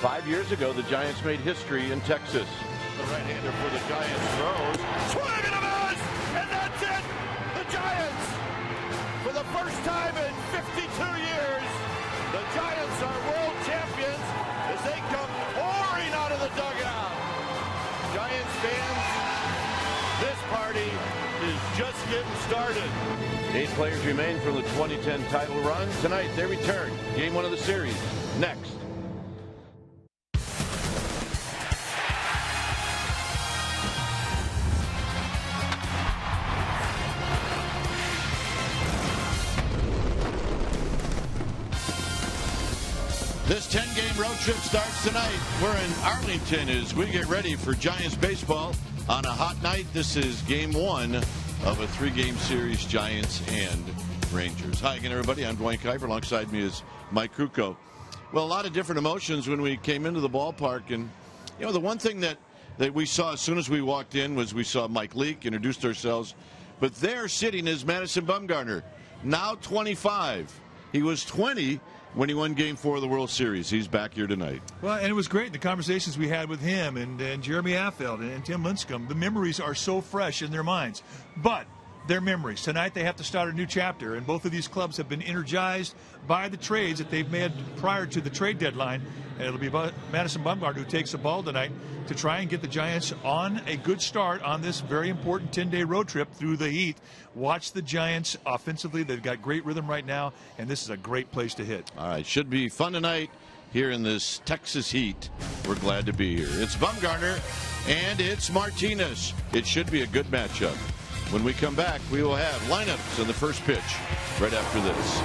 5 years ago, the Giants made history in Texas. The right-hander for the Giants throws. Swing and a miss! And that's it! The Giants, for the first time in 52 years, the Giants are world champions as they come pouring out of the dugout. Giants fans, this party is just getting started. 8 players remain from the 2010 title run. Tonight, they return. Game 1 of the series. Next. This 10-game road trip starts tonight. We're in Arlington as we get ready for Giants baseball on a hot night. This is game 1 of a 3-game series, Giants and Rangers. Hi again, everybody. I'm Dwayne Kuiper. Alongside me is Mike Krukow. Well, a lot of different emotions when we came into the ballpark. And, you know, the one thing that we saw as soon as we walked in was we saw Mike Leake, introduced ourselves. But there sitting is Madison Bumgarner, now 25. He was 20 when he won Game 4 of the World Series. He's back here tonight. Well, and it was great, the conversations we had with him and Jeremy Affeld and Tim Lincecum. The memories are so fresh in their minds. But they're memories. Tonight they have to start a new chapter, and both of these clubs have been energized by the trades that they've made prior to the trade deadline. And it'll be Madison Bumgarner who takes the ball tonight to try and get the Giants on a good start on this very important 10-day road trip through the heat. Watch the Giants offensively. They've got great rhythm right now, and this is a great place to hit. All right, should be fun tonight here in this Texas heat. We're glad to be here. It's Bumgarner, and it's Martinez. It should be a good matchup. When we come back, we will have lineups in the first pitch right after this.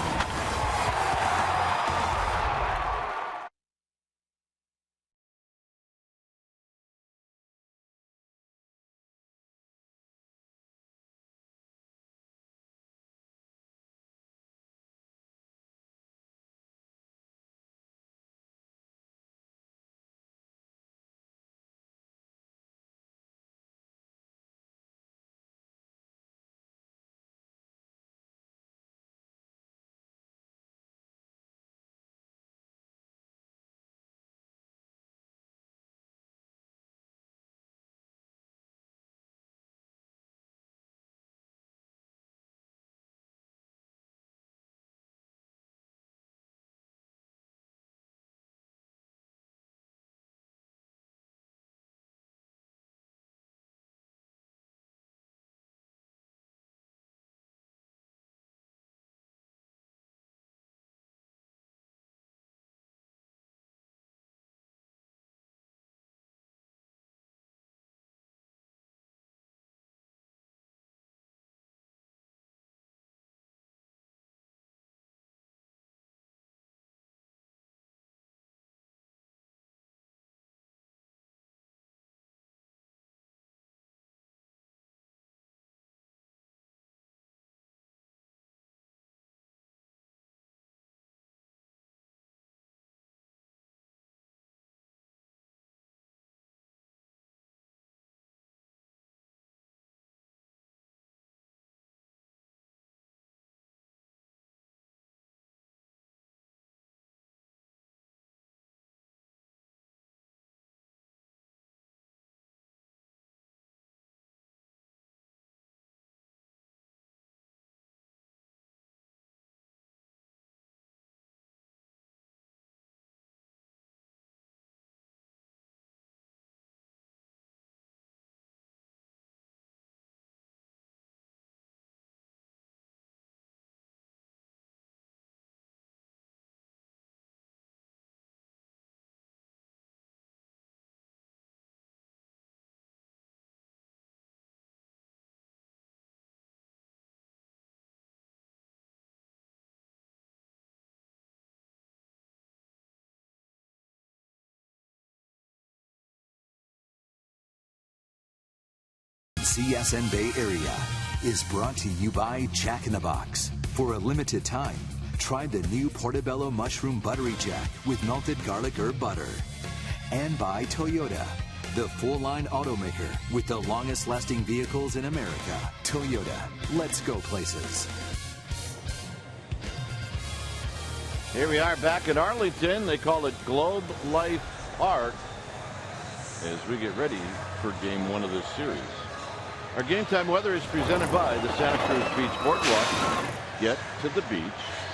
CSN Bay Area is brought to you by Jack in the Box. For a limited time, try the new Portobello Mushroom Buttery Jack with melted garlic herb butter. And by Toyota, the full-line automaker with the longest-lasting vehicles in America. Toyota, let's go places. Here we are back in Arlington. They call it Globe Life Park as we get ready for game 1 of this series. Our game time weather is presented by the Santa Cruz Beach Boardwalk. Get to the beach.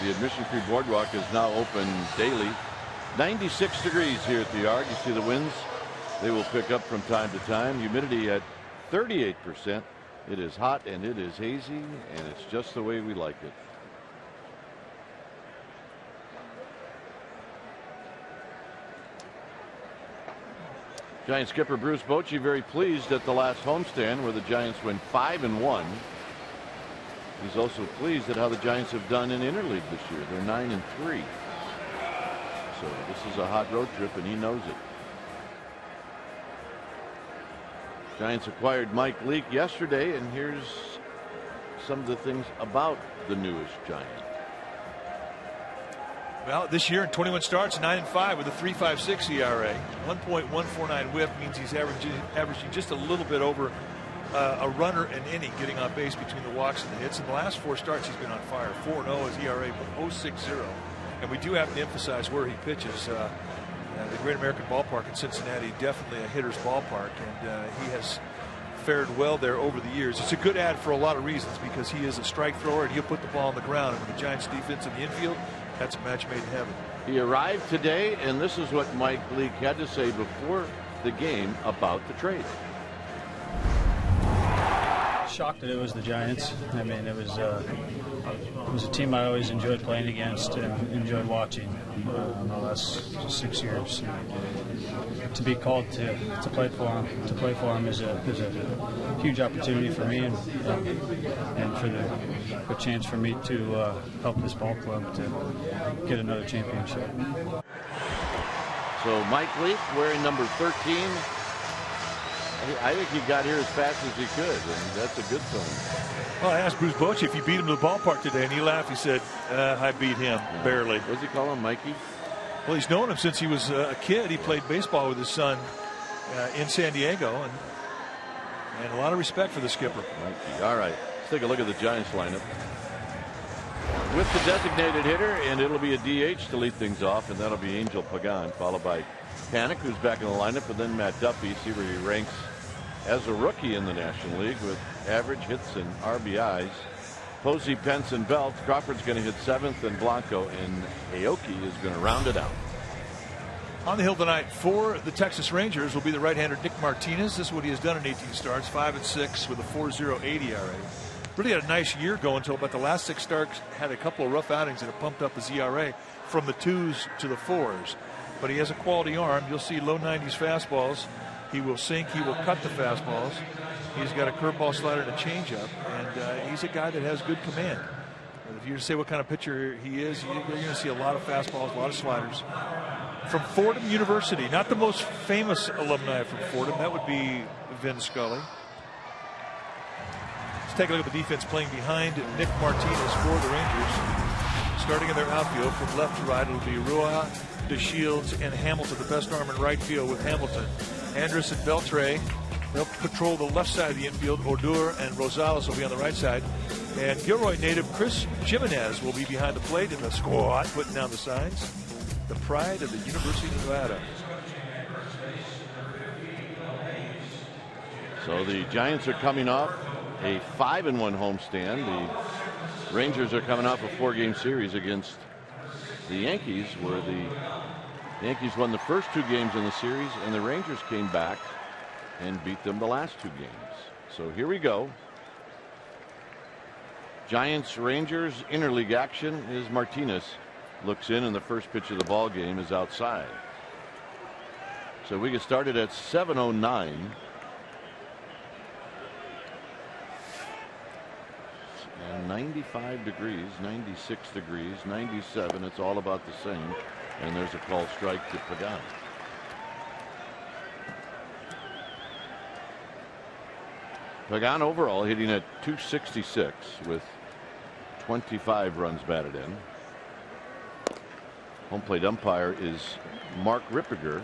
The admission-free boardwalk is now open daily. 96 degrees here at the yard. You see the winds. They will pick up from time to time. Humidity at 38%. It is hot and it is hazy, and it's just the way we like it. Giant skipper Bruce Bochy very pleased at the last homestand where the Giants went 5-1. He's also pleased at how the Giants have done in interleague this year. They're 9-3. So this is a hot road trip, and he knows it. Giants acquired Mike Leake yesterday, and here's some of the things about the newest Giant. Well, this year in 21 starts, 9-5 with a 3.56 ERA. 1.149 whip means he's averaging just a little bit over a runner an inning, getting on base between the walks and the hits. In the last 4 starts, he's been on fire. 4-0 is ERA, but 0.60. And we do have to emphasize where he pitches. The Great American Ballpark in Cincinnati, definitely a hitter's ballpark, and he has fared well there over the years. It's a good ad for a lot of reasons, because he is a strike thrower and he'll put the ball on the ground. And with the Giants defense in the infield, that's a match made in heaven. He arrived today, and this is what Mike Leake had to say before the game about the trade. Shocked that it was the Giants. I mean, it was a team I always enjoyed playing against and enjoyed watching the last 6 years. To be called to play for them is a huge opportunity for me and for the chance for me to help this ball club to get another championship. So Mike Leake wearing number 13. I think he got here as fast as he could, and that's a good thing. Well, I asked Bruce Bochy if he beat him to the ballpark today, and he laughed. He said, I beat him, barely. What does he call him, Mikey? Well, he's known him since he was a kid. He played baseball with his son in San Diego, and a lot of respect for the skipper. Mikey. All right, let's take a look at the Giants lineup. With the designated hitter, and it'll be a DH to lead things off, and that'll be Angel Pagan, followed by Panik, who's back in the lineup, and then Matt Duffy. See where he ranks as a rookie in the National League with average hits and RBIs. Posey, Pence, and Belt. Crawford's going to hit 7th, and Blanco and Aoki is going to round it out. On the hill tonight for the Texas Rangers will be the right-hander Nick Martinez. This is what he has done in 18 starts, 5-6 with a 4.08 ERA. Really had a nice year going until about the last 6 starts. Had a couple of rough outings that have pumped up his ERA from the 2s to the 4s. But he has a quality arm. You'll see low 90s fastballs. He will sink. He will cut the fastballs. He's got a curveball, slider, and a changeup. And he's a guy that has good command. And if you say what kind of pitcher he is, you're going to see a lot of fastballs, a lot of sliders. From Fordham University, not the most famous alumni from Fordham. That would be Vin Scully. Let's take a look at the defense playing behind Nick Martinez for the Rangers. Starting in their outfield from left to right, it'll be Rua, DeShields, and Hamilton, the best arm in right field with Hamilton. Andrus and Beltre, they'll patrol the left side of the infield. Odor and Rosales will be on the right side. And Gilroy native Chris Jimenez will be behind the plate in the squad, putting down the signs. The pride of the University of Nevada. So the Giants are coming off a 5-1 homestand. The Rangers are coming off a 4-game series against the Yankees, where the Yankees won the first 2 games in the series, and the Rangers came back and beat them the last 2 games. So here we go. Giants Rangers interleague action is Martinez looks in, and the first pitch of the ball game is outside. So we get started at 7:09. And 95 degrees, 96 degrees, 97. It's all about the same. And there's a called strike to Pagan. Pagan overall hitting at 266 with 25 runs batted in. Home plate umpire is Mark Rippiger.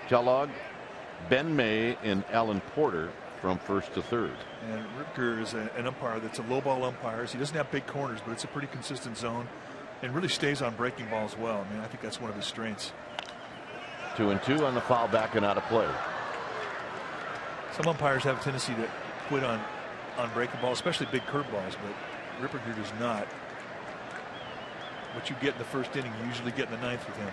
Kellogg, Ben May, and Alan Porter from first to third. And Ripker is an umpire that's a low ball umpire. He doesn't have big corners, but it's a pretty consistent zone and really stays on breaking balls well. I mean, I think that's one of his strengths. 2-2 on the foul back and out of play. Some umpires have a tendency to quit on breaking balls, especially big curveballs, but Ripperger does not. What you get in the first inning, you usually get in the ninth with him.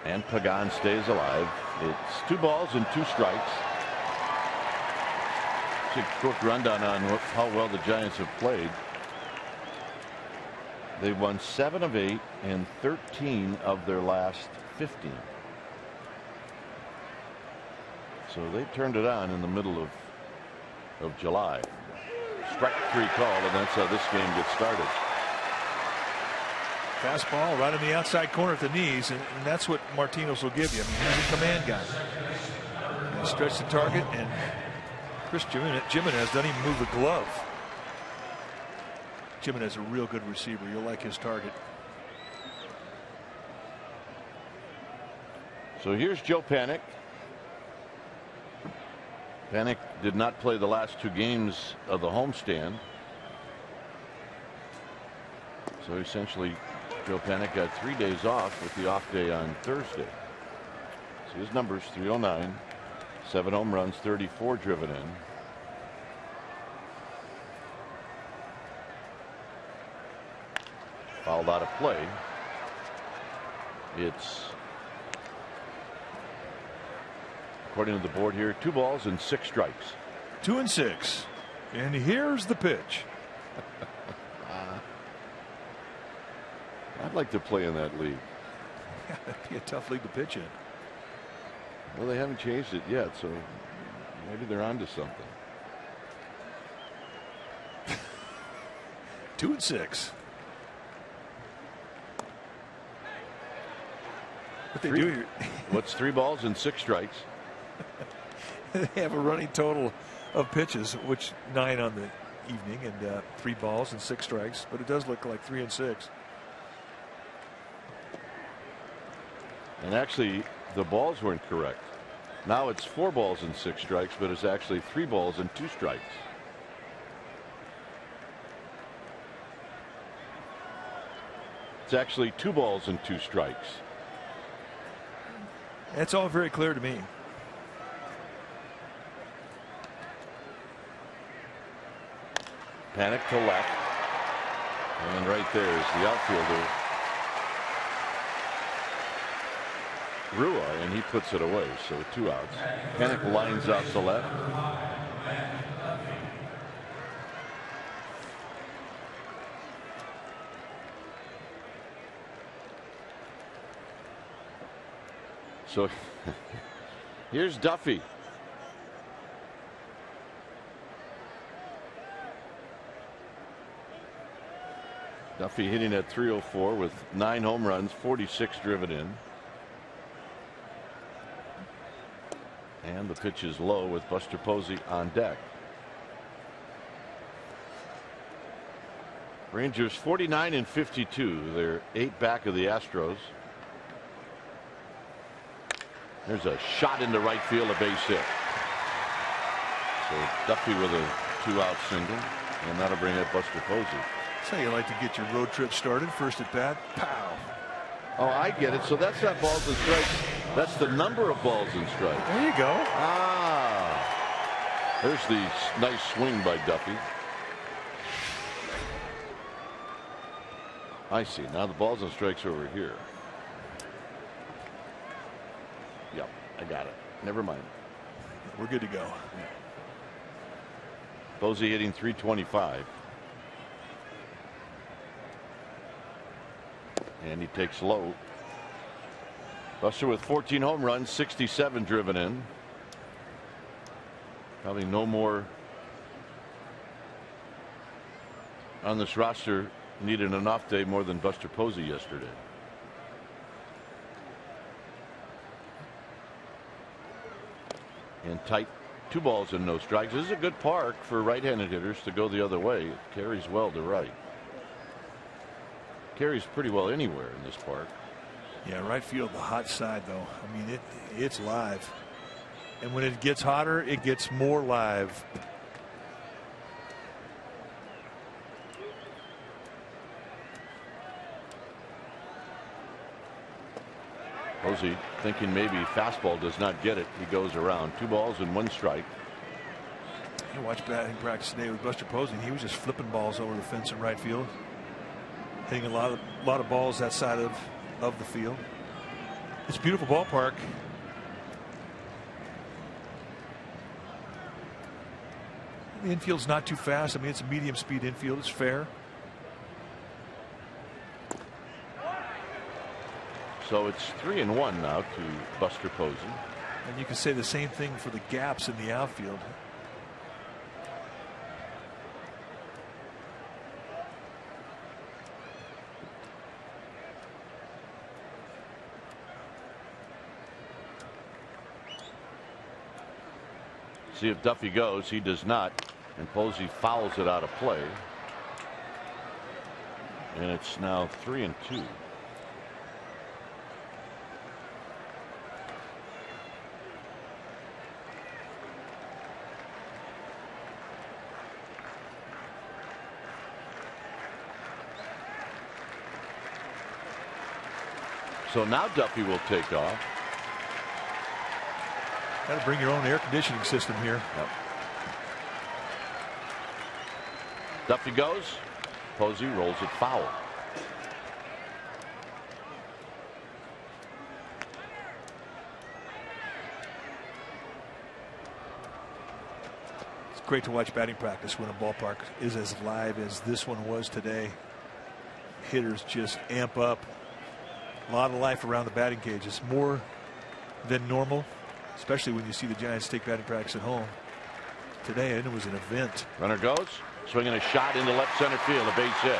And Pagan stays alive. It's 2 balls and 2 strikes. Just a quick rundown on how well the Giants have played. They've won 7 of 8 and 13 of their last 15. So they turned it on in the middle of July. Strike 3 called, and that's how this game gets started. Fastball right on the outside corner at the knees, and that's what Martinez will give you. I mean, he's a command guy. And he stretched the target, and Chris Jimenez doesn't even move the glove. Jimenez is a real good receiver. You'll like his target. So here's Joe Panik. Panik did not play the last 2 games of the homestand. So essentially, Joe Panik got 3 days off with the off day on Thursday. So his numbers: 309, 7 home runs, 34 driven in. Fouled out of play. It's, according to the board here, 2 balls and 6 strikes. 2 and 6. And here's the pitch. I'd like to play in that league. Yeah, that'd be a tough league to pitch in. Well, they haven't changed it yet, so maybe they're onto something. 2 and 6. What they do here. What's 3 balls and 6 strikes? They have a running total of pitches, which 9 on the evening, and 3 balls and 6 strikes. But it does look like 3 and 6. And actually, the balls weren't correct. Now it's 4 balls and 6 strikes, but it's actually 3 balls and 2 strikes. It's actually 2 balls and 2 strikes. That's all very clear to me. Panik to left. And right there is the outfielder, Rua, and he puts it away. So 2 outs. Panik lines out to left. So here's Duffy. Duffy hitting at .304 with 9 home runs, 46 driven in. And the pitch is low with Buster Posey on deck. Rangers 49 and 52. They're 8 back of the Astros. There's a shot into right field, a base hit. So Duffy with a 2-out single, and that'll bring up Buster Posey. That's how you like to get your road trip started. First at bat, pow. Oh, I get it. So that's not balls and strikes. That's the number of balls and strikes. There you go. Ah. There's the nice swing by Duffy. I see. Now the balls and strikes are over here. Yep, I got it. Never mind. We're good to go. Posey hitting .325. And he takes low. Buster with 14 home runs, 67 driven in. Probably no more on this roster needed an off day more than Buster Posey yesterday. And tight, 2 balls and no strikes. This is a good park for right-handed hitters to go the other way. It carries well to right. Carries pretty well anywhere in this park. Yeah, right field, the hot side, though. I mean, it's live. And when it gets hotter, it gets more live. Posey, thinking maybe fastball does not get it. He goes around. 2 balls and 1 strike. I watched batting practice today with Buster Posey, and he was just flipping balls over the fence in right field, hitting a lot of balls that side of the field. It's a beautiful ballpark. The infield's not too fast. I mean, it's a medium speed infield. It's fair. So it's 3-1 now to Buster Posey. And you can say the same thing for the gaps in the outfield. See if Duffy goes. He does not. And Posey fouls it out of play. And it's now 3-2. So now Duffy will take off. Got to bring your own air conditioning system here. Yep. Duffy goes. Posey rolls it foul. It's great to watch batting practice when a ballpark is as live as this one was today. Hitters just amp up. A lot of life around the batting cages, more than normal, especially when you see the Giants take batting practice at home. Today, and it was an event. Runner goes, swinging a shot into left center field, a base hit.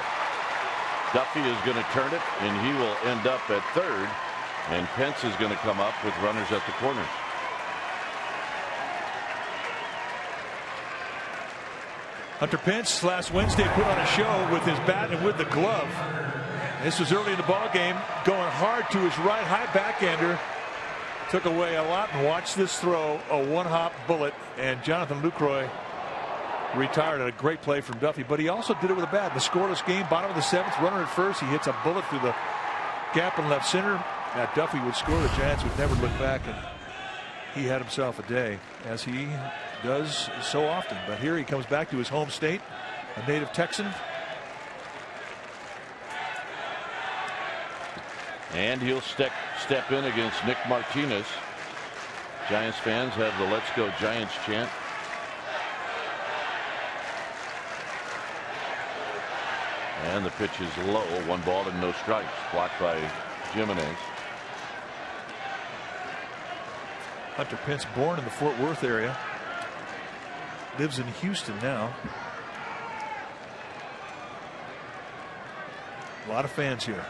Duffy is going to turn it, and he will end up at third. And Pence is going to come up with runners at the corners. Hunter Pence last Wednesday put on a show with his bat and with the glove. This was early in the ball game, going hard to his right high backhander. Took away a lot, and watch this throw, a one-hop bullet, and Jonathan Lucroy retired at a great play from Duffy, but he also did it with a bat. The scoreless game, bottom of the 7th, runner at first. He hits a bullet through the gap in left center. That Duffy would score. The Giants would never look back, and he had himself a day, as he does so often. But here he comes back to his home state, a native Texan. And he'll step in against Nick Martinez. Giants fans have the "Let's Go Giants" chant. And the pitch is low. 1 ball and no strikes. Blocked by Jimenez. Hunter Pence, born in the Fort Worth area, lives in Houston now. A lot of fans here.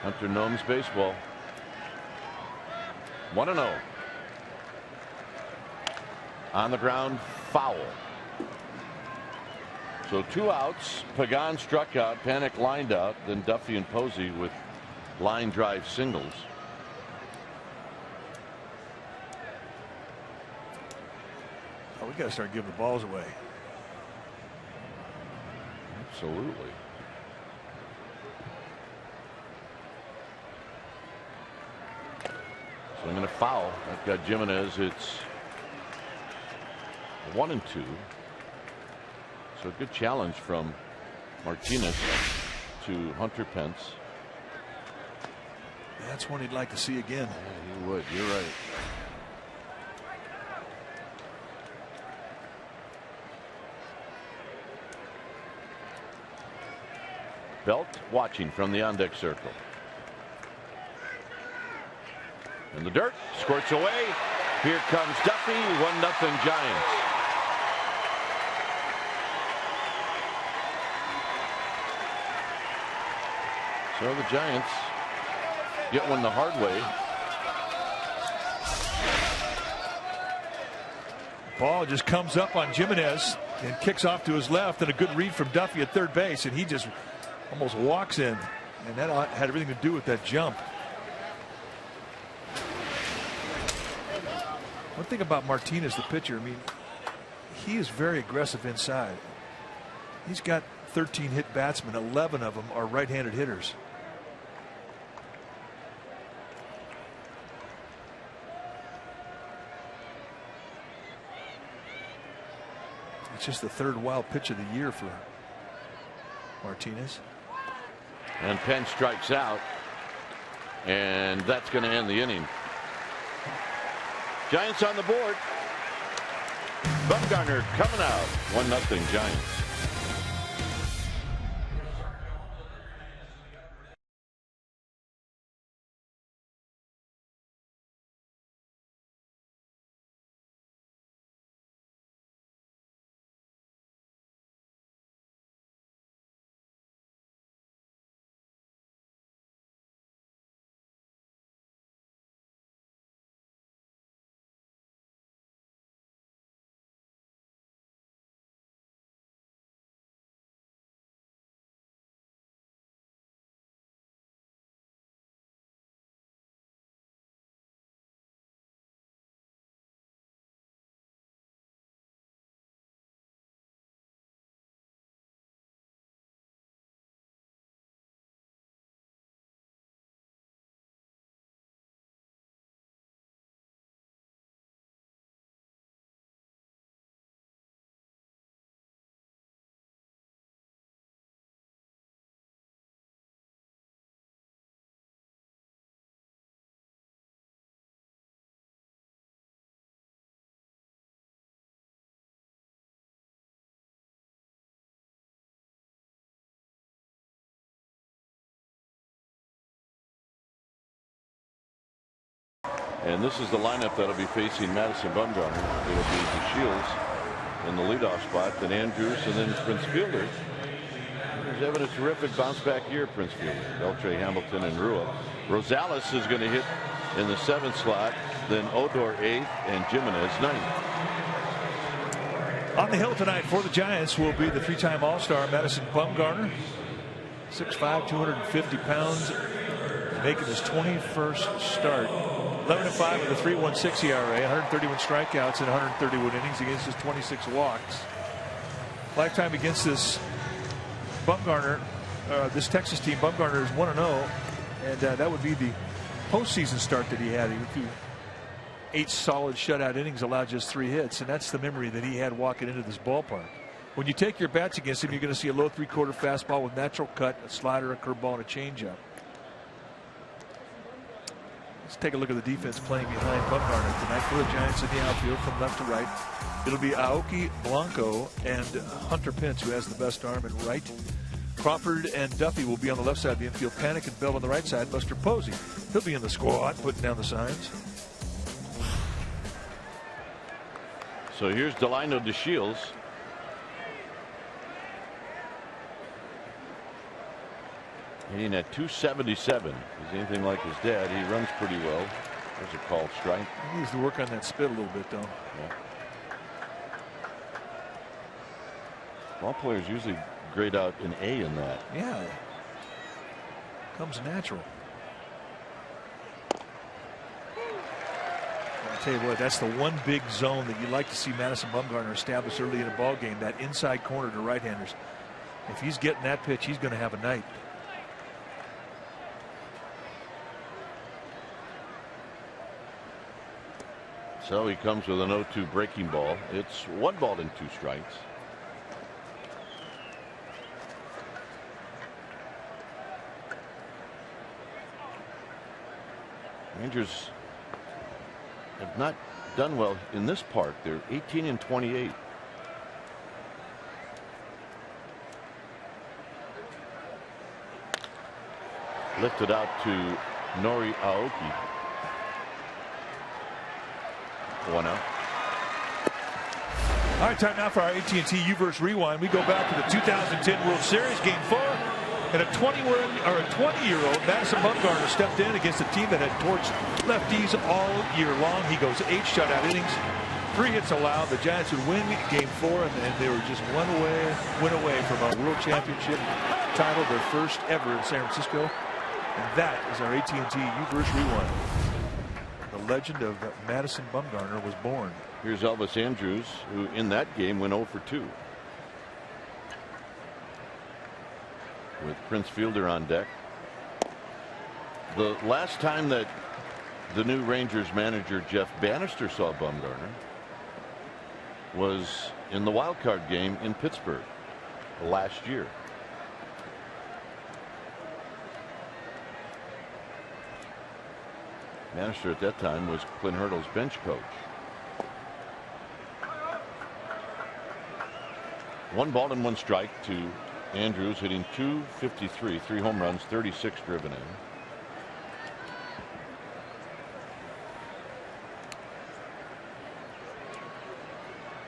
Hunter Gnomes baseball. 1-0. On the ground, foul. So 2 outs. Pagan struck out. Panic lined out. Then Duffy and Posey with line drive singles. Oh, we got to start giving the balls away. Absolutely. Swinging a foul. I've got Jimenez. It's 1-2. So a good challenge from Martinez to Hunter Pence. That's one he'd like to see again. Yeah, he would. You're right. Belt watching from the on-deck circle. In the dirt, squirts away. Here comes Duffy. 1-0 Giants. So the Giants get one the hard way. Ball just comes up on Jimenez and kicks off to his left, and a good read from Duffy at third base, and he just almost walks in, and that had everything to do with that jump. One thing about Martinez, the pitcher, I mean, he is very aggressive inside. He's got 13 hit batsmen. 11 of them are right-handed hitters. It's just the third wild pitch of the year for Martinez. And Penn strikes out, and that's going to end the inning. Giants on the board. Bumgarner coming out. 1-0 Giants. And this is the lineup that'll be facing Madison Bumgarner. It'll be DeShields in the leadoff spot, then Andrews, and then Prince Fielder. He's having a terrific bounce back year, Prince Fielder. Beltre, Hamilton, and Rua. Rosales is going to hit in the 7th slot, then Odor 8th, and Jimenez 9th. On the hill tonight for the Giants will be the 3-time All-Star Madison Bumgarner. 6'5", 250 pounds, making his 21st start. 11-5 with a 3.16 ERA, 131 strikeouts in 131 innings against his 26 walks. Lifetime against this Bumgarner, this Texas team, Bumgarner is 1-0, and that would be the postseason start that he had. He went through 8 solid shutout innings, allowed just 3 hits, and that's the memory that he had walking into this ballpark. When you take your bats against him, you're going to see a low 3/4 fastball with natural cut, a slider, a curveball, and a changeup. Let's take a look at the defense playing behind Bumgarner tonight for the Giants in the outfield from left to right. It'll be Aoki, Blanco, and Hunter Pence, who has the best arm in right. Crawford and Duffy will be on the left side of the infield. Panic and Bell on the right side. Buster Posey, he'll be in the squad, putting down the signs. So here's Delino DeShields. Hitting at 277. He's anything like his dad. He runs pretty well. There's a called strike. He needs to work on that spit a little bit, though. Yeah. Ball players usually grade out an A in that. Yeah. Comes natural. I'll tell you what, that's the one big zone that you'd like to see Madison Bumgarner establish early in a ball game, that inside corner to right-handers. If he's getting that pitch, he's going to have a night. So he comes with an 0-2 breaking ball. It's 1 ball and 2 strikes. Rangers have not done well in this park. They're 18-28. Lifted out to Nori Aoki. 1 out. All right, time now for our AT&T U-verse Rewind. We go back to the 2010 World Series, Game 4, and a 20-year-old Madison Bumgarner stepped in against a team that had torched lefties all year long. He goes 8 shutout innings, 3 hits allowed. The Giants would win Game 4, and they were just win away from a World Championship title, their first ever in San Francisco. And that is our AT&T U-verse Rewind. The legend of Madison Bumgarner was born. Here's Elvis Andrews, who in that game went 0 for 2. With Prince Fielder on deck. The last time that the new Rangers manager Jeff Bannister saw Bumgarner was in the wild card game in Pittsburgh last year. Manager at that time was Clint Hurdle's bench coach. 1 ball and 1 strike to Andrews, hitting .253, 3 home runs, 36 driven in.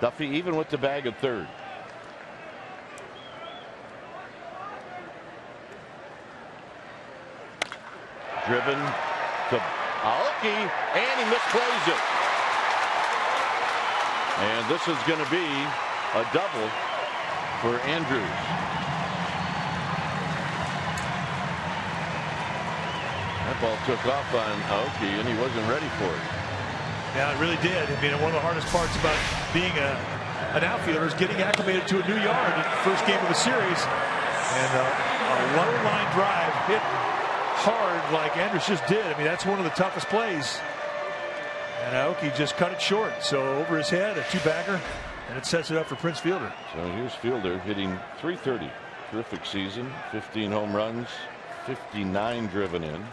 Duffy even with the bag at third. Driven to Aoki, and he misplays it. And this is going to be a double for Andrews. That ball took off on Aoki, and he wasn't ready for it. Yeah, it really did. I mean, one of the hardest parts about being an outfielder is getting acclimated to a new yard in the first game of the series. And a low line drive hit hard like Andrews just did. I mean, that's one of the toughest plays. And Aoki just cut it short. So over his head, a 2-bagger, and it sets it up for Prince Fielder. So here's Fielder hitting .330. Terrific season. 15 home runs, 59 driven in.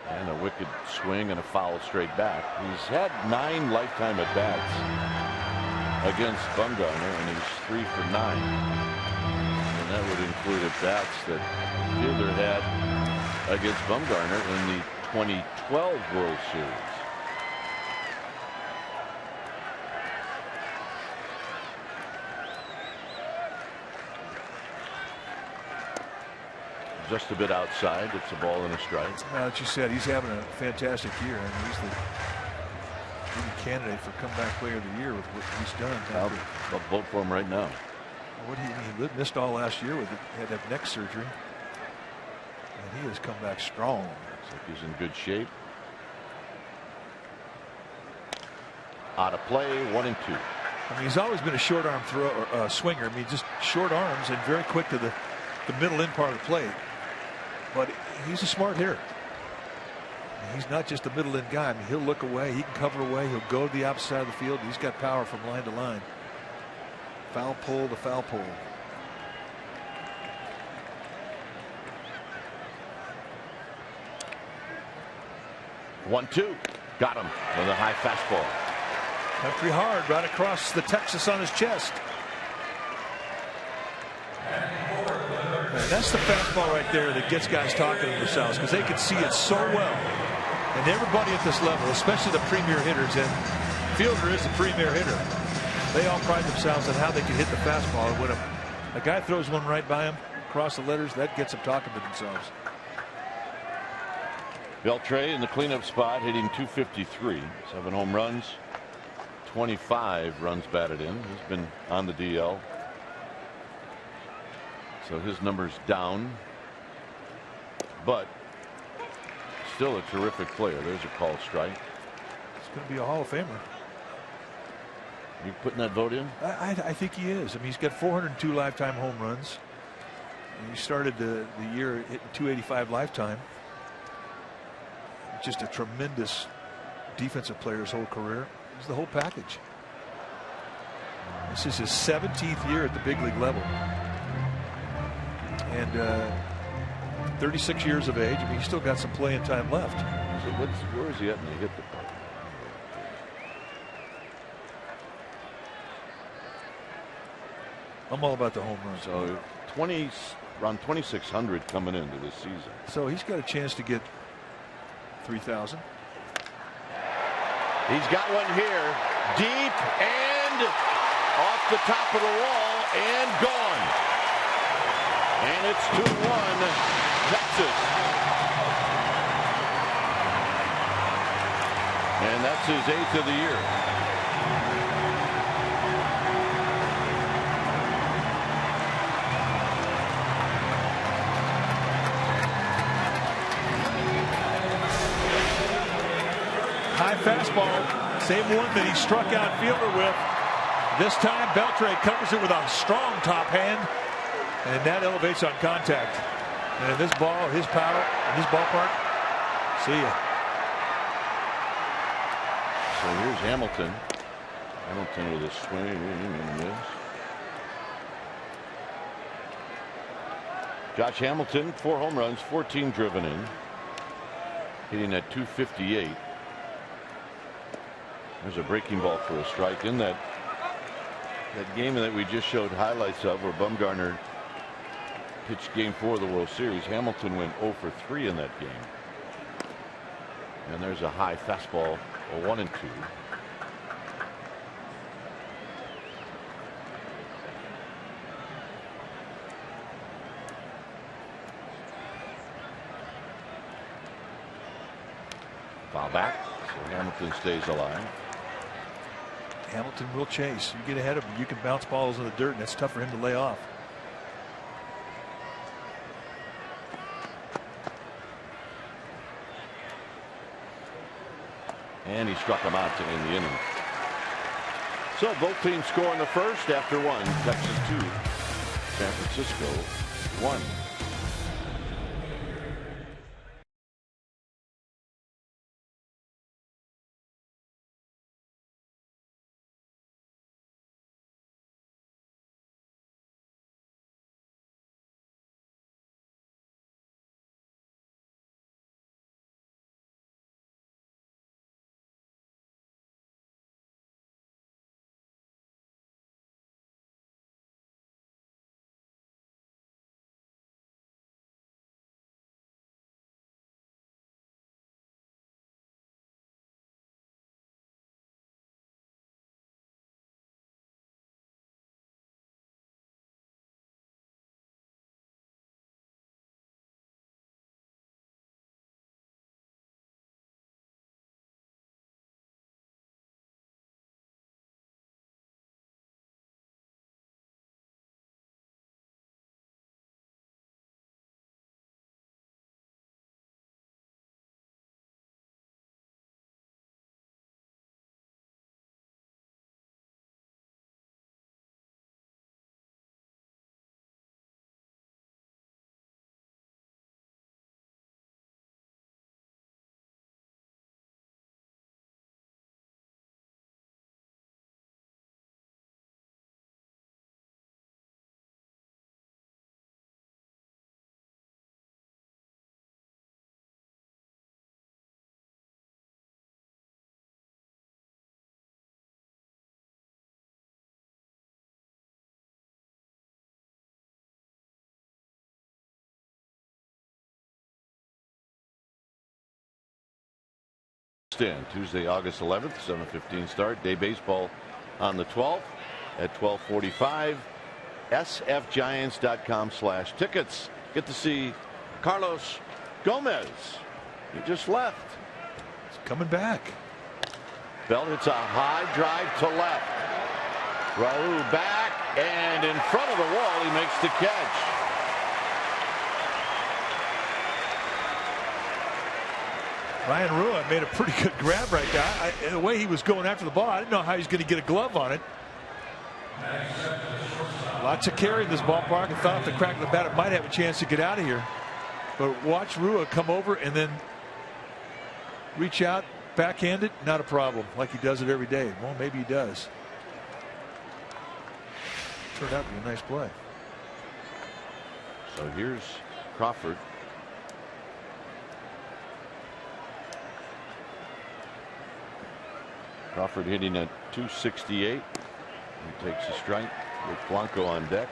And a wicked swing and a foul straight back. He's had 9 lifetime at bats against Bumgarner, and he's 3 for 9. And that would include at bats that Fielder had against Bumgarner in the 2012 World Series. Just a bit outside. It's a ball and a strike. As you said, he's having a fantastic year, and he's the candidate for comeback player of the year with what he's done. I'll vote for him right now. What he missed all last year with had that neck surgery, and he has come back strong. Looks like he's in good shape. Out of play, 1 and 2. I mean, he's always been a short arm swinger. I mean, just short arms and very quick to the middle end part of the plate. But he's a smart hitter. He's not just a middle end guy. I mean, he'll look away. He can cover away. He'll go to the opposite side of the field. He's got power from line to line. Foul pole to foul pole. One, two. Got him with a high fastball. Country hard right across the Texas on his chest. And that's the fastball right there that gets guys talking to themselves, because they can see it so well. And everybody at this level, especially the premier hitters, and Fielder is the premier hitter, they all pride themselves on how they can hit the fastball. And when a guy throws one right by him across the letters, that gets them talking to themselves. Beltre in the cleanup spot, hitting .253, 7 home runs, 25 runs batted in. He's been on the DL. So his number's down, but still a terrific player. There's a called strike. It's going to be a Hall of Famer. You putting that vote in? I think he is. I mean, he's got 402 lifetime home runs. And he started the year hitting .285 lifetime. Just a tremendous defensive player his whole career. He's the whole package. This is his 17th year at the big league level. And 36 years of age. I mean, he's still got some playing time left. So where is he at when he hit the ball? I'm all about the home runs. So around 2,600 coming into this season. So he's got a chance to get 3,000. He's got one here, deep and off the top of the wall and gone. And it's 2-1 Texas. And that's his 8th of the year. High fastball, same one that he struck out Fielder with. This time Beltre covers it with a strong top hand. And that elevates on contact. And this ball, his power, in this ballpark, see ya. So here's Hamilton. Hamilton with a swing and miss. Josh Hamilton, 4 home runs, 14 driven in. Hitting at .258. There's a breaking ball for a strike. In that game that we just showed highlights of, where Bumgarner pitched Game 4 of the World Series, Hamilton went 0 for 3 in that game. And there's a high fastball, a 1-2. Foul back, so Hamilton stays alive. Hamilton will chase. You get ahead of him, you can bounce balls in the dirt, and it's tough for him to lay off. And he struck him out to end the inning. So both teams score in the first after 1. Texas 2, San Francisco 1. Tuesday, August 11th, 7:15 start. Day baseball on the 12th at 12:45. sfgiants.com/tickets. Get to see Carlos Gomez. He just left. He's coming back. Bell hits a high drive to left. Raul back and in front of the wall. He makes the catch. Ryan Rua made a pretty good grab right there. The way he was going after the ball, I didn't know how he was going to get a glove on it. Lots of carry in this ballpark. I thought if the crack of the bat, it might have a chance to get out of here. But watch Rua come over and then reach out, backhand it, not a problem, like he does it every day. Well, maybe he does. Turned out to be a nice play. So here's Crawford. Crawford hitting at .268. He takes a strike with Blanco on deck.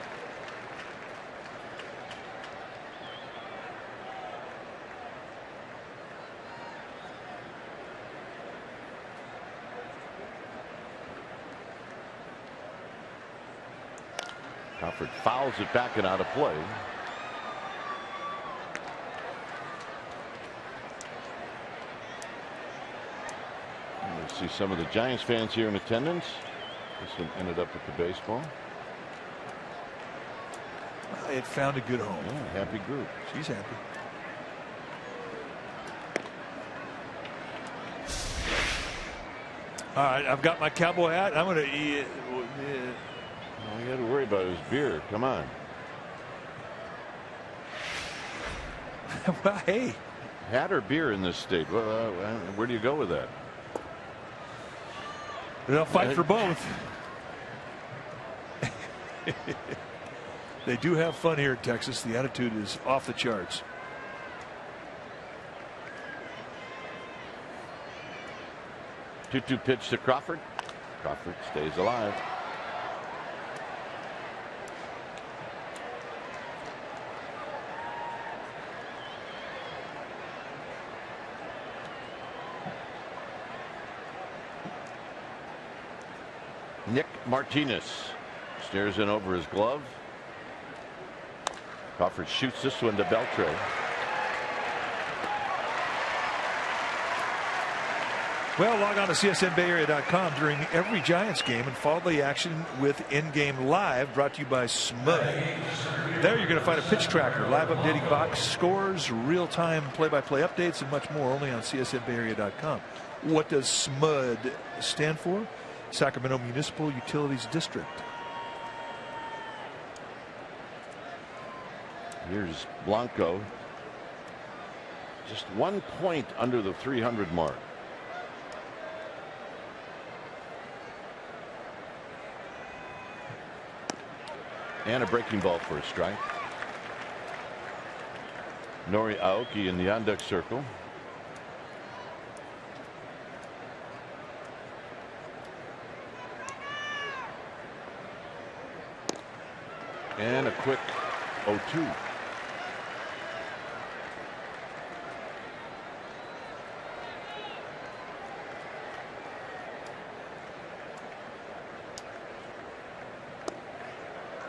Crawford fouls it back and out of play. See some of the Giants fans here in attendance. This one ended up at the baseball. Well, it found a good home. Yeah, happy group. She's happy. All right, I've got my cowboy hat. I'm going to eat. All you got to worry about is beer. Come on. Well, hey. Hat or beer in this state? Well, where do you go with that? They'll fight for both. They do have fun here in Texas. The attitude is off the charts. Two pitch to Crawford. Crawford stays alive. Nick Martinez stares in over his glove. Crawford shoots this one to Beltre. Well, log on to CSNBayArea.com during every Giants game and follow the action with In-Game Live, brought to you by SMUD. There you're going to find a pitch tracker, live updating box scores, real-time play-by-play updates, and much more, only on CSNBayArea.com. What does SMUD stand for? Sacramento Municipal Utilities District. Here's Blanco. Just 1 point under the 300 mark. And a breaking ball for a strike. Nori Aoki in the on-deck circle. And a quick 0-2.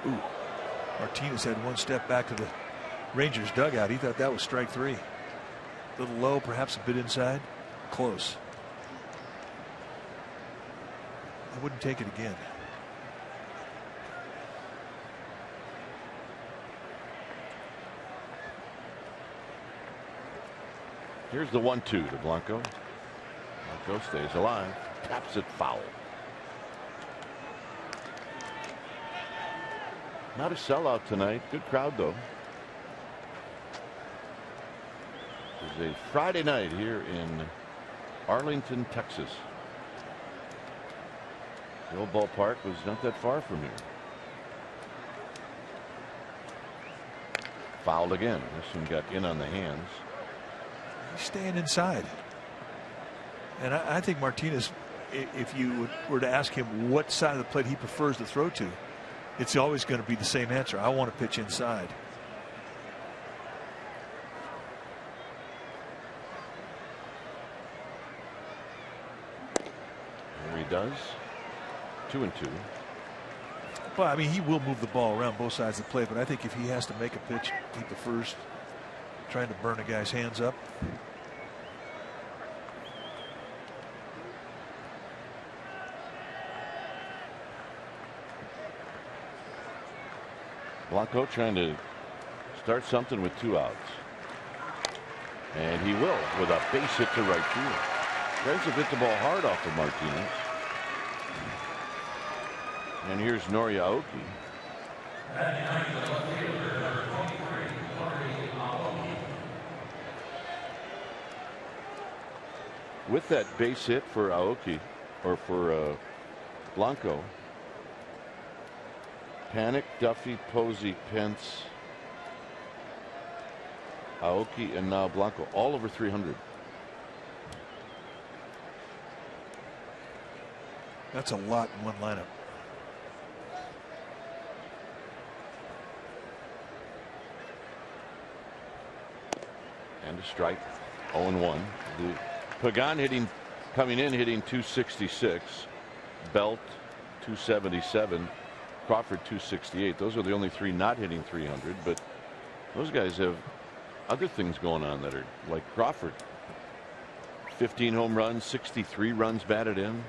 Ooh. Martinez had one step back to the Rangers dugout. He thought that was strike three. A little low, perhaps a bit inside. Close. I wouldn't take it again. Here's the 1-2 to Blanco. Blanco stays alive. Taps it foul. Not a sellout tonight. Good crowd, though. It's a Friday night here in Arlington, Texas. The old ballpark was not that far from here. Fouled again. This one got in on the hands. He's staying inside. And I think Martinez, if you were to ask him what side of the plate he prefers to throw to, it's always going to be the same answer. I want to pitch inside. There he does. 2-2. Well, I mean, he will move the ball around both sides of the plate, but I think if he has to make a pitch, he prefers trying to burn a guy's hands up. Blanco trying to start something with 2 outs. And he will with a base hit to right field. Tries to hit the ball hard off of Martinez. And here's Nori Aoki. With that base hit for Aoki, or for Blanco, Panic, Duffy, Posey, Pence, Aoki, and now Blanco, all over 300. That's a lot in one lineup. And a strike. 0-1. Pagan coming in hitting 266. Belt 277. Crawford 268. Those are the only 3 not hitting 300, but those guys have other things going on that are like Crawford. 15 home runs, 63 runs batted in.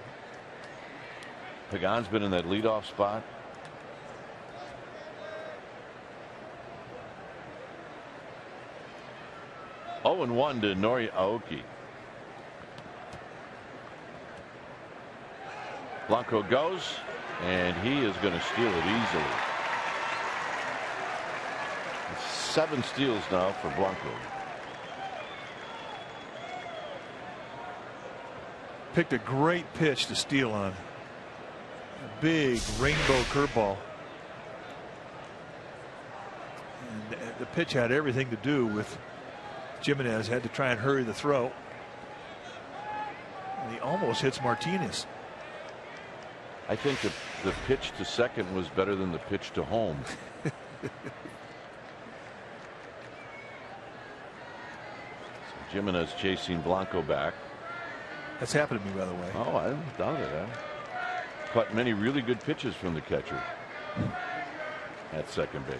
Pagan's been in that leadoff spot. Oh, and 1 to Nori Aoki. Blanco goes, and he is going to steal it easily. 7 steals now for Blanco. Picked a great pitch to steal on. A big rainbow curveball. And the pitch had everything to do with Jimenez. Had to try and hurry the throw. And he almost hits Martinez. I think the pitch to second was better than the pitch to home. Jimenez chasing Blanco back. That's happened to me, by the way. Oh, I don't doubt it. I caught many really good pitches from the catcher at second base.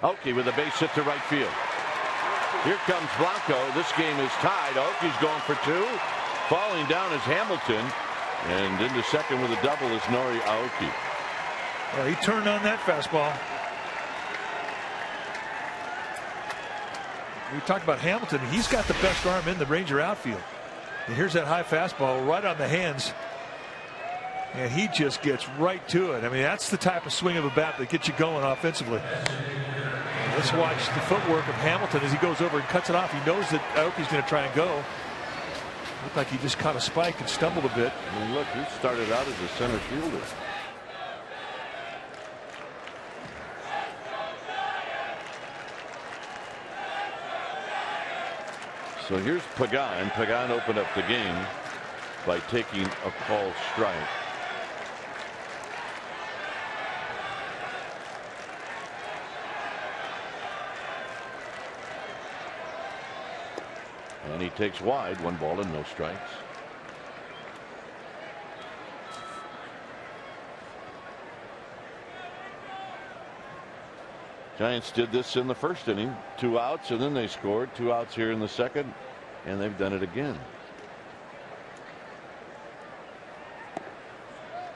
Oakey with a base hit to right field. Here comes Blanco. This game is tied. Oakey's going for two. Falling down is Hamilton. And into second with a double is Nori Aoki. Well, he turned on that fastball. We talked about Hamilton. He's got the best arm in the Ranger outfield. And here's that high fastball right on the hands. And he just gets right to it. I mean, that's the type of swing of a bat that gets you going offensively. Let's watch the footwork of Hamilton as he goes over and cuts it off. He knows that Aoki's going to try and go. Looked like he just caught a spike and stumbled a bit. I mean, look, he started out as a center fielder. So here's Pagan. Pagan opened up the game by taking a called strike. And he takes wide, 1 ball and no strikes. Giants did this in the first inning, 2 outs, and then they scored 2 outs here in the second, and they've done it again.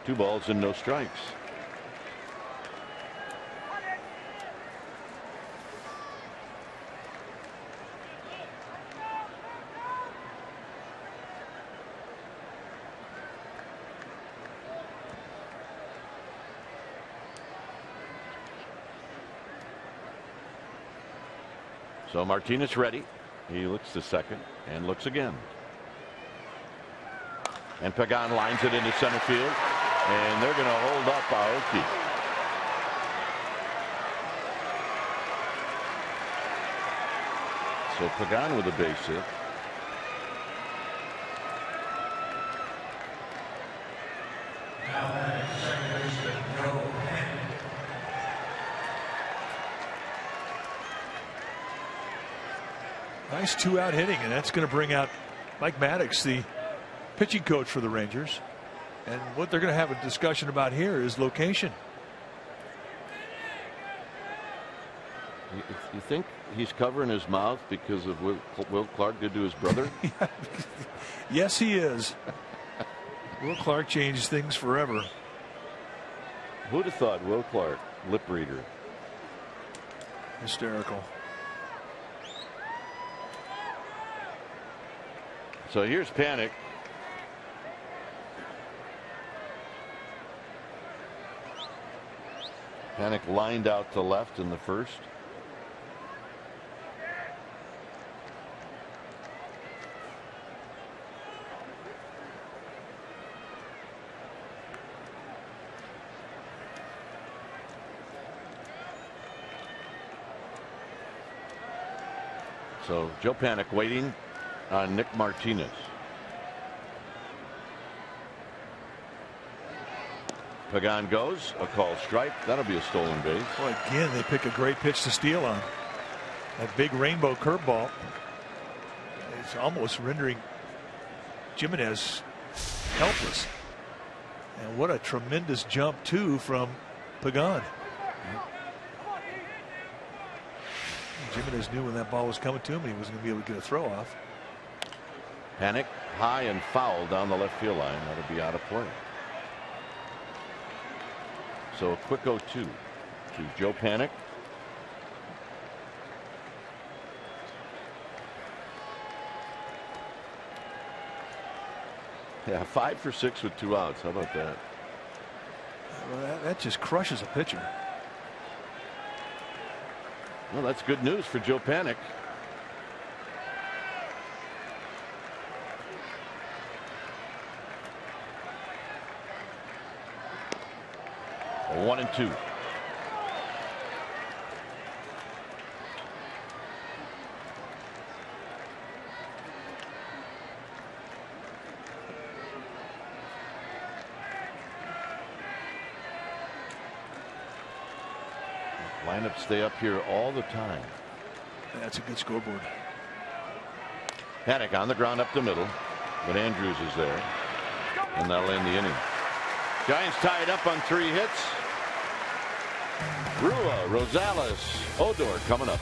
2 balls and no strikes. So Martinez ready. He looks to second and looks again. And Pagan lines it into center field. And they're going to hold up Aoki. So Pagan with a base hit. Nice 2-out hitting, and that's going to bring out Mike Maddox, the pitching coach for the Rangers. And what they're going to have a discussion about here is location. You think he's covering his mouth because of what Will Clark did to his brother? Yes, he is. Will Clark changed things forever. Who'd have thought Will Clark, lip reader? Hysterical. So here's Panic. Panic lined out to left in the first. So Joe Panic waiting on Nick Martinez. Pagan goes, a called strike. That'll be a stolen base. Well, again, they pick a great pitch to steal on. That big rainbow curveball. It's almost rendering Jimenez helpless. And what a tremendous jump, too, from Pagan. Jimenez knew when that ball was coming to him, he wasn't going to be able to get a throw off. Panic high and foul down the left field line. That'll be out of play. So a quick 0-2 to Joe Panic. Yeah, 5 for 6 with 2 outs. How about that? Well, that just crushes a pitcher. Well, that's good news for Joe Panik. A 1-2. Lineups stay up here all the time. That's a good scoreboard. Paddock on the ground up the middle, but Andrews is there, and that'll end the inning. Giants tied up on 3 hits. Rua, Rosales, Odor coming up.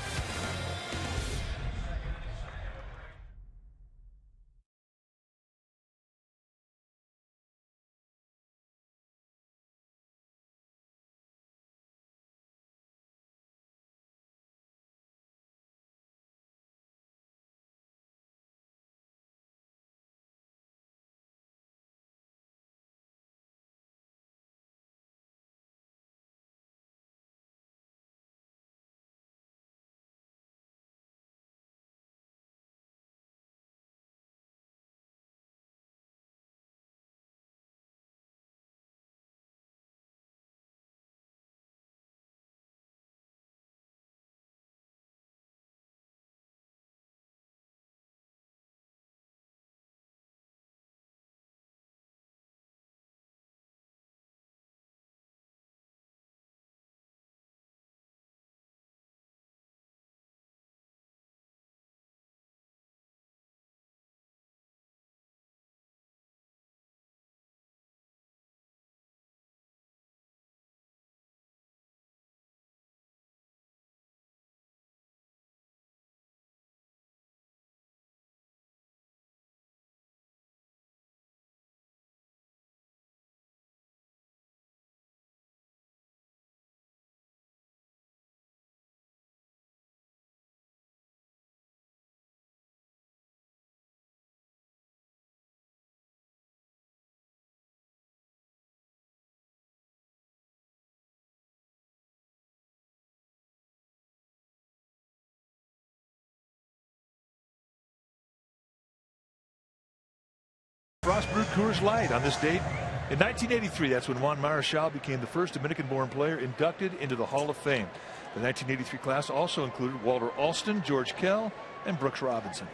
Frost brewed Coors Light on this date in 1983. That's when Juan Marichal became the first Dominican-born player inducted into the Hall of Fame. The 1983 class also included Walter Alston, George Kell, and Brooks Robinson.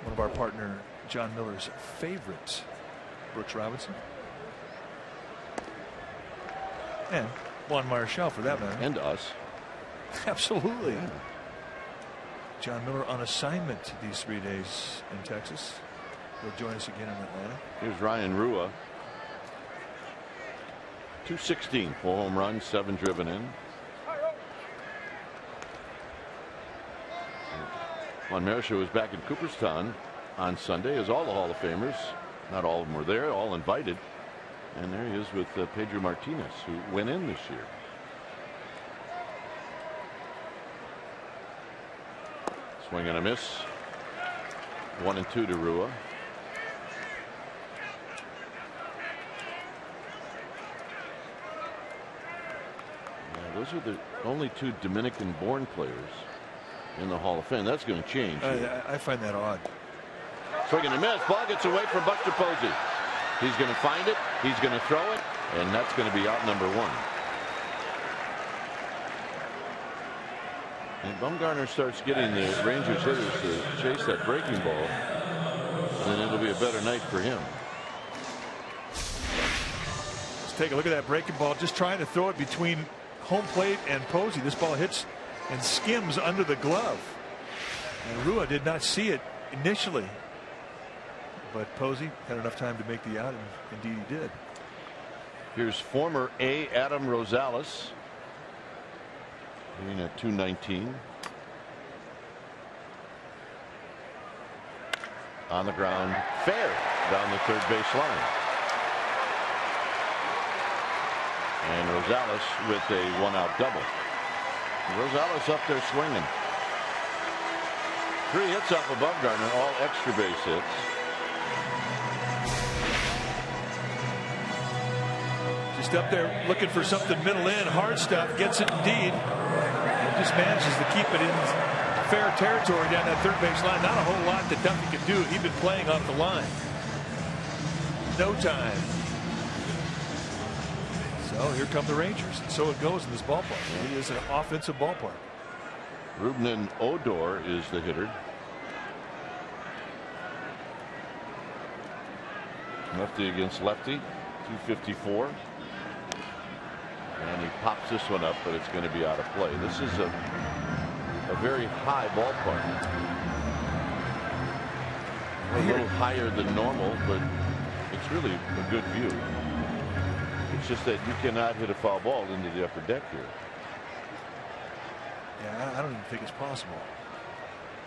One of our partner John Miller's favorites, Brooks Robinson, and Juan Marichal for that matter, and us. Absolutely. Yeah. John Miller on assignment these 3 days in Texas. He'll join us again in Atlanta. Here's Ryan Rua. 216, 4 home runs, 7 driven in. Juan Marichal was back in Cooperstown on Sunday, as all the Hall of Famers. Not all of them were there, all invited. And there he is with Pedro Martinez, who went in this year. Swing and a miss. 1-2 to Rua. Those are the only 2 Dominican-born players in the Hall of Fame. That's going to change. I find that odd. Swing and a miss. Ball gets away from Buster Posey. He's going to find it. He's going to throw it. And that's going to be out number 1. And Bumgarner starts getting the Rangers hitters to chase that breaking ball. And then it'll be a better night for him. Let's take a look at that breaking ball. Just trying to throw it between home plate and Posey. This ball hits and skims under the glove, and Rua did not see it initially, but Posey had enough time to make the out, and indeed he did. Here's former A. Adam Rosales hitting at 219. On the ground, fair down the third base line. And Rosales with a 1-out double. Rosales up there swinging. 3 hits off of Bumgarner, all extra base hits. Just up there looking for something middle in. Hard stuff. Gets it indeed. And just manages to keep it in fair territory down that third base line. Not a whole lot that Duffy could do. He'd been playing off the line. No time. So here come the Rangers. And so it goes in this ballpark. It is an offensive ballpark. Ruben Odor is the hitter. Lefty against lefty. 254. And he pops this one up, but it's going to be out of play. This is a very high ballpark. A little higher than normal, but it's really a good view. It's just that you cannot hit a foul ball into the upper deck here. Yeah, I don't even think it's possible.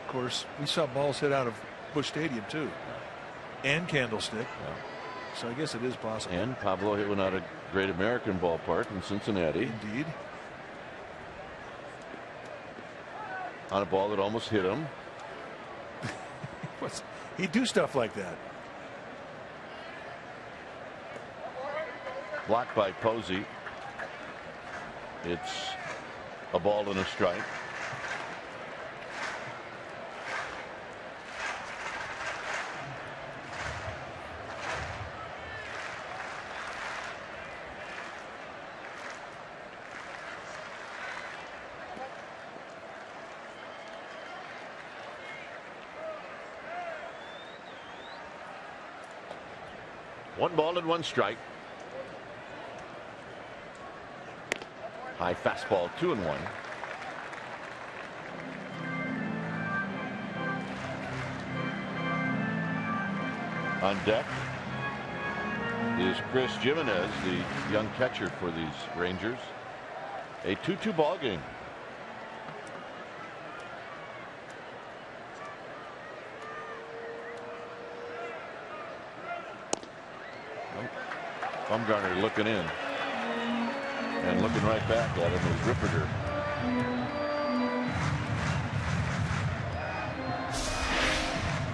Of course, we saw balls hit out of Busch Stadium too, and Candlestick. Yeah. So I guess it is possible. And Pablo hit one out of Great American Ballpark in Cincinnati. Indeed. On a ball that almost hit him. He'd do stuff like that. Blocked by Posey. It's a ball and a strike. One ball and one strike. High fastball, 2-1. On deck is Chris Jimenez, the young catcher for these Rangers. A 2-2 ball game. Bumgarner looking in and looking right back at him is Ripperger.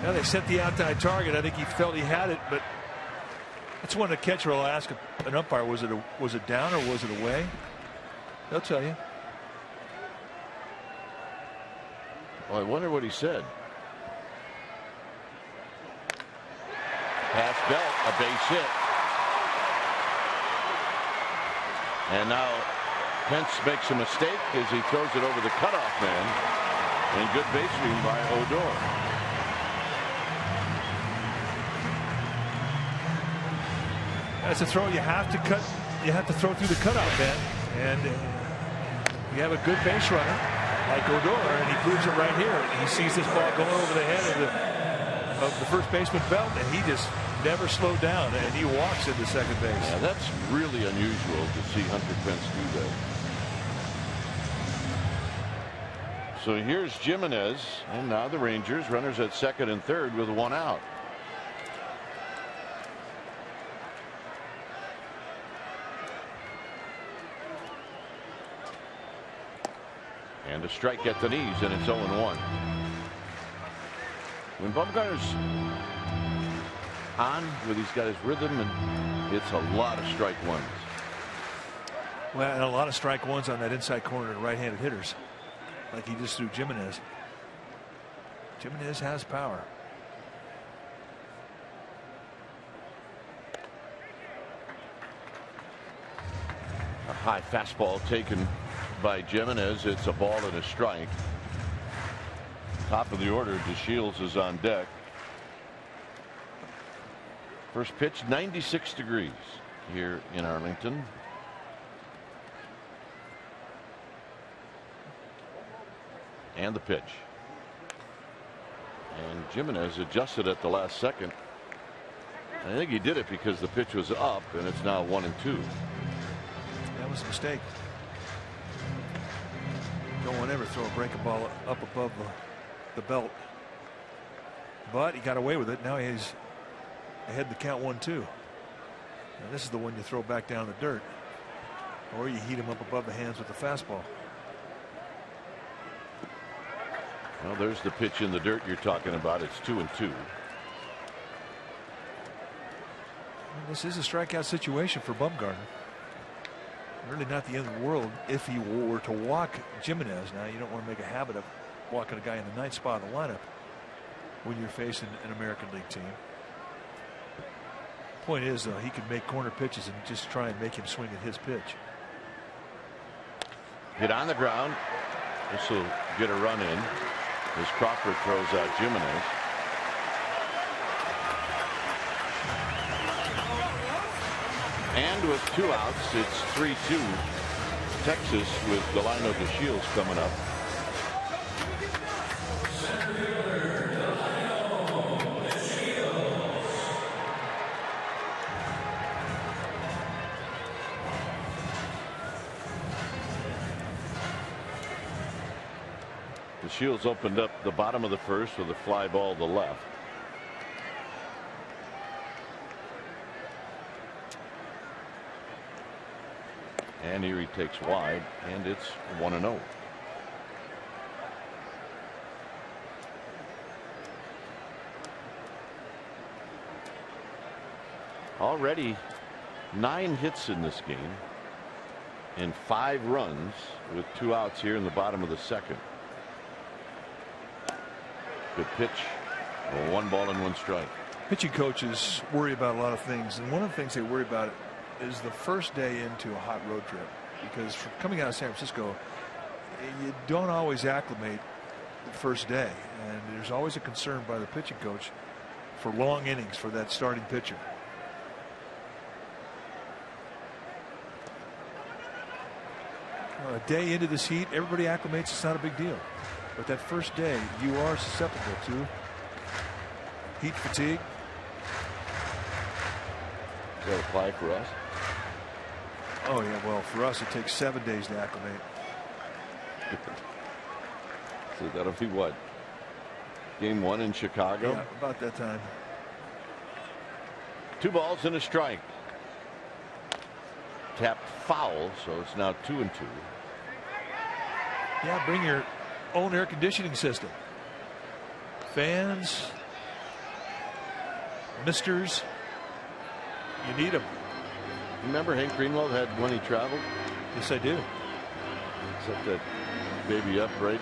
Now they set the outside target. I think he felt he had it, but that's when the catcher will ask an umpire, was it down or was it away? They'll tell you. Well, I wonder what he said. Pass Belt, a base hit. And now Pence makes a mistake as he throws it over the cutoff man. And good base running by Odor. That's a throw you have to cut. You have to throw through the cutoff man. And you have a good base runner like Odor, and he proves it right here. He sees this ball going over the head of the first baseman Belt, and he just never slowed down, and he walks into second base. Yeah, that's really unusual to see Hunter Pence do that. So here's Jimenez, and now the Rangers, runners at second and third with one out. And a strike at the knees, and it's 0-1. When Bumgarner's on, where he's got his rhythm, and it's a lot of strike ones. Well, and a lot of strike ones on that inside corner to right-handed hitters, like he just threw Jimenez. Jimenez has power. A high fastball taken by Jimenez. It's a ball and a strike. Top of the order, DeShields is on deck. First pitch, 96 degrees here in Arlington. And the pitch. And Jimenez adjusted at the last second. I think he did it because the pitch was up, and it's now 1-2. That was a mistake. Don't want to ever throw a breaking ball up above the belt. But he got away with it. Now he's ahead to count 1-2. Now this is the one you throw back down the dirt, or you heat him up above the hands with the fastball. Well, there's the pitch in the dirt you're talking about. It's 2-2. This is a strikeout situation for Bumgarner. Really not the end of the world if he were to walk Jimenez. Now, you don't want to make a habit of walking a guy in the ninth spot of the lineup when you're facing an American League team. Point is, though, he could make corner pitches and just try and make him swing at his pitch. Hit on the ground. This will get a run in as Crawford throws out Jimenez. And with 2 outs, it's 3-2 Texas with Delino DeShields coming up. DeShields opened up the bottom of the first with a fly ball to left. And here he takes wide, and it's 1-0. Already 9 hits in this game and 5 runs with 2 outs here in the bottom of the second. Good pitch. 1 ball and 1 strike. Pitching coaches worry about a lot of things, and one of the things they worry about is the first day into a hot road trip, because coming out of San Francisco, you don't always acclimate the first day, and there's always a concern by the pitching coach for long innings for that starting pitcher. A day into this heat, everybody acclimates. It's not a big deal, but that first day you are susceptible to heat fatigue. Does that apply for us? Oh yeah, well, for us it takes 7 days to acclimate. So that'll be what? Game 1 in Chicago? Yeah, about that time. 2 balls and a strike. Tapped foul, so it's now 2-2. Yeah, bring your own air conditioning system. Fans, misters, you need them. Remember Hank Greenwald had when he traveled? Yes, I do. Set that baby up right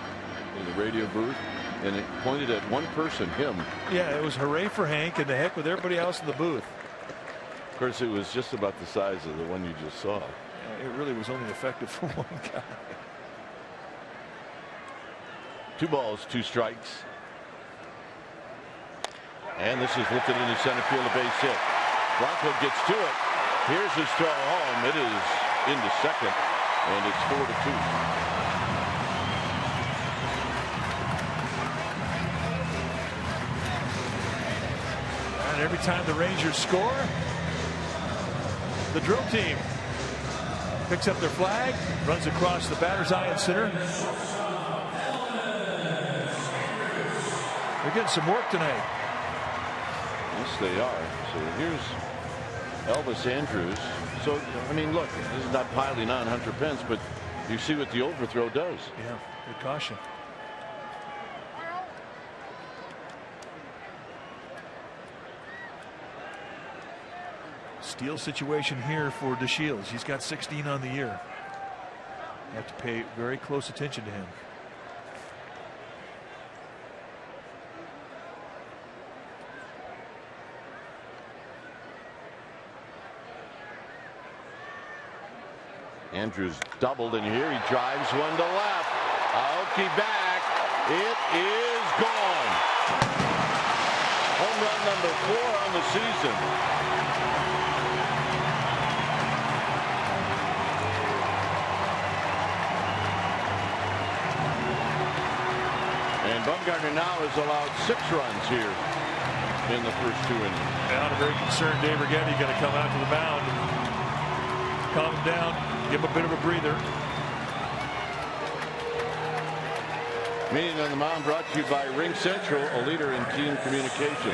in the radio booth, and it pointed at one person, him. Yeah, it was hooray for Hank and the heck with everybody else in the booth. Of course, it was just about the size of the one you just saw. It really was only effective for one guy. 2 balls, 2 strikes. And this is lifted into center field, a base hit. Blanco gets to it. Here's his throw home. It is into second, and it's 4-2. And every time the Rangers score, the drill team picks up their flag, runs across the batter's eye in center. They're getting some work tonight. Yes, they are. So here's Elvis Andrus. So, I mean, look, this is not piling on Hunter Pence, but you see what the overthrow does. Yeah, good caution. Steal situation here for DeShields. He's got 16 on the year. You have to pay very close attention to him. Andrews doubled, and here he drives one to left. Aoki back. It is gone. Home run number 4 on the season. And Bumgarner now has allowed 6 runs here in the first 2 innings. Now a very concerned Dave Righetti going to come out to the mound and calm him down. Give him a bit of a breather. Meeting on the mound brought to you by Ring Central, a leader in team communication.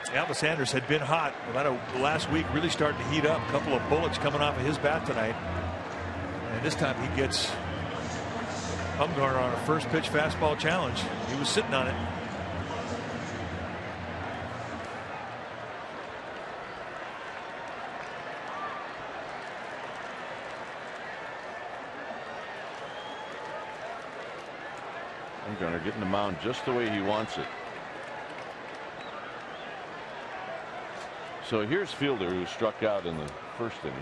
Elvis Andrus had been hot about last week, really starting to heat up. A couple of bullets coming off of his bat tonight. And this time he gets Bumgarner on a first pitch fastball challenge. He was sitting on it. Bumgarner getting the mound just the way he wants it. So here's Fielder, who struck out in the first inning.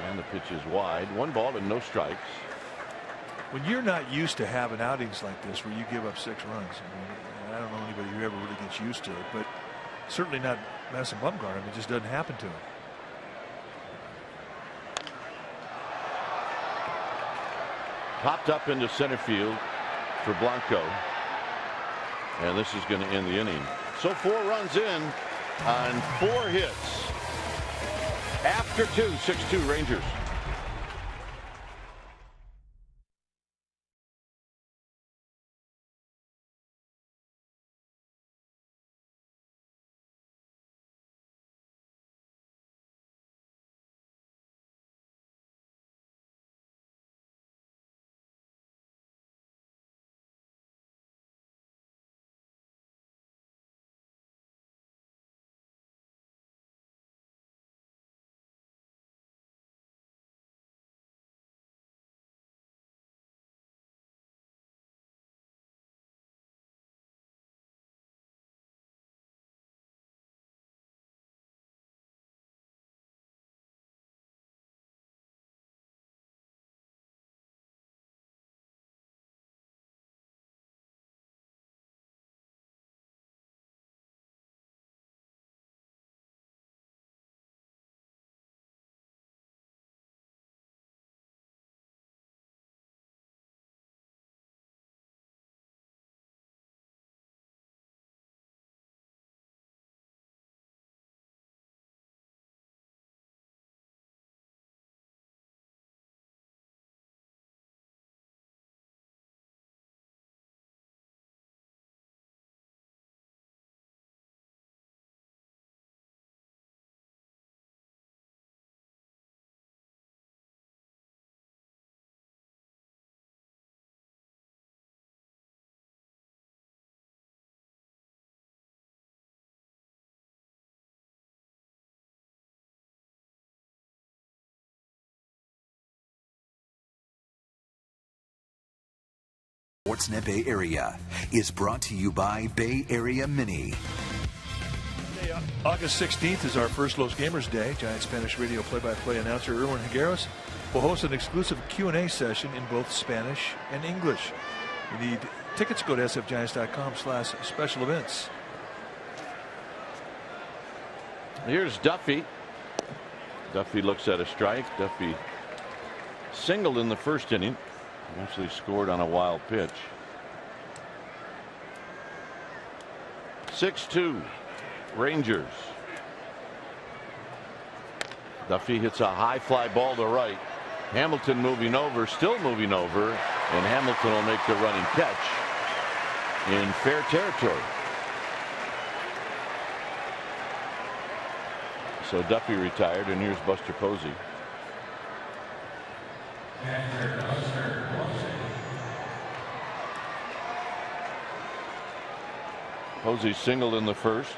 And the pitch is wide. 1 ball and no strikes. When you're not used to having outings like this where you give up 6 runs, I don't know anybody who ever really gets used to it, but certainly not Madison Bumgarner. It just doesn't happen to him. Popped up into center field for Blanco. And this is going to end the inning. So 4 runs in on 4 hits. After 2, 6-2 Rangers. Sportsnet Bay Area is brought to you by Bay Area Mini. August 16th is our first Los Gamers Day. Giant Spanish radio play-by-play announcer Erwin Higueros will host an exclusive Q&A session in both Spanish and English. You need tickets, go to sfgiants.com/special events. Here's Duffy. Duffy looks at a strike. Duffy singled in the first inning. Actually scored on a wild pitch. 6-2 Rangers. Duffy hits a high fly ball to right. Hamilton moving over, still moving over, and Hamilton will make the running catch in fair territory. So Duffy retired, and here's Buster Posey. Posey singled in the first.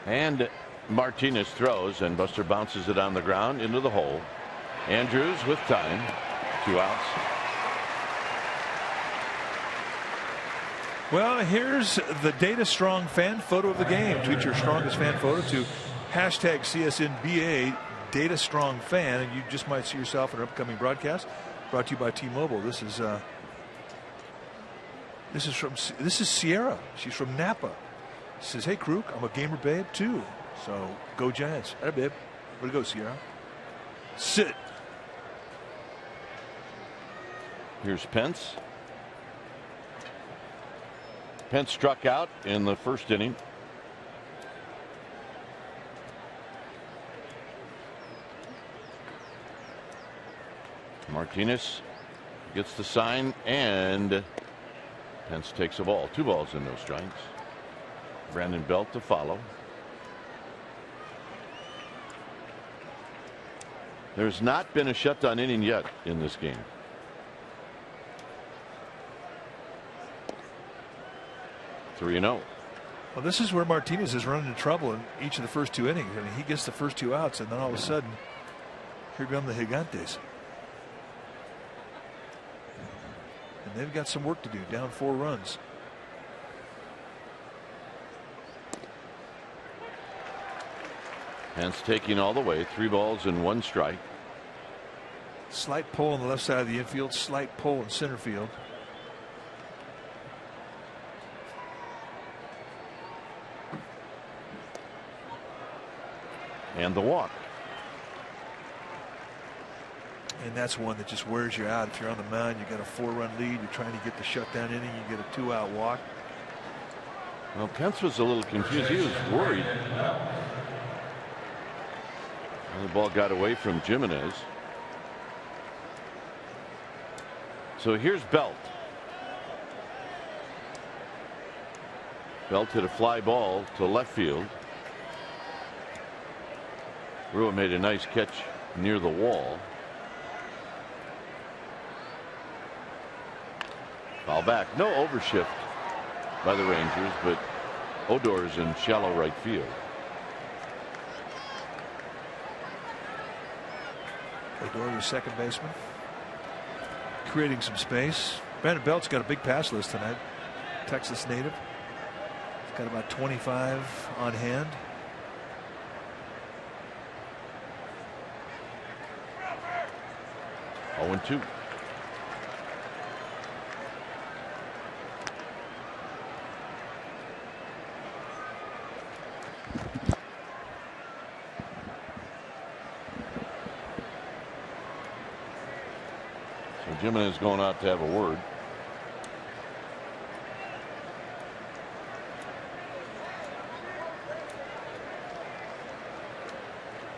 And Martinez throws, and Buster bounces it on the ground into the hole. Andrews with time. 2 outs. Well, here's the Data Strong fan photo of the game. Tweet your strongest fan photo to hashtag CSNBA Data Strong Fan, and you just might see yourself in an upcoming broadcast. Brought to you by T-Mobile. This is Sierra. She's from Napa. She says, "Hey, Kruk, I'm a gamer babe too. So go Giants." Hey, babe. Way to go, Sierra. Sit. Here's Pence. Pence struck out in the first inning. Martinez gets the sign, and Pence takes a ball. 2 balls and no strikes. Brandon Belt to follow. There's not been a shutdown inning yet in this game. Three and 0. Well, this is where Martinez is running into trouble in each of the first 2 innings. I mean, he gets the first 2 outs, and then all of a sudden, here come the Gigantes. And they've got some work to do, down 4 runs. Pence taking all the way. 3 balls and 1 strike. Slight pull on the left side of the infield, slight pull in center field. And the walk. And that's one that just wears you out. If you're on the mound, you got a 4-run lead, you're trying to get the shutdown inning, you get a 2-out walk. Well, Pence was a little confused. He was worried. And the ball got away from Jimenez. So here's Belt. Belt hit a fly ball to left field. Rua made a nice catch near the wall. Foul back. No overshift by the Rangers, but Odor's in shallow right field. Odor, the second baseman, creating some space. Brandon Belt's got a big pass list tonight. Texas native. He's got about 25 on hand. Oh, and 2. So Jimenez going out to have a word.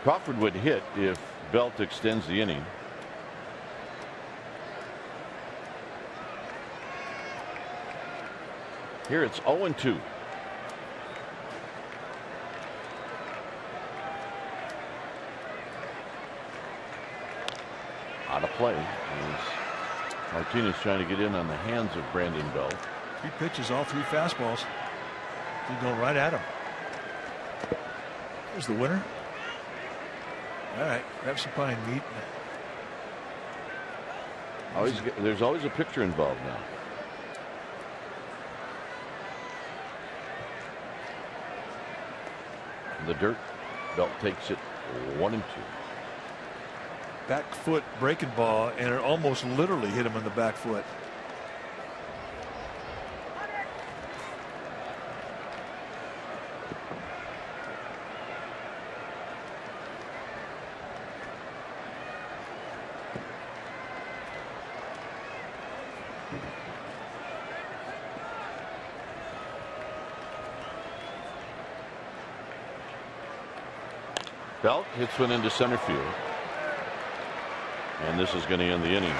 Crawford would hit if Belt extends the inning. Here it's 0-2. Out of play. Martinez trying to get in on the hands of Brandon Belt. 3 pitches, all 3 fastballs. He's going right at him. Here's the winner. All right, grab some pine meat. There's always a picture involved now. The dirt. Belt takes it 1-2. Back foot breaking ball, and it almost literally hit him in the back foot. Belt hits one into center field. And this is going to end the inning.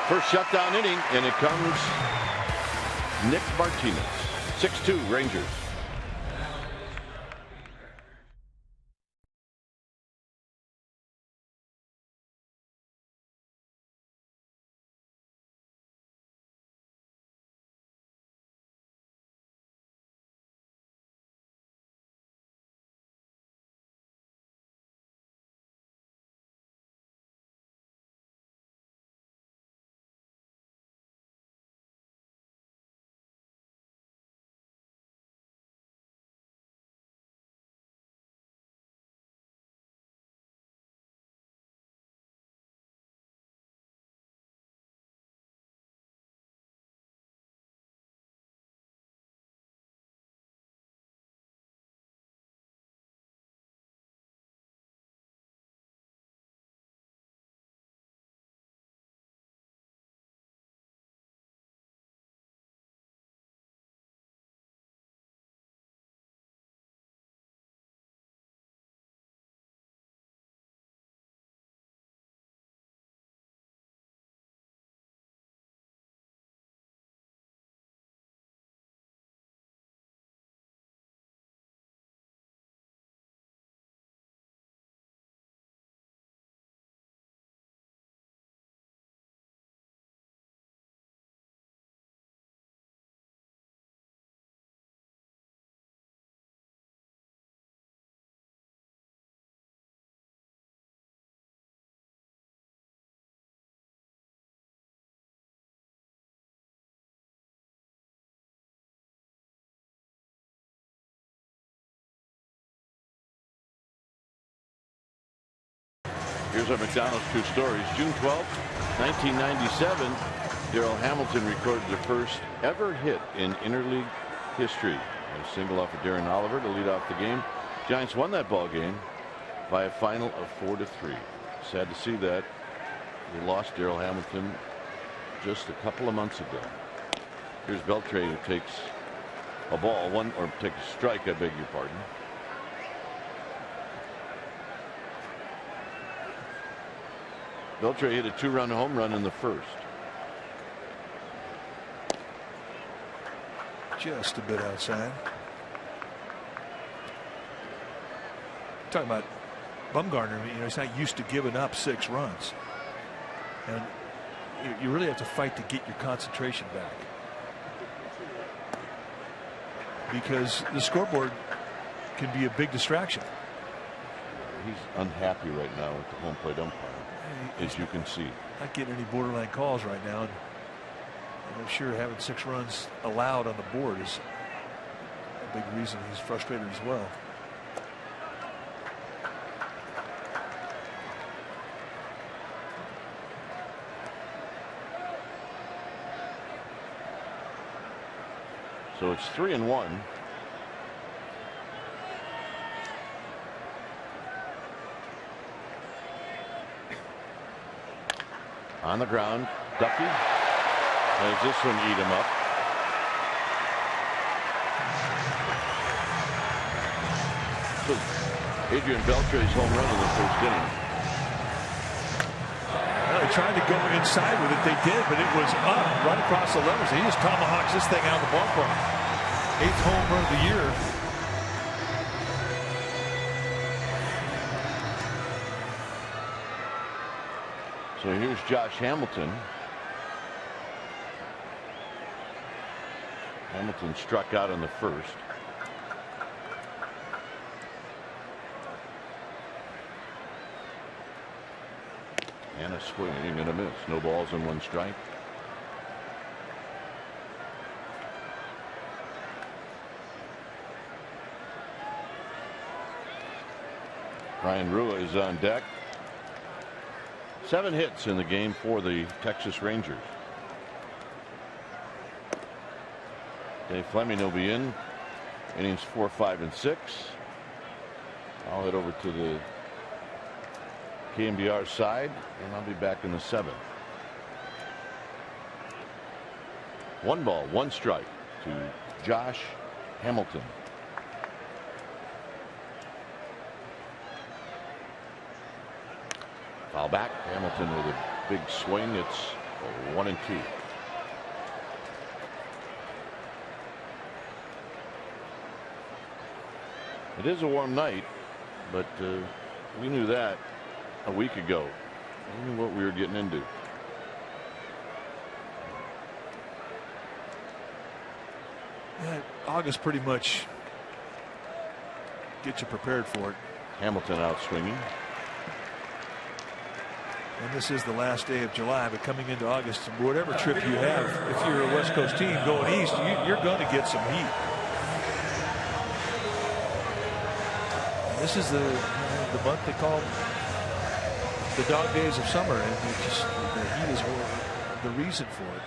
First shutdown inning, and it comes Nick Martinez. 6-2 Rangers. Here's our McDonald's True Stories. June 12th, 1997, Darrell Hamilton recorded the first ever hit in interleague history. A single off of Darren Oliver to lead off the game. Giants won that ball game by a final of 4-3. Sad to see that. We lost Darrell Hamilton just a couple of months ago. Here's Beltre, who takes a ball, takes a strike, I beg your pardon. Beltre hit a 2-run home run in the first. Just a bit outside. Talking about Bumgarner, he's not used to giving up 6 runs. And you really have to fight to get your concentration back. Because the scoreboard can be a big distraction. He's unhappy right now with the home plate umpire, as you can see. Not getting any borderline calls right now. And I'm sure having 6 runs allowed on the board is a big reason he's frustrated as well. So it's 3-1. On the ground, Duffy. Does this one eat him up? So Adrian Beltre's home run in the first inning. Well, they tried to go inside with it. They did, but it was up right across the levers. He just tomahawks this thing out of the ballpark. 8th home run of the year. So here's Josh Hamilton. Hamilton struck out in the first. And a swing and a miss. No balls and 1 strike. Ryan Rua is on deck. 7 hits in the game for the Texas Rangers. Dave Fleming will be in. Innings 4, 5, and 6. I'll head over to the KMBR side, and I'll be back in the 7th. 1 ball, 1 strike to Josh Hamilton. Foul back. Hamilton with a big swing. It's 1-2. It is a warm night, but we knew that a week ago. We knew what we were getting into. Yeah, August pretty much gets you prepared for it. Hamilton out swinging. And this is the last day of July, but coming into August, whatever trip you have, if you're a West Coast team going east, you're going to get some heat. This is the month they call the dog days of summer, and the heat is the reason for it.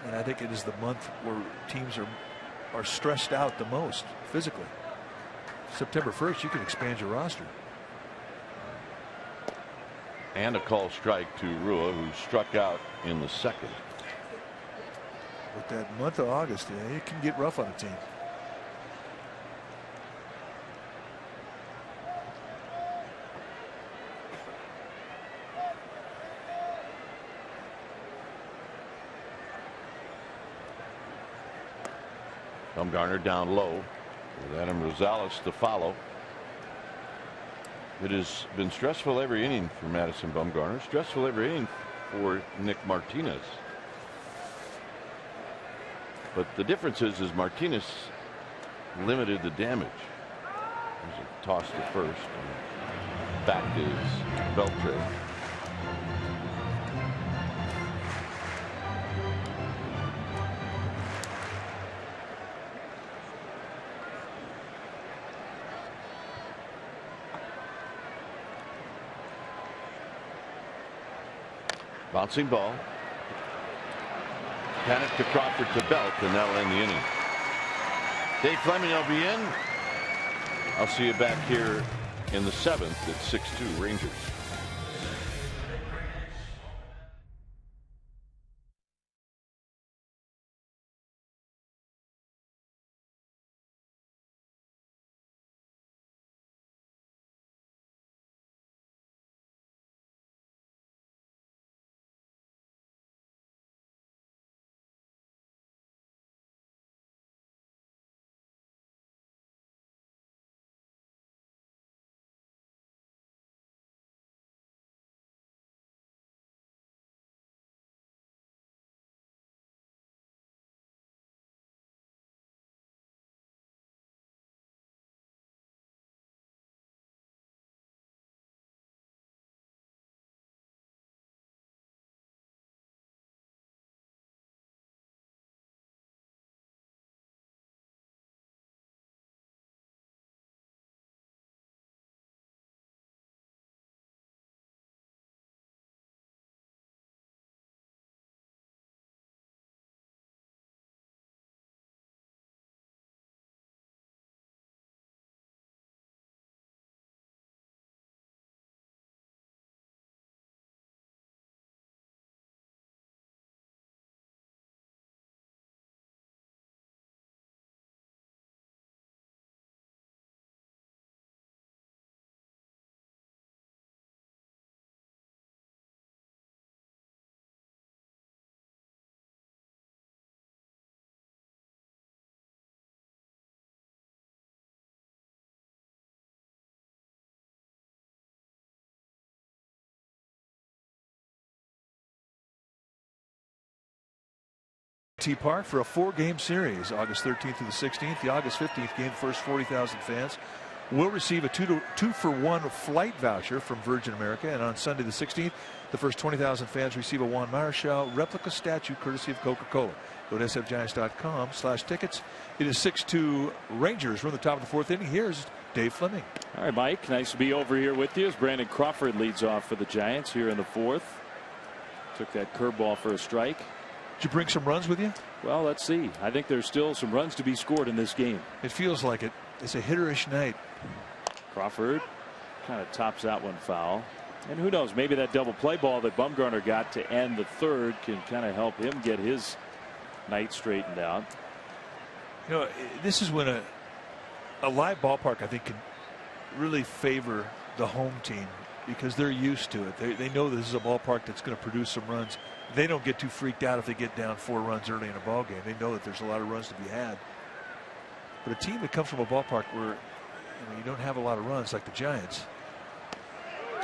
And I think it is the month where teams are stressed out the most physically. September 1st, you can expand your roster. And a call strike to Rua, who struck out in the 2nd. With that month of August, it can get rough on a team. Bumgarner down low with Adam Rosales to follow. It has been stressful every inning for Madison Bumgarner. Stressful every inning for Nick Martinez. But the difference is Martinez limited the damage. There's a toss to first. And back is Beltre. Bouncing ball. Panic to Crawford to Belt, and that'll end the inning. Dave Fleming will be in. I'll see you back here in the 7th at 6-2 Rangers. Park for a 4-game series, August 13th through the 16th. The August 15th game, the first 40,000 fans will receive a 2-for-1 flight voucher from Virgin America. And on Sunday the 16th, the first 20,000 fans receive a Juan Marichal replica statue courtesy of Coca-Cola. Go to sfgiants.com/tickets. It is 6-2 Rangers. We're in the top of the 4th inning. Here's Dave Fleming. All right, Mike, nice to be over here with you as Brandon Crawford leads off for the Giants here in the 4th. Took that curveball for a strike. Did you bring some runs with you? Well, let's see. I think there's still some runs to be scored in this game. It feels like it. It's a hitterish night. Crawford kind of tops that one foul. And who knows, maybe that double play ball that Bumgarner got to end the 3rd can kind of help him get his night straightened out. You know, this is when a live ballpark, I think, can really favor the home team because they're used to it. They know this is a ballpark that's going to produce some runs. They don't get too freaked out if they get down 4 runs early in a ball game. They know that there's a lot of runs to be had. But a team that comes from a ballpark where you don't have a lot of runs, like the Giants.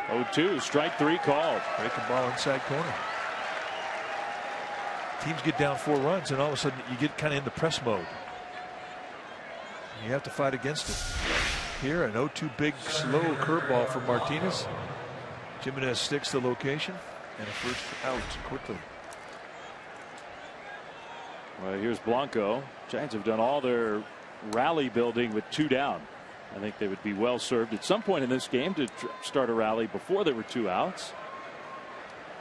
0-2, strike 3 called. Breaking ball inside corner. Teams get down 4 runs, and all of a sudden you get kind of in the press mode. You have to fight against it. Here, an 0-2 big slow curveball from Martinez. Jimenez sticks the location. And a first out quickly. Well, here's Blanco. Giants have done all their rally building with 2 down. I think they would be well served at some point in this game to start a rally before there were 2 outs.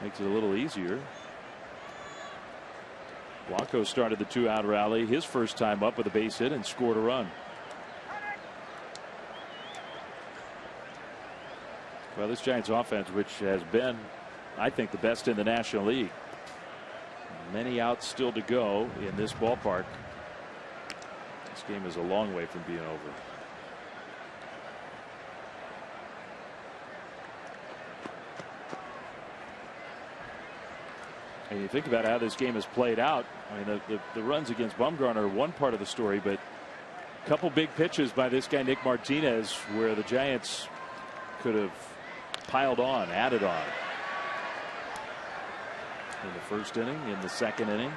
Makes it a little easier. Blanco started the 2-out rally his first time up with a base hit and scored a run. Well, this Giants offense, which has been, I think, the best in the National League. Many outs still to go in this ballpark. This game is a long way from being over. And you think about how this game has played out. I mean, the runs against Bumgarner are one part of the story, but a couple big pitches by this guy, Nick Martinez, where the Giants could have piled on, added on. In the first inning, in the second inning.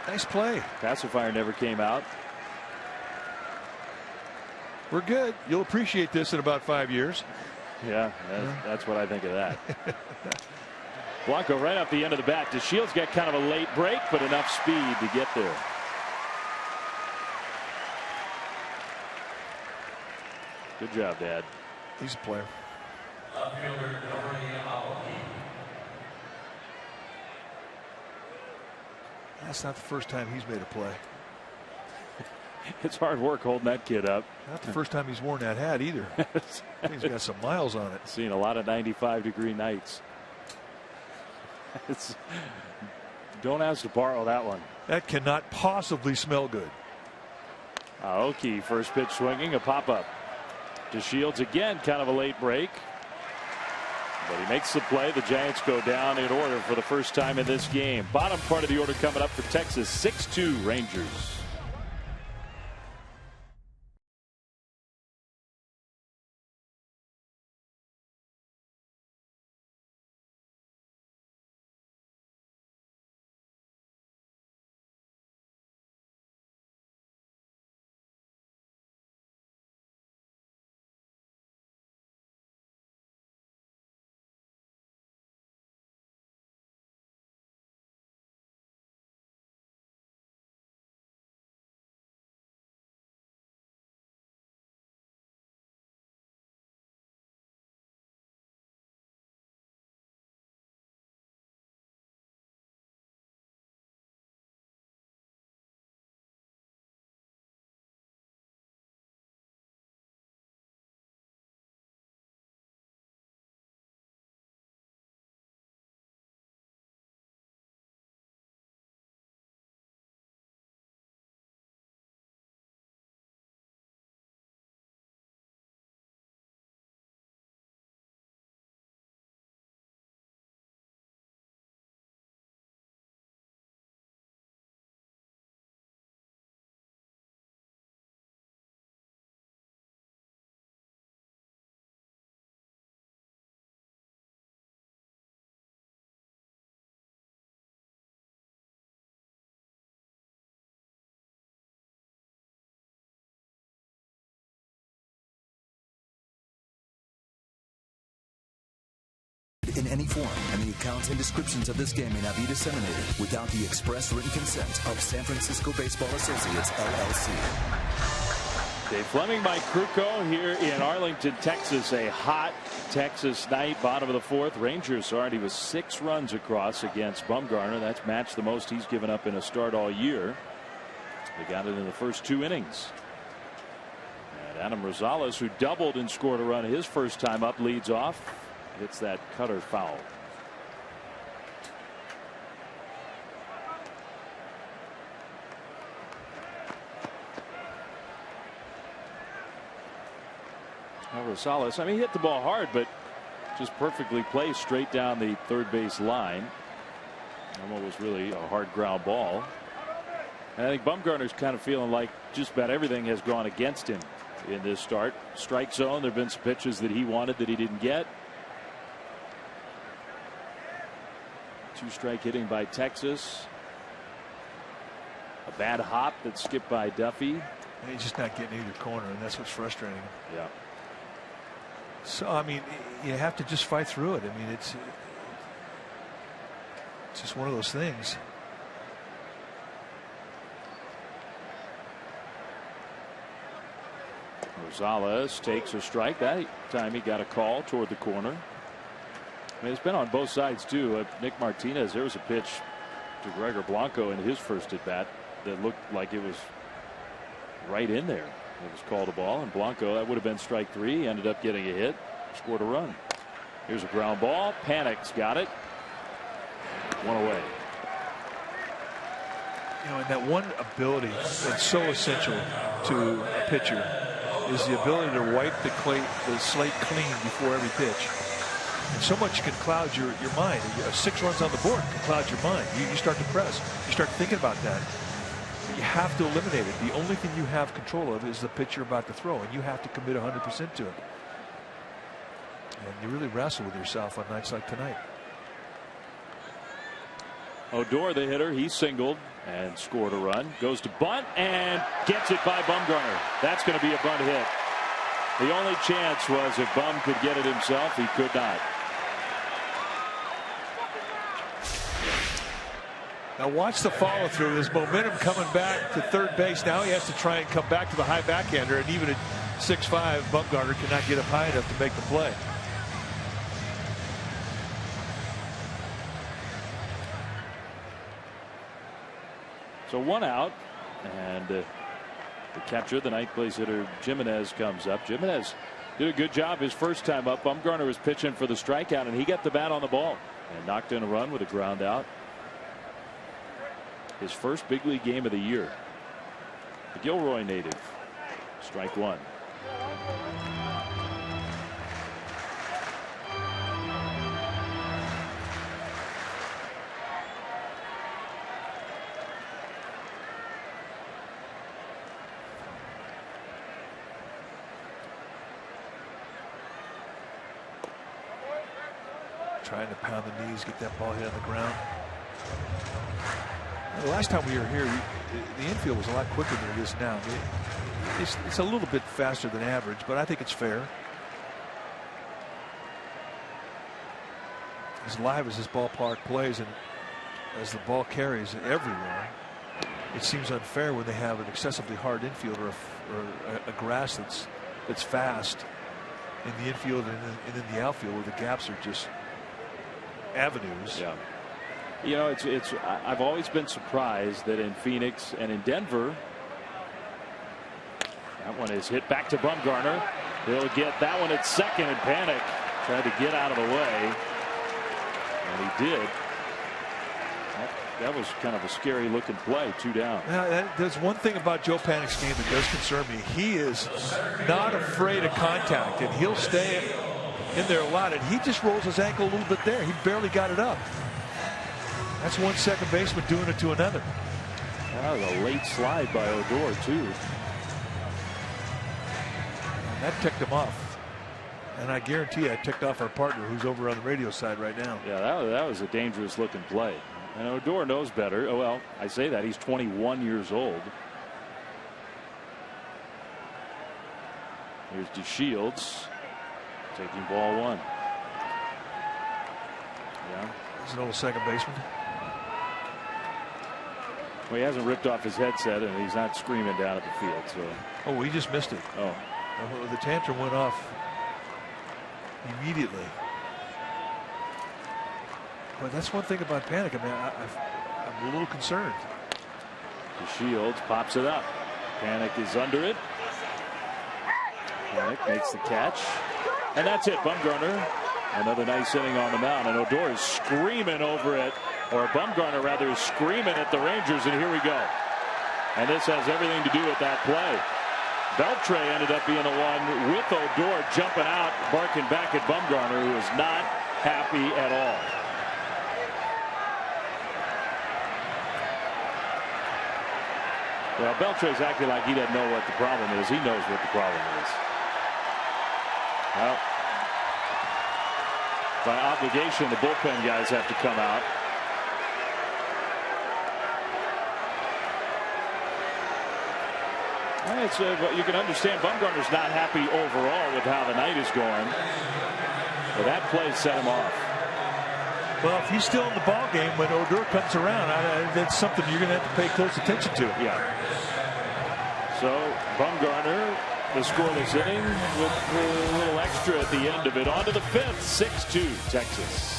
Nice play. Pacifier never came out. We're good. You'll appreciate this in about 5 years. Yeah, that's what I think of that. Blanco right off the end of the bat. DeShields got kind of a late break, but enough speed to get there. Good job, Dad. He's a player. That's not the first time he's made a play. It's hard work holding that kid up. Not the first time he's worn that hat either. He's got some miles on it. Seen a lot of 95-degree nights. Don't ask to borrow that one. That cannot possibly smell good. Aoki, first pitch swinging, a pop-up. To Shields again, kind of a late break. But he makes the play. The Giants go down in order for the first time in this game. Bottom part of the order coming up for Texas, 6-2 Rangers. In any form, and the accounts and descriptions of this game may not be disseminated without the express written consent of San Francisco Baseball Associates, LLC. Dave Fleming, Mike Krukow here in Arlington, Texas. A hot Texas night, bottom of the fourth. Rangers already with 6 runs across against Bumgarner. That's matched the most he's given up in a start all year. They got it in the first 2 innings. And Adam Rosales, who doubled and scored a run his first time up, leads off. Hits that cutter foul. Rosales, I mean, he hit the ball hard, but just perfectly placed straight down the third base line. And what was really a hard ground ball. And I think Bumgarner's kind of feeling like just about everything has gone against him in this start. Strike zone, there have been some pitches that he wanted that he didn't get. 2-strike hitting by Texas. A bad hop that skipped by Duffy. And he's just not getting either corner, and that's what's frustrating. Yeah. So, I mean, you have to just fight through it. I mean, it's just one of those things. Rosales takes a strike. That time he got a call toward the corner. I mean, it's been on both sides too. Nick Martinez, there was a pitch to Gregor Blanco in his first at bat that looked like it was right in there. It was called a ball, and Blanco, that would have been strike 3. He ended up getting a hit, scored a run. Here's a ground ball. Panic's got it. 1 away. You know, and that one ability that's so essential to a pitcher is the ability to wipe the slate clean before every pitch. And so much can cloud your mind. 6 runs on the board can cloud your mind. You start to press. You start thinking about that. You have to eliminate it. The only thing you have control of is the pitch you're about to throw, and you have to commit 100% to it. And you really wrestle with yourself on nights like tonight. Odor, the hitter, he singled and scored a run. Goes to bunt and gets it by Bumgarner. That's going to be a bunt hit. The only chance was if Bum could get it himself. He could not. Now watch the follow through. There's momentum coming back to third base. Now he has to try and come back to the high backhander, and even 6'5", Bumgarner cannot get up high enough to make the play. So 1 out, and the catcher, the ninth place hitter Jimenez, comes up. Jimenez did a good job his first time up. Bumgarner was pitching for the strikeout, and he got the bat on the ball and knocked in a run with a ground out. His first big league game of the year. The Gilroy native. Strike one. Trying to pound the knees, get that ball hit on the ground. The last time we were here, the infield was a lot quicker than it is now. It's a little bit faster than average, but I think it's fair. As live as this ballpark plays and as the ball carries everywhere, it seems unfair when they have an excessively hard infield or a grass that's fast in the infield and in the outfield where the gaps are just avenues. Yeah. You know, I've always been surprised that in Phoenix and in Denver, that one is hit back to Bumgarner. He'll get that one at second, and Panic tried to get out of the way, and he did. That was kind of a scary looking play. 2 down. Now, there's one thing about Joe Panic's game that does concern me. He is not afraid of contact, and he'll stay in there a lot, and he just rolls his ankle a little bit there. He barely got it up. That's one second baseman doing it to another. That was a late slide by Odor, too. And that ticked him off. And I guarantee you, I ticked off our partner who's over on the radio side right now. Yeah, that was a dangerous looking play. And Odor knows better. Oh, well, I say that. He's 21 years old. Here's DeShields taking ball 1. Yeah. He's an old second baseman. Well, he hasn't ripped off his headset, and he's not screaming down at the field. So. Oh, he just missed it. Oh. The tantrum went off immediately. But that's one thing about Panic. I mean, I'm a little concerned. DeShields pops it up. Panic is under it. Panic makes the catch. And that's it. Bumgarner, another nice inning on the mound. And Odor is screaming over it. Or Bumgarner, rather, is screaming at the Rangers. And here we go. And this has everything to do with that play. Beltre ended up being the one with Odor jumping out, barking back at Bumgarner, who is not happy at all. Well, Beltre's acting like he doesn't know what the problem is. He knows what the problem is. Well, by obligation, the bullpen guys have to come out. You can understand Bumgarner's not happy overall with how the night is going. But that play set him off. Well, if he's still in the ball game when Odor comes around, that's something you're going to have to pay close attention to. Yeah. So Bumgarner, the scoreless inning with a little extra at the end of it. On to the 5th, 6-2 Texas.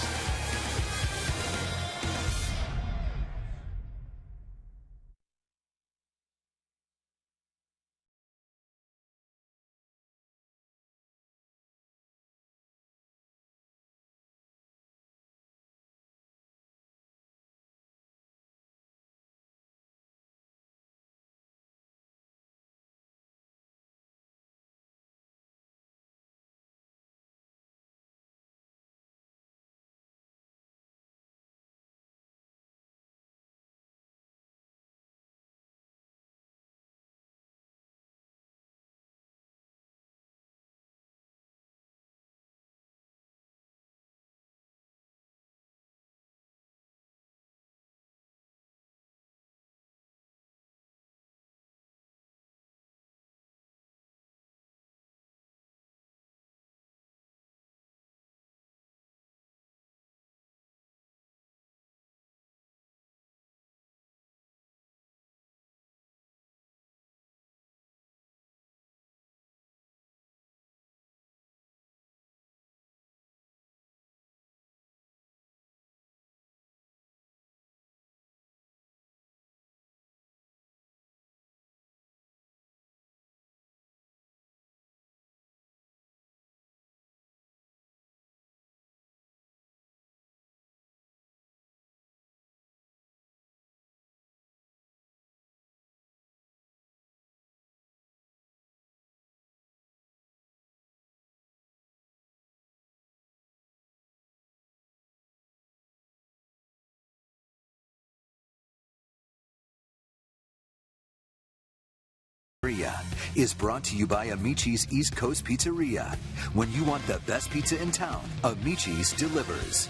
Pizzeria is brought to you by Amici's East Coast Pizzeria. When you want the best pizza in town, Amici's delivers.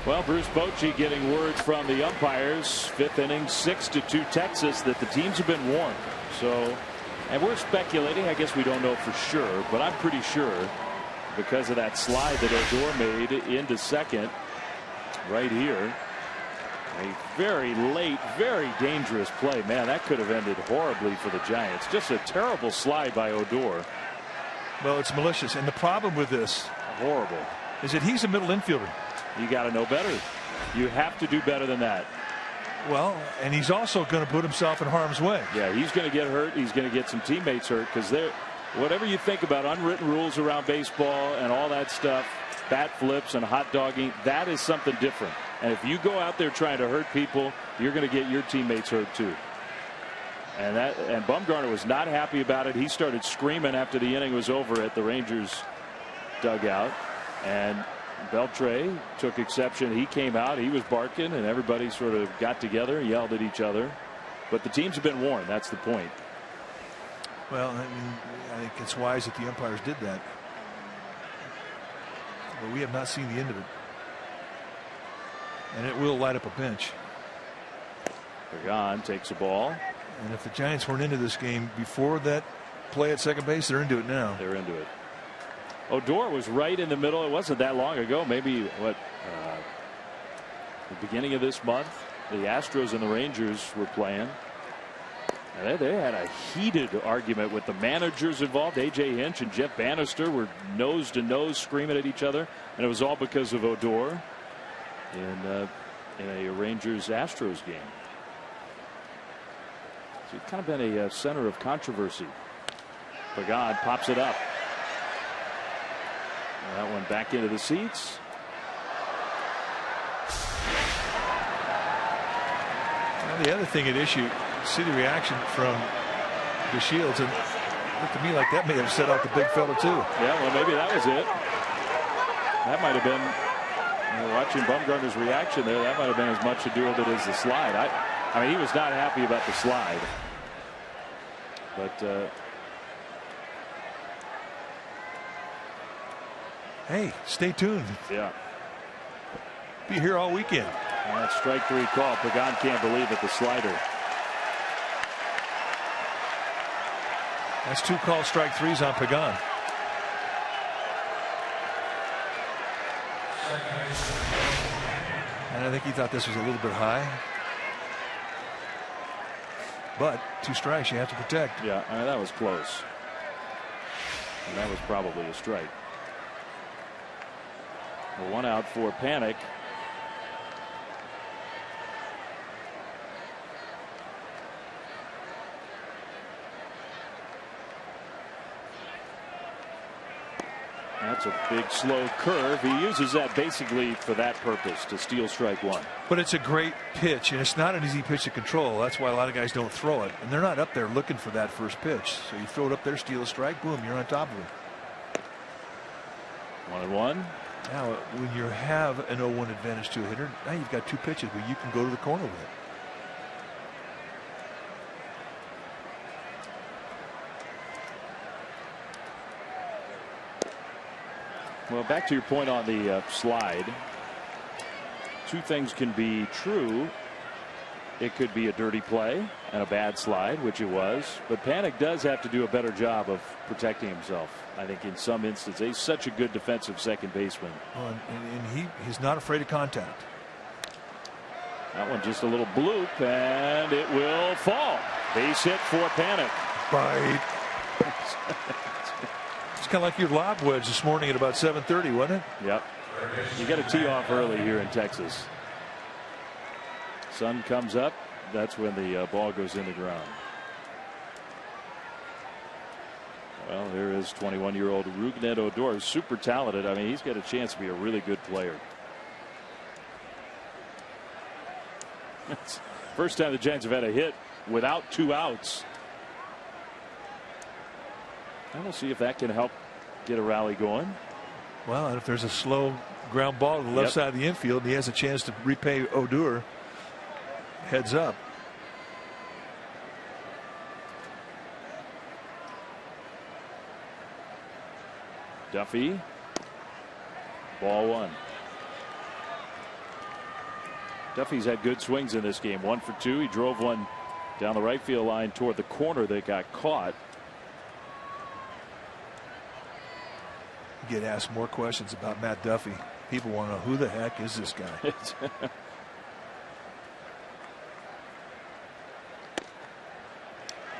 Well, Bruce Bochy getting word from the umpires, 5th inning, 6-2 Texas, that the teams have been warned. So, and we're speculating. I guess we don't know for sure, but I'm pretty sure because of that slide that Odor made into second right here. A very late, very dangerous play. Man, that could have ended horribly for the Giants. Just a terrible slide by Odor. Well, it's malicious. And the problem with this, horrible, is that he's a middle infielder. You got to know better. You have to do better than that. Well, and he's also going to put himself in harm's way. Yeah, he's going to get hurt. He's going to get some teammates hurt because they're, whatever you think about unwritten rules around baseball and all that stuff, bat flips and hot dogging, that is something different. And if you go out there trying to hurt people, you're going to get your teammates hurt too. And Bumgarner was not happy about it. He started screaming after the inning was over at the Rangers dugout, and Beltre took exception. He came out, he was barking, and everybody sort of got together and yelled at each other. But the teams have been warned. That's the point. Well, I mean, I think it's wise that the umpires did that. But we have not seen the end of it. And it will light up a bench. Pagan takes the ball. And if the Giants weren't into this game before that play at second base, they're into it now. They're into it. Odor was right in the middle. It wasn't that long ago. Maybe the beginning of this month, the Astros and the Rangers were playing. And they had a heated argument with the managers involved. A.J. Hinch and Jeff Bannister were nose to nose screaming at each other. And it was all because of Odor in a Rangers-Astros game. So it's kind of been a center of controversy. Pagan pops it up. That one back into the seats. Well, the other thing at issue, see the reaction from the Shields, and it looked to me like that may have set out the big fella too. Yeah, well, maybe that was it. That might have been, watching Bumgarner's reaction there, that might have been as much to do with it as the slide. I mean, he was not happy about the slide. But hey, stay tuned. Yeah. Be here all weekend. And that strike 3 call. Pagan can't believe it. The slider. That's 2 called strike 3s on Pagan. And I think he thought this was a little bit high. But 2 strikes you have to protect. Yeah, I mean, that was close. And that was probably a strike. Well, 1 out for Panic. That's a big slow curve. He uses that basically for that purpose, to steal strike 1. But it's a great pitch, and it's not an easy pitch to control. That's why a lot of guys don't throw it, and they're not up there looking for that first pitch. So you throw it up there, steal a strike, boom, you're on top of it. 1-1. Now when you have an 0-1 advantage to a hitter, now you've got 2 pitches where you can go to the corner with it. Well, back to your point on the slide. 2 things can be true. It could be a dirty play and a bad slide, which it was. But Panic does have to do a better job of protecting himself. I think in some instances, he's such a good defensive second baseman. Oh, and he's not afraid of contact. That one just a little bloop, and it will fall. Base hit for Panic. Right. It's kind of like your lob wedge this morning at about 7:30, wasn't it? Yep. You got to tee off early here in Texas. Sun comes up. That's when the ball goes in the ground. Well, here is 21-year-old Rougned Odor. Super talented. I mean, he's got a chance to be a really good player. First time the Giants have had a hit without 2 outs. And we'll see if that can help get a rally going. Well, and if there's a slow ground ball to the left side of the infield, and he has a chance to repay Odor. heads up. Duffy. Ball one. Duffy's had good swings in this game. 1 for 2. He drove one down the right field line toward the corner that got caught. Get asked more questions about Matt Duffy. People want to know, who the heck is this guy?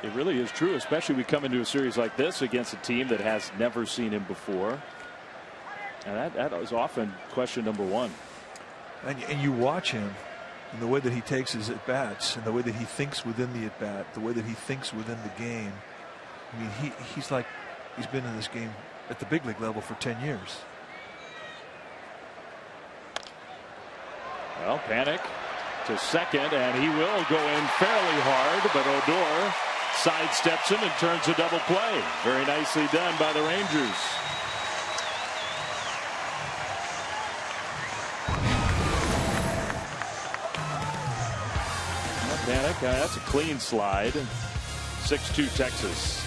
It really is true, especially we come into a series like this against a team that has never seen him before. And that is often question number one. And you watch him and the way that he takes his at-bats and the way that he thinks within the at-bat, the way that he thinks within the game. I mean, he's like he's been in this game at the big league level for 10 years. Well, Panic to second, and he will go in fairly hard, but Odor sidesteps him and turns a double play. Very nicely done by the Rangers. Panic, that's a clean slide. 6-2 Texas.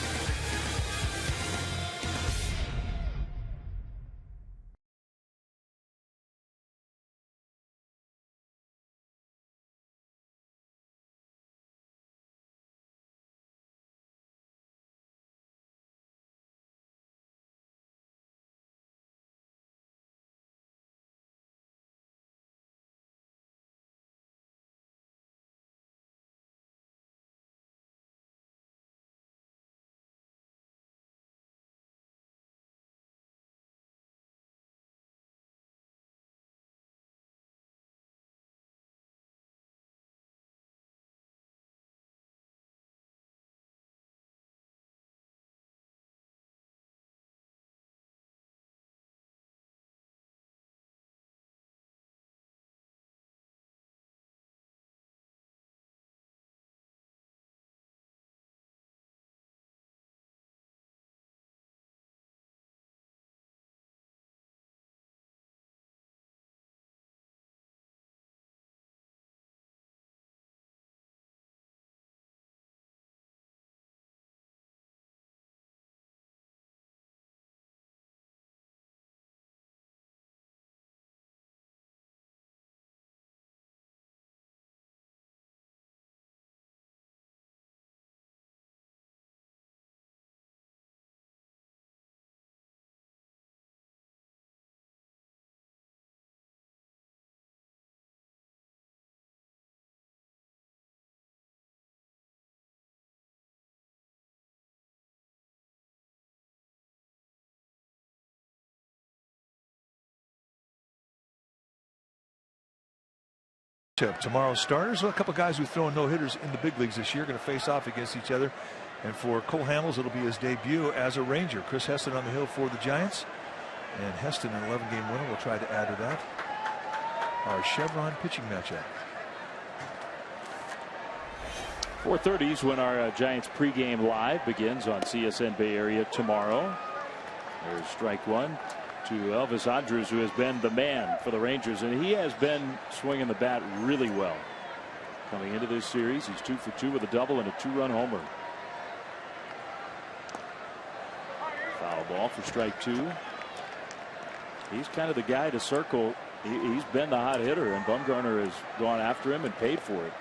Tomorrow's starters, a couple guys who've thrown no-hitters in the big leagues this year, going to face off against each other. And for Cole Hamels, it'll be his debut as a Ranger. Chris Heston on the hill for the Giants. And Heston, an 11-game winner, will try to add to that. Our Chevron pitching matchup. 4:30 is when our Giants pregame live begins on CSN Bay Area tomorrow. There's strike one to Elvis Andrus, who has been the man for the Rangers, and he has been swinging the bat really well coming into this series. He's 2 for 2 with a double and a 2-run homer. Foul ball for strike 2. He's kind of the guy to circle. He's been the hot hitter, and Bumgarner has gone after him and paid for it.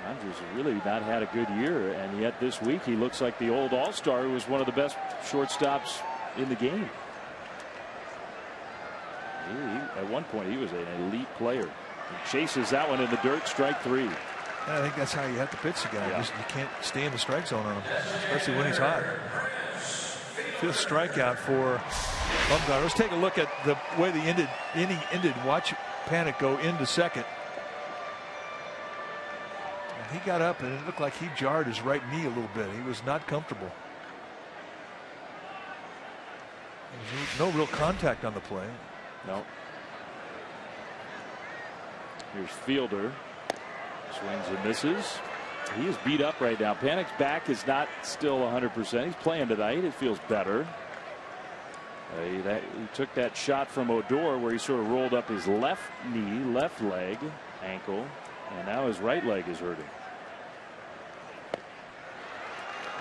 Andrus has really not had a good year, and yet this week he looks like the old all-star who was one of the best shortstops in the game. At one point he was an elite player. He chases that one in the dirt, strike 3. I think that's how you have to pitch the guy. Yeah. You can't stay in the strike zone on him, especially when he's hot. 5th strikeout for Bumgarner. Let's take a look at the way the inning ended. Watch Panic go into second. He got up and it looked like he jarred his right knee a little bit. He was not comfortable. There was no real contact on the play. No. Here's Fielder. Swings and misses. He is beat up right now. Panic's back is not still 100%. He's playing tonight. It feels better. He took that shot from Odor where he sort of rolled up his left knee, left leg, ankle, and now his right leg is hurting.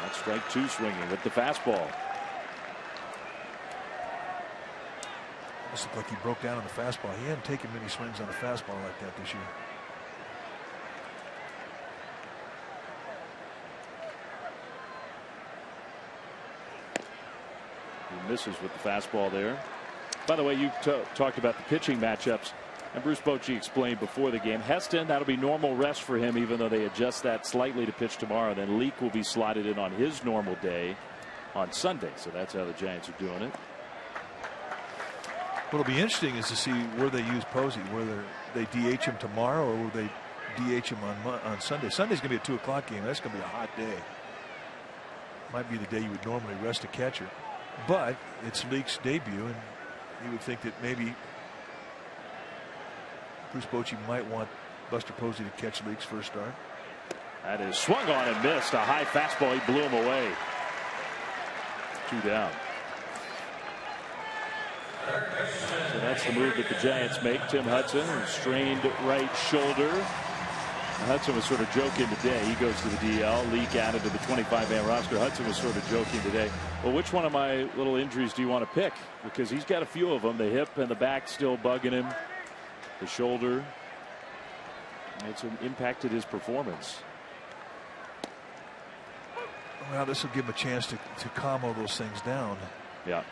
That's strike 2 swinging with the fastball. This looked like he broke down on the fastball. He hadn't taken many swings on a fastball like that this year. He misses with the fastball there. By the way, you talked about the pitching matchups, and Bruce Bochy explained before the game. Heston, that'll be normal rest for him, even though they adjust that slightly to pitch tomorrow. Then Leake will be slotted in on his normal day on Sunday. So that's how the Giants are doing it. What'll be interesting is to see where they use Posey, whether they DH him tomorrow or will they DH him on Sunday. Sunday's going to be a 2 o'clock game. That's going to be a hot day. Might be the day you would normally rest a catcher. But it's Leake's debut, and you would think that maybe Bruce Bochy might want Buster Posey to catch Leake's first start. That is swung on and missed. A high fastball. He blew him away. 2 down. So that's the move that the Giants make. Tim Hudson, strained right shoulder. Hudson was sort of joking today. He goes to the DL. Leake added to the 25-man roster. Hudson was sort of joking today. Well, which one of my little injuries do you want to pick? Because he's got a few of them. The hip and the back still bugging him. The shoulder. It's impacted his performance. Well, this will give him a chance to calm all those things down. Yeah.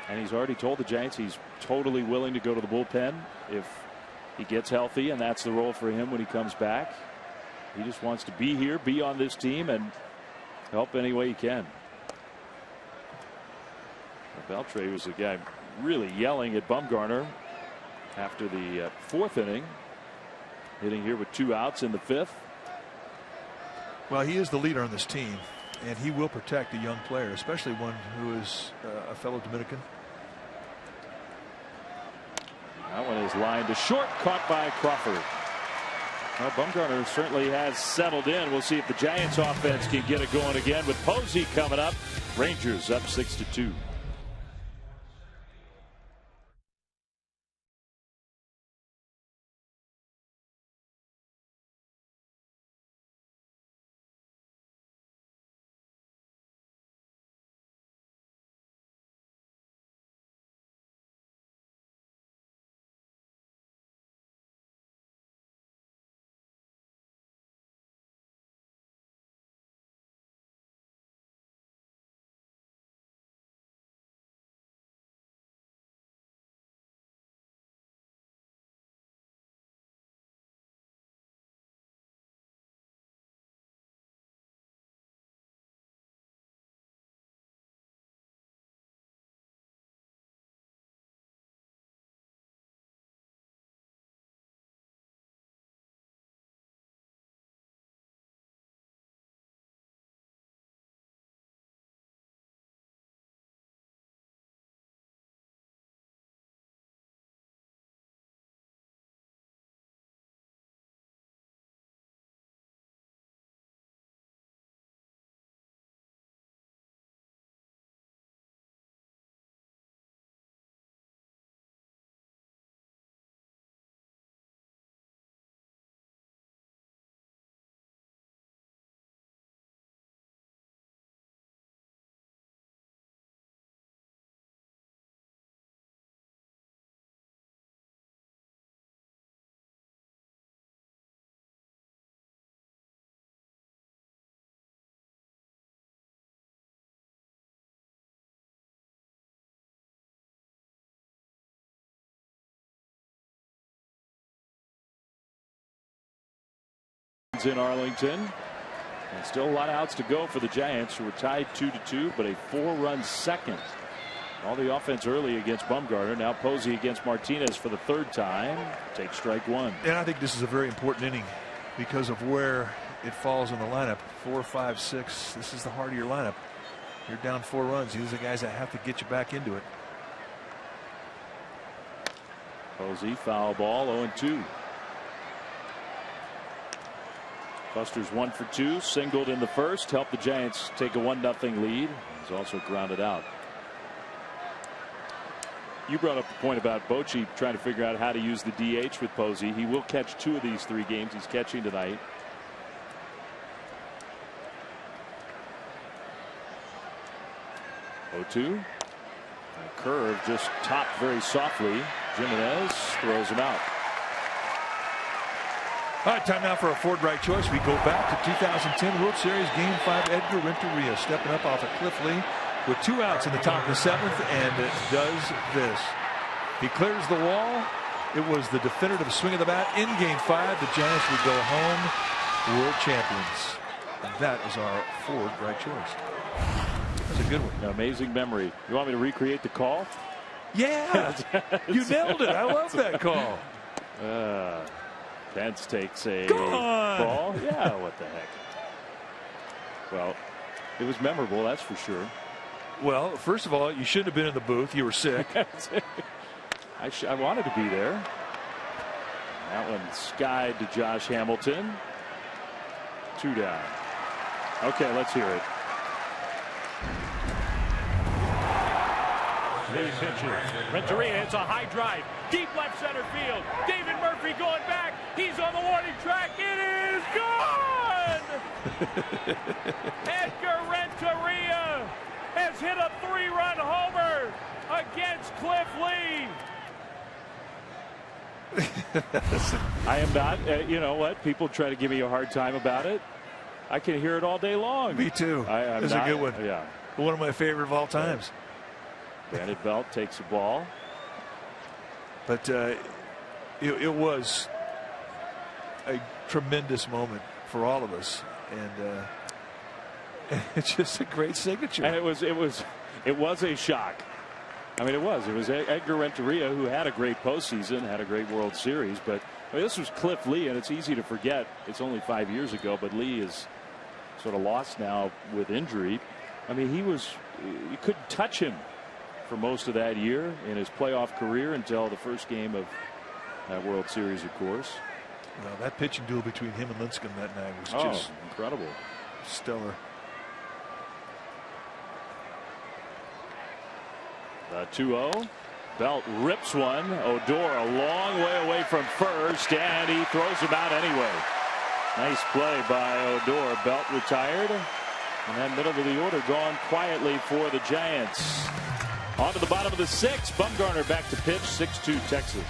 And he's already told the Giants he's totally willing to go to the bullpen if he gets healthy, and that's the role for him when he comes back. He just wants to be here, be on this team, and help any way he can. Beltre was the guy really yelling at Bumgarner after the 4th inning, hitting here with 2 outs in the 5th. Well, he is the leader on this team, and he will protect a young player, especially one who is a fellow Dominican. That one is lined to short, caught by Crawford. Well, Bumgarner certainly has settled in. We'll see if the Giants offense can get it going again with Posey coming up. Rangers up 6-2. In Arlington, and still a lot of outs to go for the Giants, who were tied 2-2, but a 4-run second. All the offense early against Bumgarner. Now Posey against Martinez for the 3rd time. Take strike 1. And I think this is a very important inning because of where it falls in the lineup. 4, 5, 6. This is the heart of your lineup. You're down 4 runs. These are the guys that have to get you back into it. Posey, foul ball, 0-2. Buster's 1 for 2, singled in the 1st, helped the Giants take a 1-0 lead. He's also grounded out. You brought up the point about Bochy trying to figure out how to use the DH with Posey. He will catch 2 of these 3 games. He's catching tonight. O2. A curve just topped very softly. Jimenez throws him out. All right, time now for a Ford right choice. We go back to 2010 World Series Game 5. Edgar Renteria stepping up off of Cliff Lee with 2 outs in the top of the 7th, and it does this. He clears the wall. It was the definitive swing of the bat in Game 5. The Giants would go home world champions. And that is our Ford right choice. That's a good one. Amazing memory. You want me to recreate the call? Yeah, you nailed it. I love that call. Pence takes a ball. Yeah, what the heck. Well, it was memorable, that's for sure. Well, first of all, you shouldn't have been in the booth. You were sick. I wanted to be there. That one skied to Josh Hamilton. 2 down. Okay, let's hear it. He pitches. Renteria hits a high drive. Deep left center field. David Murphy going back. He's on the warning track. It is gone! Edgar Renteria has hit a 3-run homer against Cliff Lee. I am not, you know what? People try to give me a hard time about it. I can hear it all day long. Me too. That's a good one. Yeah. One of my favorite of all times. Brandon Belt takes the ball. But it was a tremendous moment for all of us, and it's just a great signature. And it was a shock. I mean, it was Edgar Renteria, who had a great postseason, had a great World Series, but I mean, this was Cliff Lee, and it's easy to forget. It's only 5 years ago, but Lee is sort of lost now with injury. I mean, you couldn't touch him for most of that year in his playoff career until the first game of that World Series, of course. Well, that pitching duel between him and Lincecum that night was just incredible. Stellar. The 2-0. Belt rips one. Odor a long way away from first, and he throws him out anyway. Nice play by Odor. Belt retired, and then middle of the order gone quietly for the Giants. On to the bottom of the 6th. Bumgarner back to pitch. 6-2 Texas.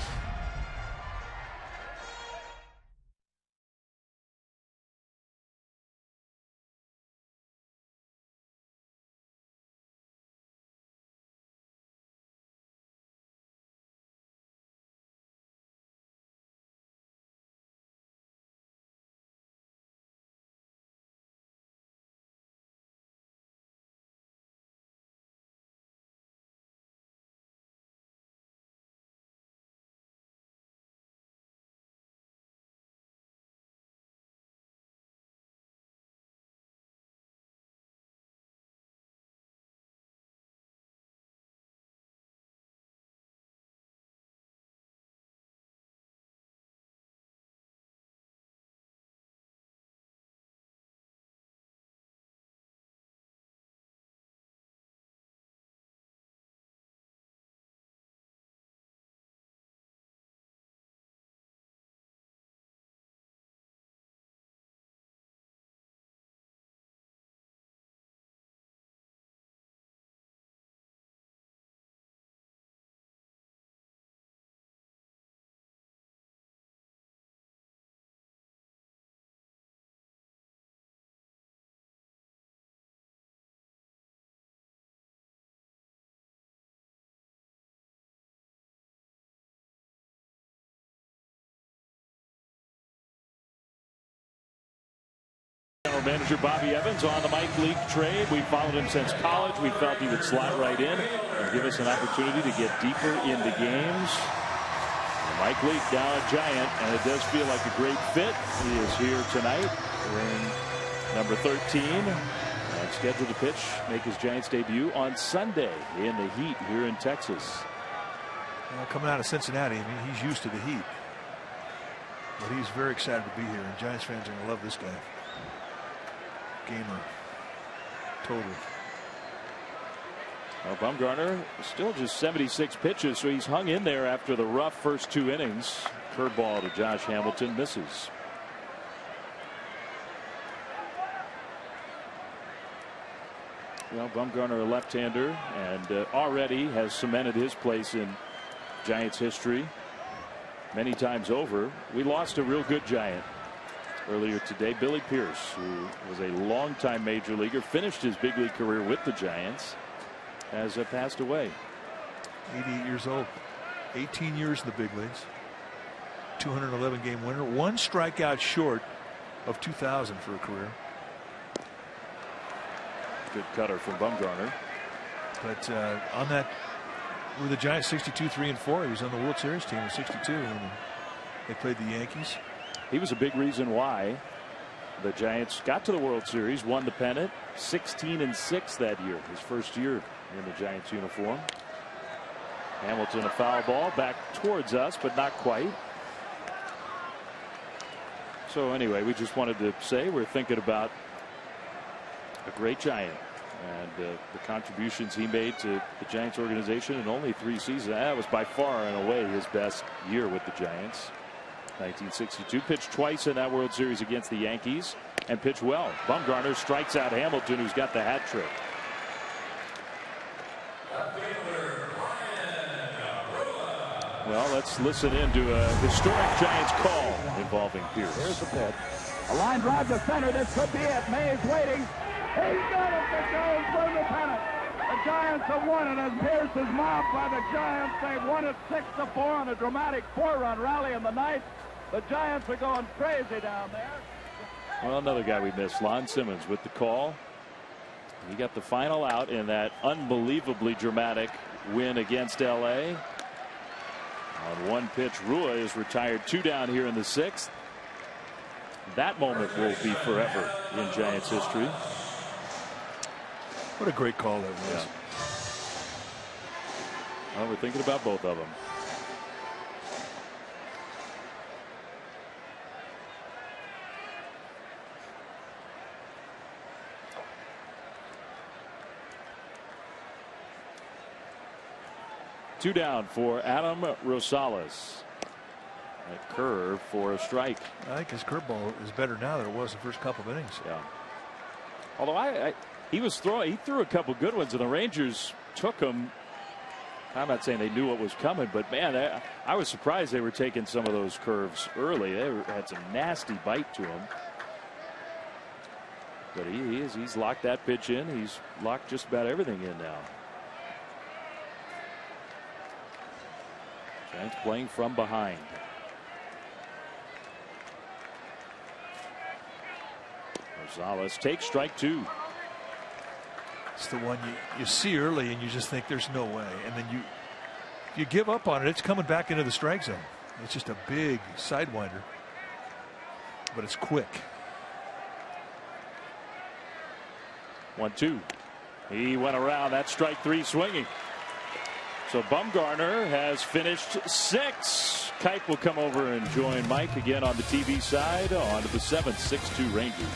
Manager Bobby Evans on the Mike Leake trade. We followed him since college. We felt he would slot right in and give us an opportunity to get deeper into games. Mike Leake now a Giant, and it does feel like a great fit. He is here tonight wearing number 13 and scheduled to pitch, make his Giants debut on Sunday in the heat here in Texas. Well, coming out of Cincinnati, I mean, he's used to the heat, but he's very excited to be here, and Giants fans are going to love this guy. Gamer. Total. Well, Bumgarner still just 76 pitches, so he's hung in there after the rough first 2 innings. Curveball to Josh Hamilton, misses. Well, Bumgarner, a left-hander, and already has cemented his place in Giants history many times over. We lost a real good Giant earlier today. Billy Pierce, who was a longtime major leaguer, finished his big league career with the Giants, has passed away. 88 years old. 18 years in the big leagues. 211 game winner. 1 strikeout short of 2,000 for a career. Good cutter from Bumgarner. But on that, with the Giants 62, 3-4, he was on the World Series team in 62 when they played the Yankees. He was a big reason why the Giants got to the World Series, won the pennant, 16-6 that year, his first year in the Giants uniform. Hamilton, a foul ball back towards us, but not quite. So anyway, we just wanted to say we're thinking about a great Giant and the contributions he made to the Giants organization in only 3 seasons. That was by far and away his best year with the Giants. 1962, pitched twice in that World Series against the Yankees and pitched well. Bumgarner strikes out Hamilton, who's got the hat trick. Well, let's listen in to a historic Giants call involving Pierce. Here's the pitch. A line drive to center. This could be it. Mays waiting. He's got it. The Giants win the pennant. The Giants have won it as Pierce is mobbed by the Giants. They've won it 6-4 on a dramatic 4-run rally in the ninth. The Giants are going crazy down there. Well, another guy we missed, Lon Simmons, with the call. He got the final out in that unbelievably dramatic win against L.A. On 1 pitch, Rua is retired 2 down here in the 6th. That moment will be forever in Giants history. What a great call that was. Yeah. Well, we're thinking about both of them. Two down for Adam Rosales. That curve for a strike. I think his curveball is better now than it was the first couple of innings. Yeah. Although he threw a couple good ones, and the Rangers took him. I'm not saying they knew what was coming, but man, I was surprised they were taking some of those curves early. They had some nasty bite to him. But he's locked that pitch in. He's locked just about everything in now. Giants playing from behind. Rosales takes strike 2. It's the one you see early and you just think there's no way, and then you give up on it. It's coming back into the strike zone. It's just a big sidewinder, but it's quick. 1-2. He went around that strike 3 swinging. So Bumgarner has finished 6. Kite will come over and join Mike again on the TV side on to the 7th, 6-2 Rangers.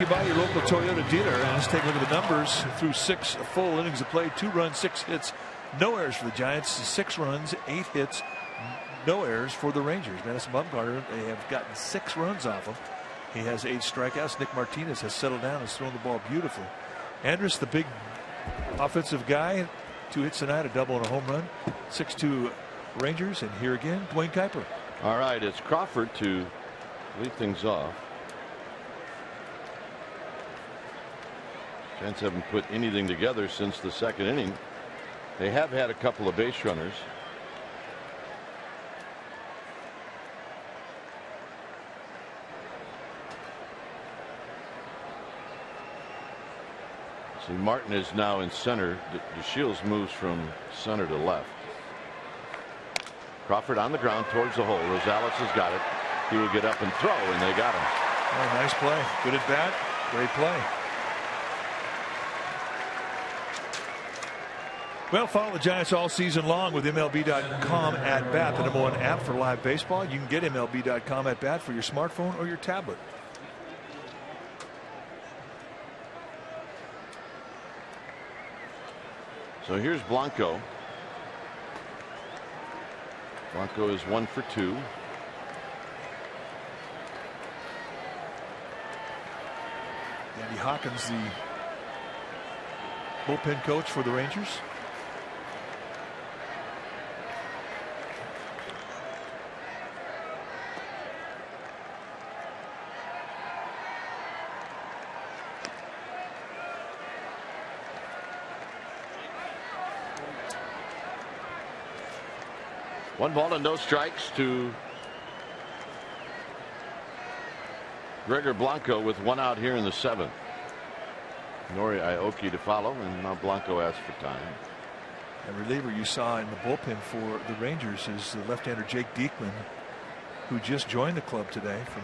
By your local Toyota dealer, and let's take a look at the numbers. Through 6 full innings of play, 2 runs, 6 hits, no errors for the Giants. 6 runs, 8 hits, no errors for the Rangers. Madison Bumgarner, they have gotten 6 runs off him. He has 8 strikeouts. Nick Martinez has settled down and has thrown the ball beautifully. Andrus, the big offensive guy, 2 hits tonight, a double and a home run. 6-2 Rangers, and here again, Dwayne Kuiper. All right, it's Crawford to lead things off. Giants haven't put anything together since the 2nd inning. They have had a couple of base runners. See, Martin is now in center. DeShields moves from center to left. Crawford on the ground towards the hole. Rosales has got it. He will get up and throw, and they got him. Oh, nice play. Good at bat. Great play. Well, follow the Giants all season long with MLB.com at bat, the #1 app for live baseball. You can get MLB.com at bat for your smartphone or your tablet. So here's Blanco. Blanco is 1 for 2. Andy Hawkins, the bullpen coach for the Rangers. One ball and no strikes to Gregor Blanco with 1 out here in the 7th. Nori Aoki to follow, and now Blanco asks for time. A reliever you saw in the bullpen for the Rangers is the left-hander Jake Diekman, who just joined the club today from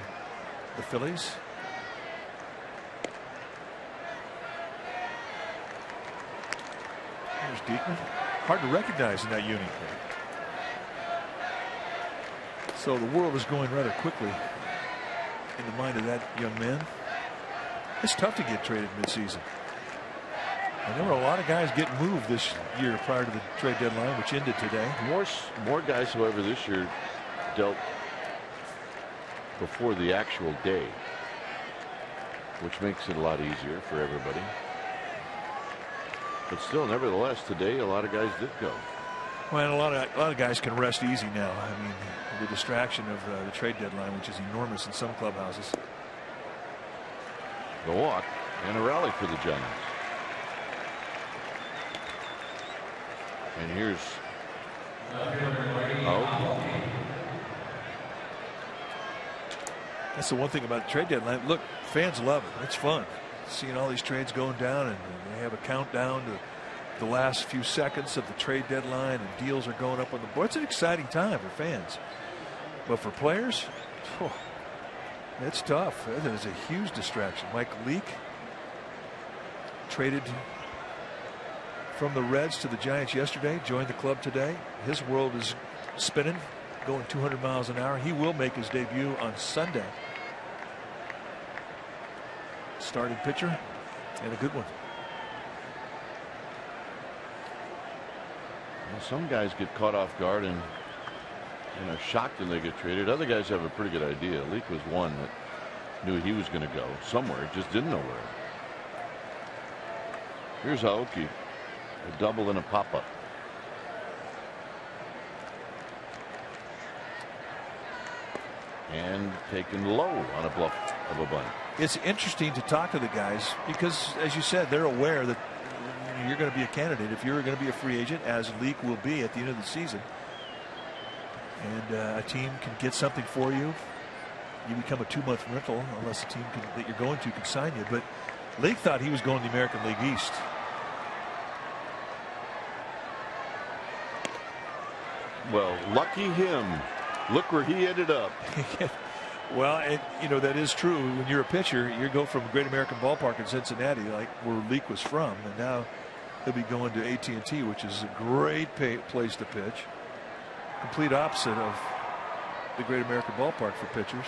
the Phillies. There's Diekman. Hard to recognize in that unit. So the world is going rather quickly in the mind of that young man. It's tough to get traded midseason. And there were a lot of guys getting moved this year prior to the trade deadline, which ended today. More guys, however, this year dealt before the actual day, which makes it a lot easier for everybody. But still, nevertheless, today a lot of guys did go. Well, a lot of guys can rest easy now. I mean, the distraction of the trade deadline, which is enormous in some clubhouses. The walk and a rally for the Giants. And here's That's the one thing about the trade deadline. Look, fans love it. It's fun seeing all these trades going down, and they have a countdown to the last few seconds of the trade deadline, and deals are going up on the board. It's an exciting time for fans, but for players, it's tough. It is a huge distraction. Mike Leake traded from the Reds to the Giants yesterday, joined the club today. His world is spinning, going 200 miles an hour. He will make his debut on Sunday. Starting pitcher, and a good one. Well, some guys get caught off guard and are shocked when they get traded. Other guys have a pretty good idea. Leake was one that knew he was going to go somewhere, just didn't know where. Here's Aoki, a double and a pop-up. And taken low on a bluff of a bunt. It's interesting to talk to the guys because, as you said, they're aware that you're going to be a candidate if you're going to be a free agent, as Leake will be at the end of the season. And a team can get something for you. You become a 2-month rental unless the team that you're going to can sign you. But Leake thought he was going to the American League East. Well, lucky him. Look where he ended up. Well, and you know that is true. When you're a pitcher, you go from Great American Ballpark in Cincinnati, like where Leake was from, and now he'll be going to AT&T, which is a great place to pitch. Complete opposite of the Great American Ballpark for pitchers.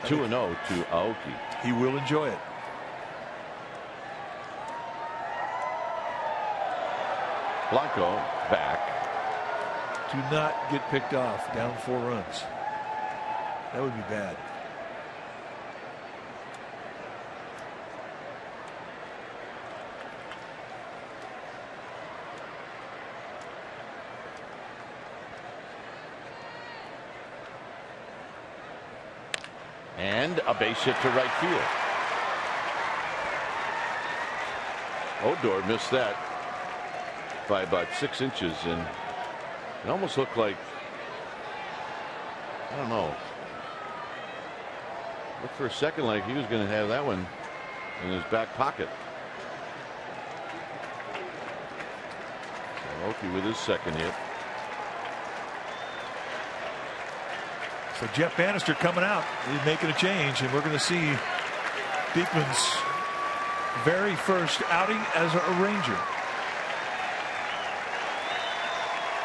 2-0 to Aoki. he will enjoy it. Blanco back. Do not get picked off down 4 runs. That would be bad. And a base hit to right field. Odor missed that by about 6 inches, and it almost looked like, I don't know, looked for a second like he was going to have that one in his back pocket. So Oki with his second hit. So Jeff Bannister coming out. He's making a change, and we're going to see Diekman's very first outing as a Ranger.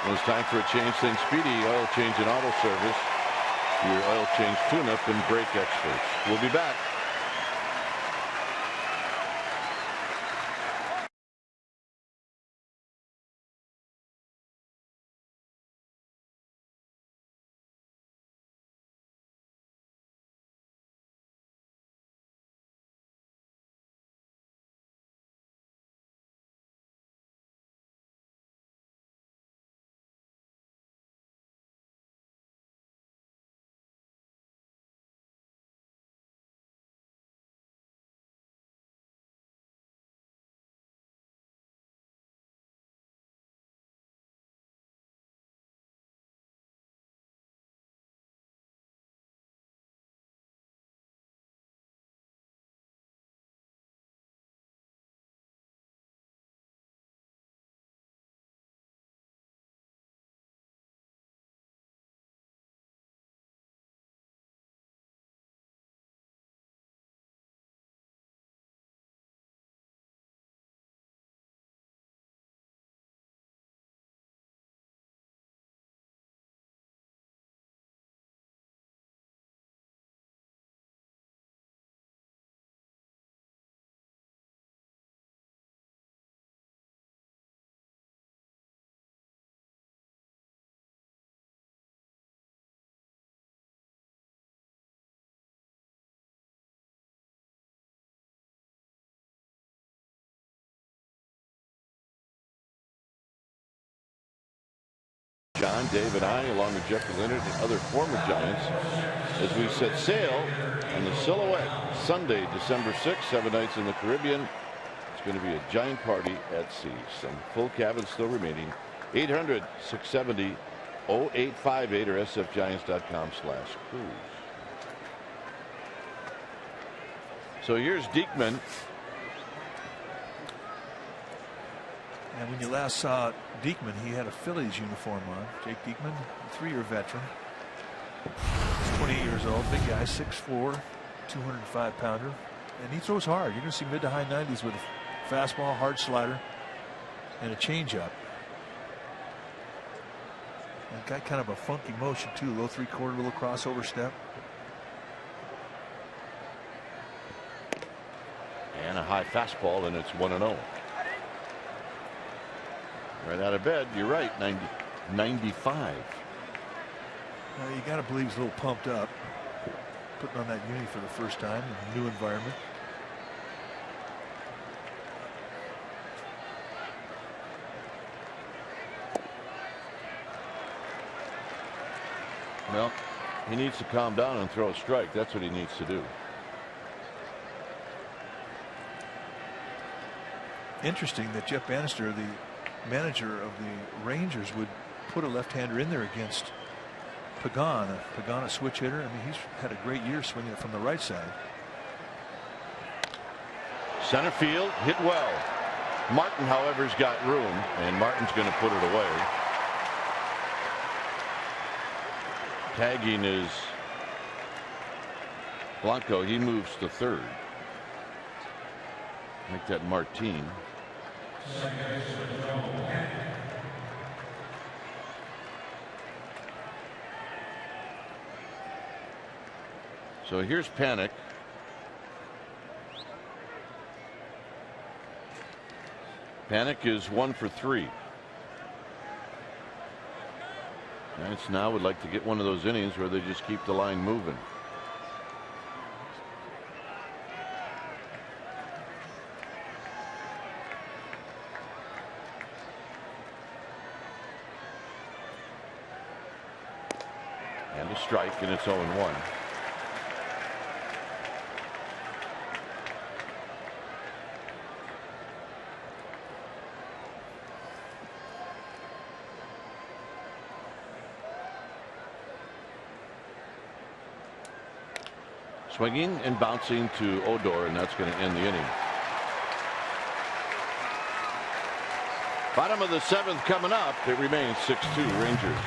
Well, it's time for a change. Things Speedy Oil Change and Auto Service. Your oil change tune-up and brake experts. We'll be back. John, Dave, and I, along with Jeffrey Leonard and other former Giants, as we set sail on the Silhouette Sunday, December 6th, 7 nights in the Caribbean. It's going to be a giant party at sea. Some full cabins still remaining. 800-670-0858 or sfgiants.com/cruise. So here's Diekman. And when you last saw Diekman, he had a Phillies uniform on. Jake Diekman, a 3-year veteran. He's 28 years old, big guy, 6'4", 205-pounder. And he throws hard. You're going to see mid to high 90s with a fastball, hard slider, and a changeup. And got kind of a funky motion, too. Low 3/4, little crossover step. And a high fastball, and it's 1-0. Right out of bed, you're right, 95. You got to believe he's a little pumped up, putting on that uni for the first time in a new environment. Well, he needs to calm down and throw a strike. That's what he needs to do. Interesting that Jeff Bannister, the manager of the Rangers, would put a left-hander in there against Pagan. Pagan, a switch hitter. I mean, he's had a great year swinging it from the right side. Center field, hit well. Martin, however, has got room, and Martin's going to put it away. Tagging is Blanco. He moves to third. Make that Martin. So here's Panic. Panic is 1 for 3. Giants now would like to get one of those innings where they just keep the line moving. And a strike, and it's 0-1. Swinging and bouncing to Odor, and that's going to end the inning. Bottom of the 7th coming up. It remains 6-2 Rangers.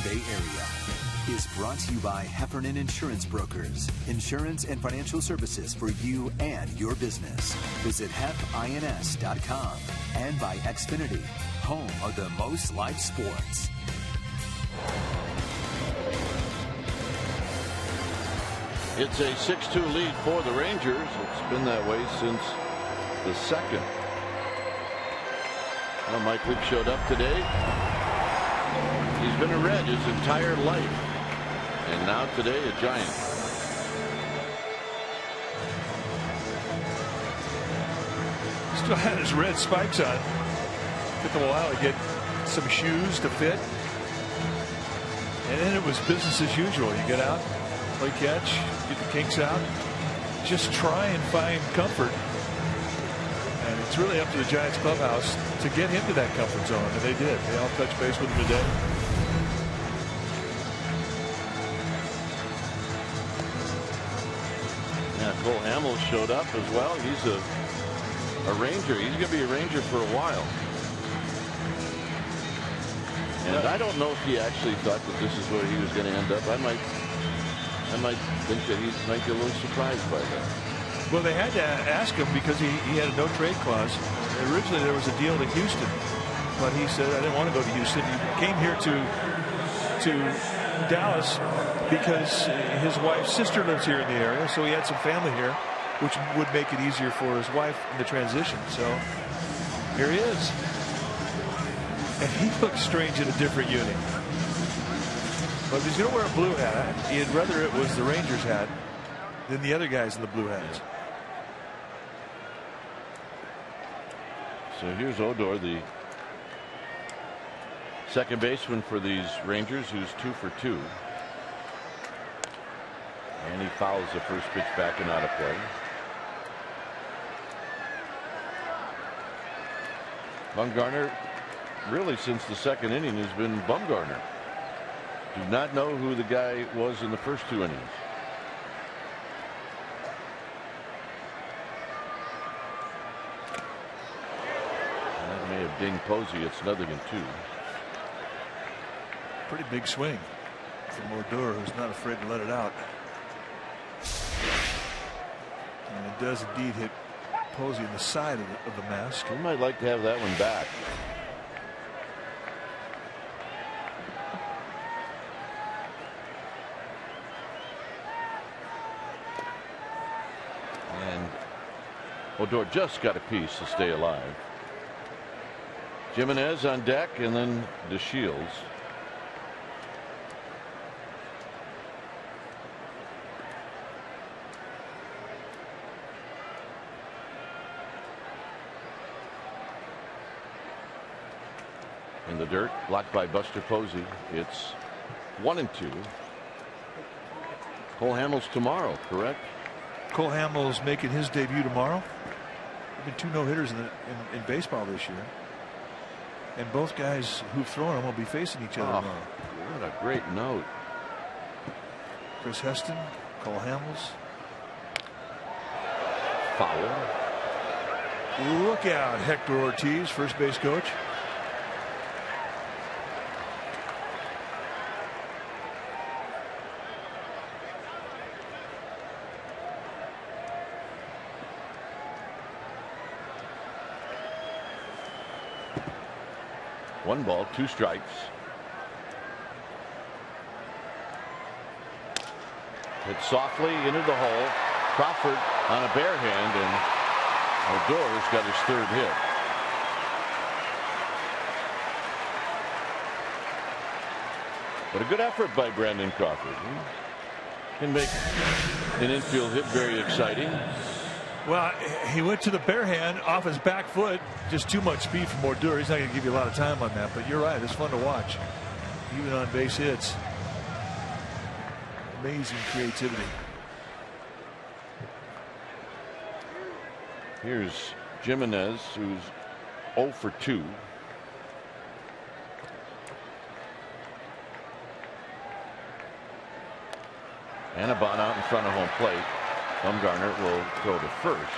Bay Area is brought to you by Heffernan Insurance Brokers. Insurance and financial services for you and your business. Visit hefins.com and by Xfinity, home of the most live sports. It's a 6-2 lead for the Rangers. It's been that way since the 2nd. Well, Mike Leake showed up today. He's been a Red his entire life, and now today a Giant. Still had his red spikes on. Took him a while to get some shoes to fit, and then it was business as usual. You get out, play catch, get the kinks out, just try and find comfort. And it's really up to the Giants clubhouse to get him to that comfort zone, and they did. They all touched base with him today. Yeah, Cole Hamels showed up as well. He's a Ranger. He's going to be a Ranger for a while. And I don't know if he actually thought that this is where he was going to end up. I might think that he might be a little surprised by that. Well, they had to ask him because he had a no trade clause. Originally there was a deal to Houston, but he said, I didn't want to go to Houston. He came here to Dallas because his wife's sister lives here in the area, so he had some family here, which would make it easier for his wife in the transition. So here he is. And he looks strange in a different uni. But if he's going to wear a blue hat, he'd rather it was the Rangers hat than the other guys in the blue hats. So here's Odor, the second baseman for these Rangers, who's 2 for 2. And he fouls the first pitch back and out of play. Bumgarner, really since the 2nd inning, has been Bumgarner. Do not know who the guy was in the first 2 innings. That may have dinged Posey. It's 0-2. Pretty big swing from Odor, who's not afraid to let it out. And it does indeed hit Posey in the side of the mask. He might like to have that one back. And Odor just got a piece to stay alive. Jimenez on deck, and then DeShields. In the dirt, blocked by Buster Posey. It's 1-2. Cole Hamels tomorrow, correct? Cole Hamels making his debut tomorrow. There have been 2 no-hitters in baseball this year. And both guys who've thrown them will be facing each other tomorrow. What a great note. Chris Heston, Cole Hamels. Foul. Look out, Hector Ortiz, first base coach. One ball, 2 strikes. Hit softly into the hole. Crawford on a bare hand, and Odor's got his 3rd hit. But a good effort by Brandon Crawford. He can make an infield hit very exciting. Well, he went to the bare hand off his back foot. Just too much speed from Odor. He's not going to give you a lot of time on that, but you're right. It's fun to watch, even on base hits. Amazing creativity. Here's Jimenez, who's 0 for 2. Anibon out in front of home plate. Bumgarner will throw to first.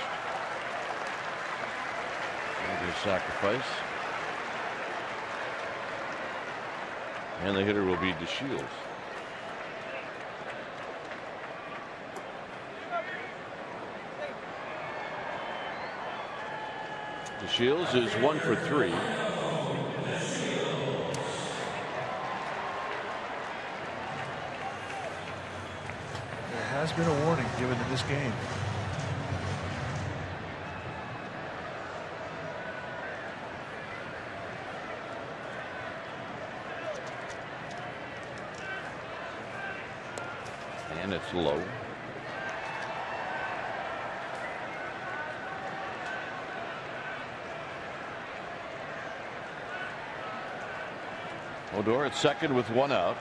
Maybe a sacrifice. And the hitter will be DeShields. DeShields is 1 for 3. There has been a warning given in this game. And it's low. Odor at second with 1 out.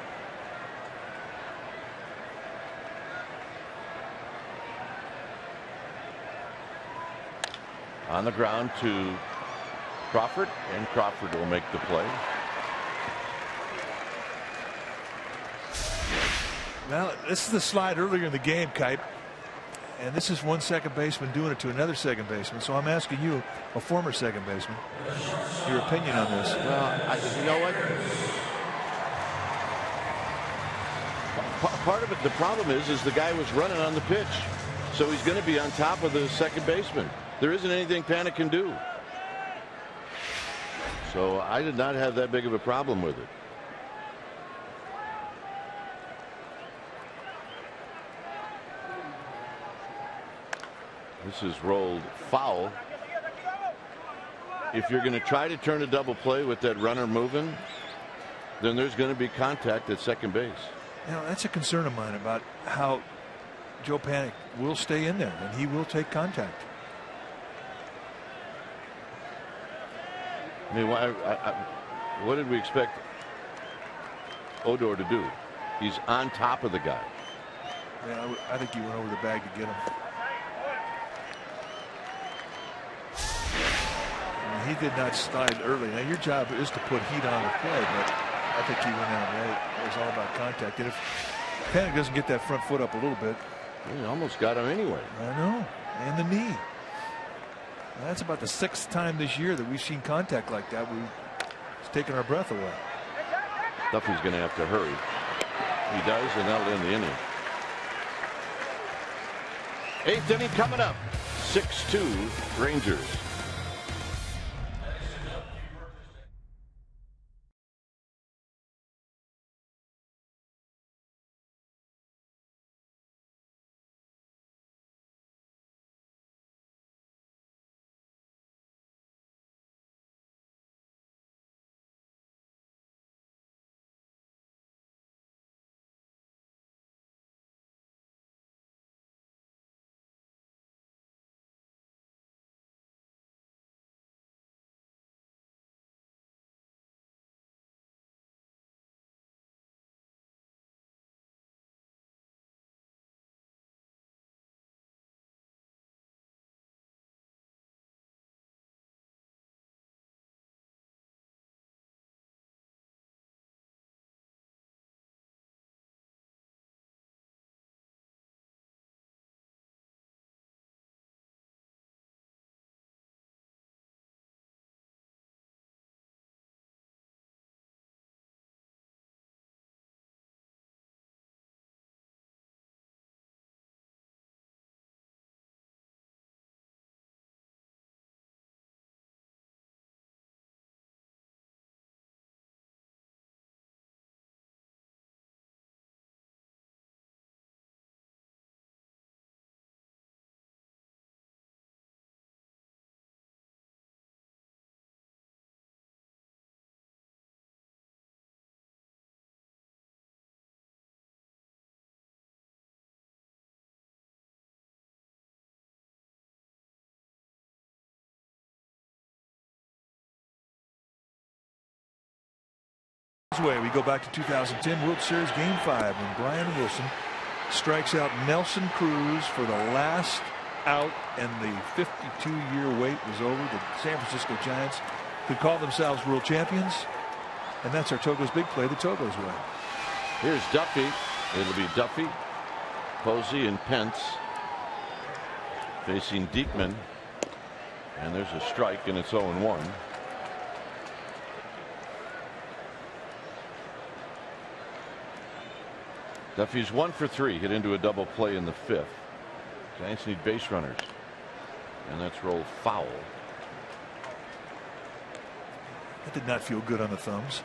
On the ground to Crawford, and Crawford will make the play. Well, this is the slide earlier in the game, Kipe. And this is one second baseman doing it to another second baseman. So I'm asking you, a former second baseman, your opinion on this. Well, you know what? Part of it, the problem is the guy was running on the pitch. So he's going to be on top of the second baseman. There isn't anything Panik can do. So I did not have that big of a problem with it. This is rolled foul. If you're going to try to turn a double play with that runner moving, then there's going to be contact at second base. You know, that's a concern of mine about how Joe Panik will stay in there and he will take contact. I mean, what did we expect Odor to do? He's on top of the guy. Yeah, I think he went over the bag to get him. And he did not slide early. Now your job is to put heat on the play, but I think he went out right. It was all about contact. And if Panik doesn't get that front foot up a little bit, he almost got him anyway. I know, and the knee. That's about the 6th time this year that we've seen contact like that. It's taken our breath away. Duffy's going to have to hurry. He does, and that'll end the inning. 8th inning coming up. 6-2 Rangers. Way. We go back to 2010 World Series Game 5 when Brian Wilson strikes out Nelson Cruz for the last out, and the 52-year wait was over. The San Francisco Giants could call themselves world champions, and that's our Togo's big play, the Togo's way. Here's Duffy. It'll be Duffy, Posey, and Pence facing Diekman, and there's a strike, and it's 0-1. Duffy's 1 for 3, hit into a double play in the 5th. Giants need base runners, and that's rolled foul. That did not feel good on the thumbs.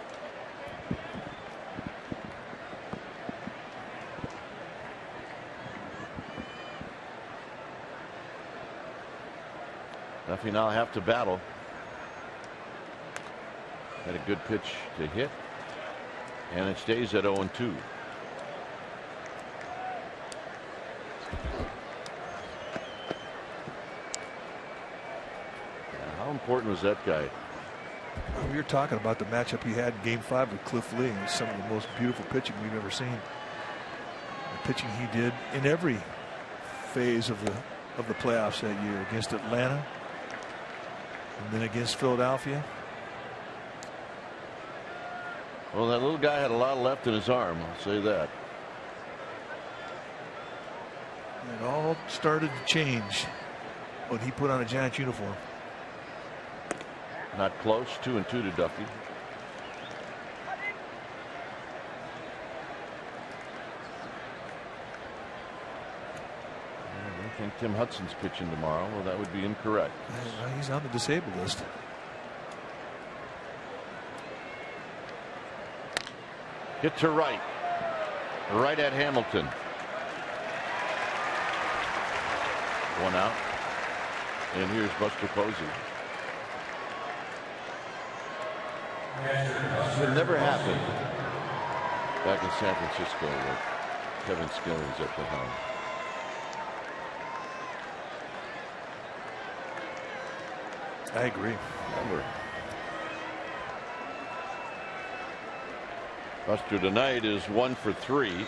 Duffy now have to battle. Had a good pitch to hit, and it stays at 0-2. How important was that guy? Well, you're talking about the matchup he had in Game 5 with Cliff Lee. It was some of the most beautiful pitching we've ever seen. The pitching he did in every phase of the playoffs that year, against Atlanta and then against Philadelphia. Well, that little guy had a lot left in his arm, I'll say that. It all started to change when he put on a Giants uniform. Not close. 2-2 to Duffy. I don't think Tim Hudson's pitching tomorrow. Well, that would be incorrect. He's on the disabled list. Hit to right. Right at Hamilton. 1 out. And here's Buster Posey. It never happened back in San Francisco with Kevin Skillings at the helm. I agree. Never. Buster tonight is 1 for 3.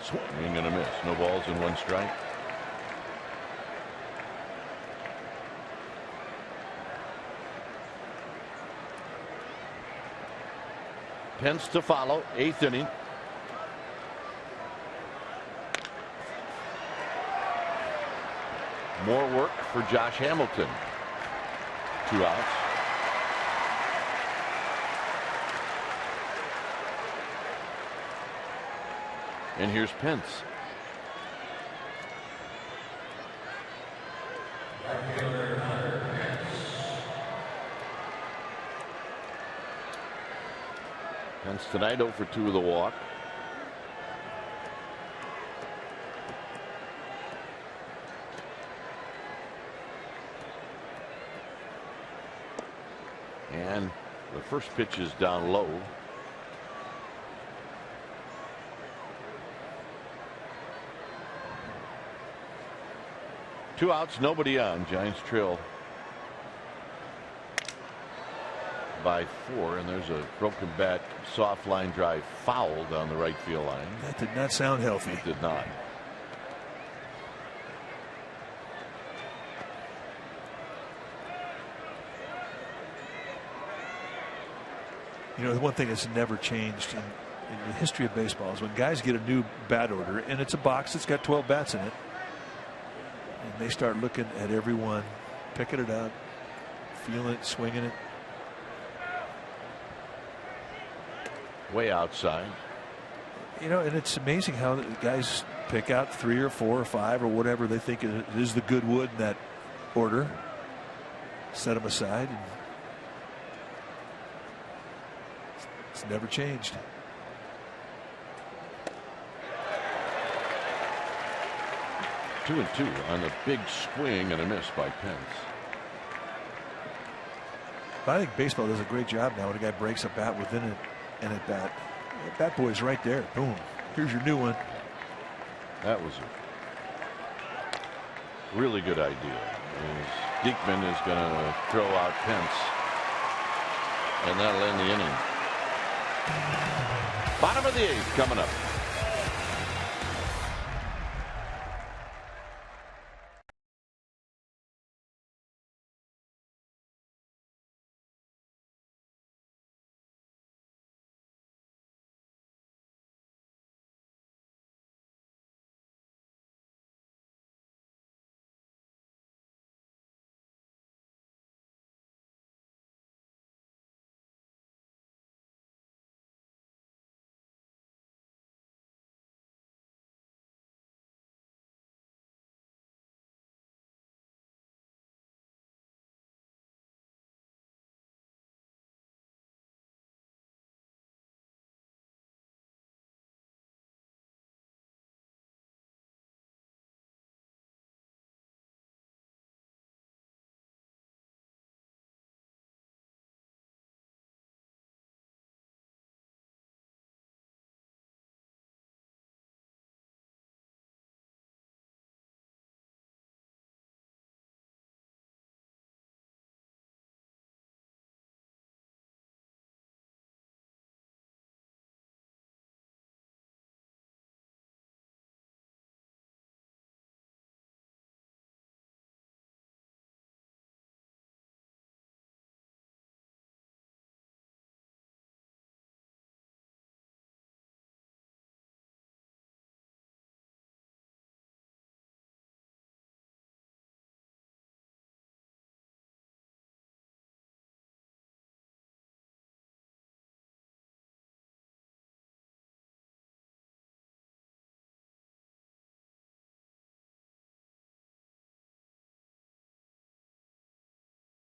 Swing and a miss. No balls and 1 strike. Pence to follow. 8th inning. More work for Josh Hamilton. 2 outs. And here's Pence. Pence tonight 0 for 2 with a walk. And the first pitch is down low. Two outs, nobody on. Giants trail by 4, and there's a broken bat soft line drive foul down the right field line. That did not sound healthy. It did not. You know, the one thing that's never changed in the history of baseball is when guys get a new bat order, and it's a box that's got 12 bats in it, and they start looking at everyone, picking it up, feeling it, swinging it. Way outside. You know, and it's amazing how the guys pick out 3 or 4 or 5 or whatever they think it is the good wood in that order, set them aside, and it's never changed. Two and 2 on a big swing and a miss by Pence. But I think baseball does a great job now when a guy breaks a bat within it and at bat. Bat boy's right there. Boom. Here's your new one. That was a really good idea. Diekman is going to throw out Pence, and that'll end the inning. Bottom of the 8th coming up.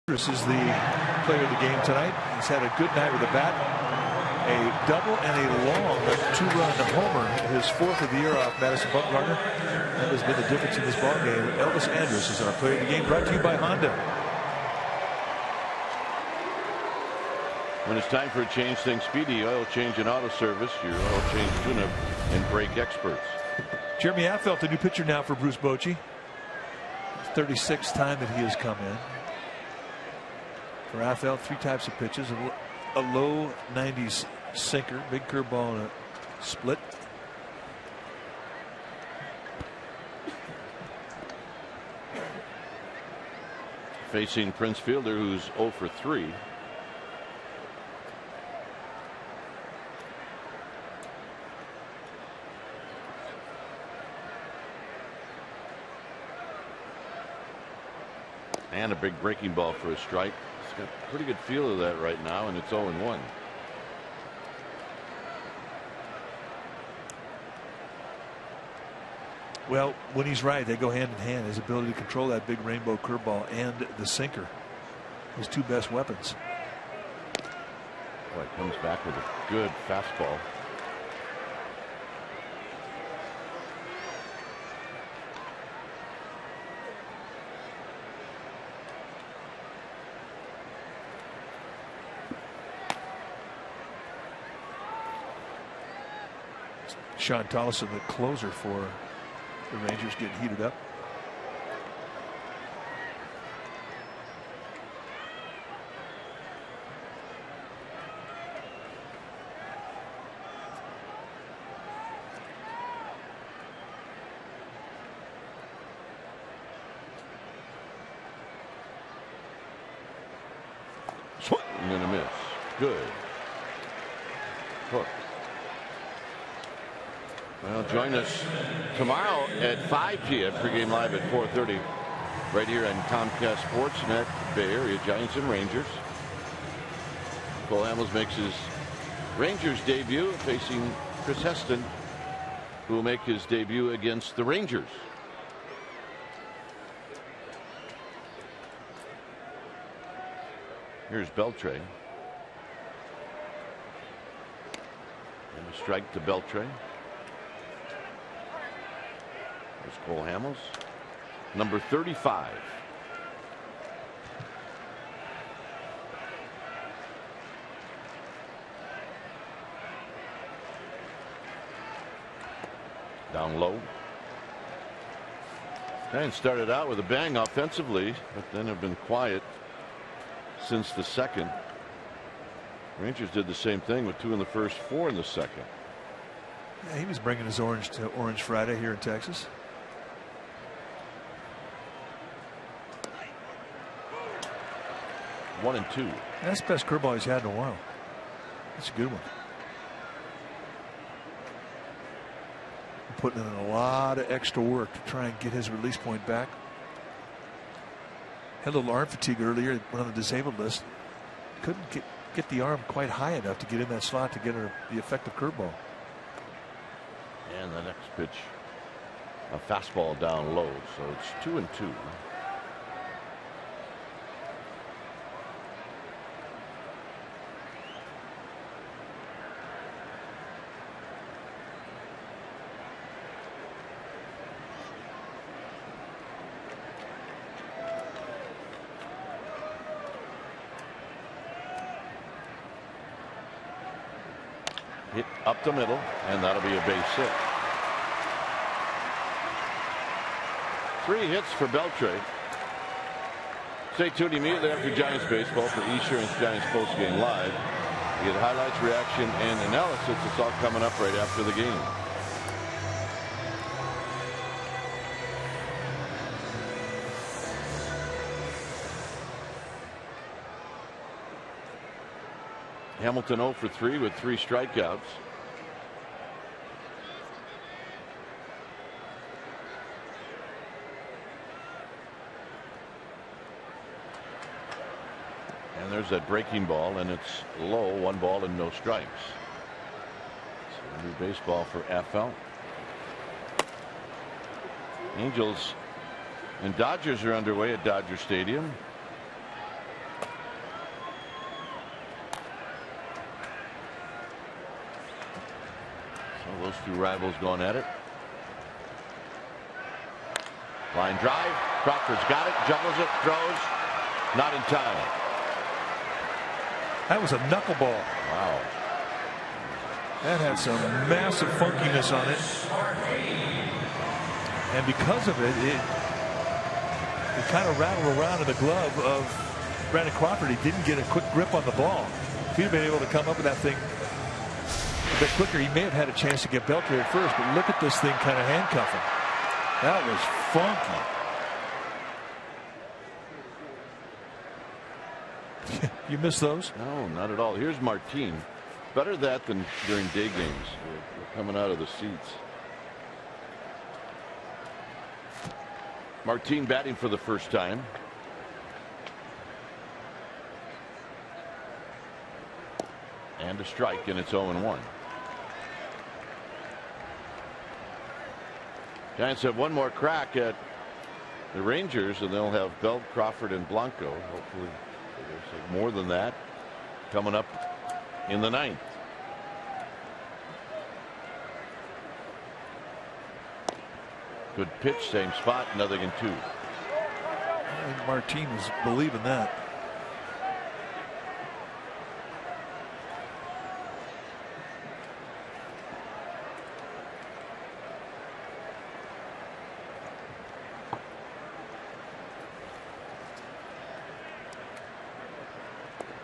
This is the player of the game tonight. He's had a good night with a bat, a double and a long 2-run homer, his 4th of the year off Madison Bumgarner. That has been the difference in this ball game. Elvis Andrus is our player of the game, brought to you by Honda. When it's time for a change, think Speedy Oil Change and Auto Service, your oil change tune-up and brake experts. Jeremy Affeldt, the new pitcher now for Bruce Bochy. 36th time that he has come in. For Affeldt, 3 types of pitches: a low 90s sinker, big curveball, and a split. Facing Prince Fielder, who's 0 for 3. And a big breaking ball for a strike. He's got a pretty good feel of that right now, and it's 0-1. Well, when he's right, they go hand in hand. His ability to control that big rainbow curveball and the sinker, his two best weapons. Boy, comes back with a good fastball. Sean Tollison, the closer for the Rangers, getting heated up. Swing and a miss. Good. Hook. Well, join us tomorrow at 5 p.m. Pregame live at 4:30 right here on Comcast Sportsnet, Bay Area Giants and Rangers. Cole Hamels makes his Rangers debut facing Chris Heston, who will make his debut against the Rangers. Here's Beltre. And a strike to Beltre. There's Cole Hamels, number 35. Down low. And started out with a bang offensively, but then have been quiet since the second. Rangers did the same thing with 2 in the first, 4 in the second. Yeah, he was bringing his orange to Orange Friday here in Texas. 1-2. That's the best curveball he's had in a while. That's a good one. Putting in a lot of extra work to try and get his release point back. Had a little arm fatigue earlier, went on the disabled list. Couldn't get the arm quite high enough to get in that slot to get the effective curveball. And the next pitch, a fastball down low, so it's 2-2. Hit up the middle, and that'll be a base hit. 3 hits for Beltre. Stay tuned immediately after Giants baseball for Esurance Giants postgame live. You get highlights, reaction, and analysis. It's all coming up right after the game. Hamilton 0 for 3 with 3 strikeouts. And there's that breaking ball, and it's low, 1 ball and no strikes. So new baseball for FL. Angels and Dodgers are underway at Dodger Stadium. Those 2 rivals going at it. Line drive. Crawford's got it. Juggles it. Throws. Not in time. That was a knuckleball. Wow. That had some massive funkiness on it. And because of it, it kind of rattled around in the glove of Brandon Crawford. He didn't get a quick grip on the ball. If he'd been able to come up with that thing a bit quicker, he may have had a chance to get Beltre at first, but look at this thing kind of handcuffing. That was funky. You miss those? No, not at all. Here's Martin. Better that than during day games. We're coming out of the seats. Martin batting for the first time. And a strike, and it's 0-1. Giants have one more crack at the Rangers, and they'll have Belt, Crawford, and Blanco. Hopefully there's more than that coming up in the 9th. Good pitch, same spot, 0-2. I think Martin was believing that.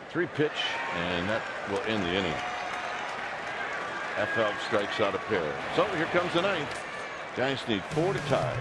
Three pitch, and that will end the inning. Efeld strikes out a pair. So here comes the 9th. Giants need 4 to tie.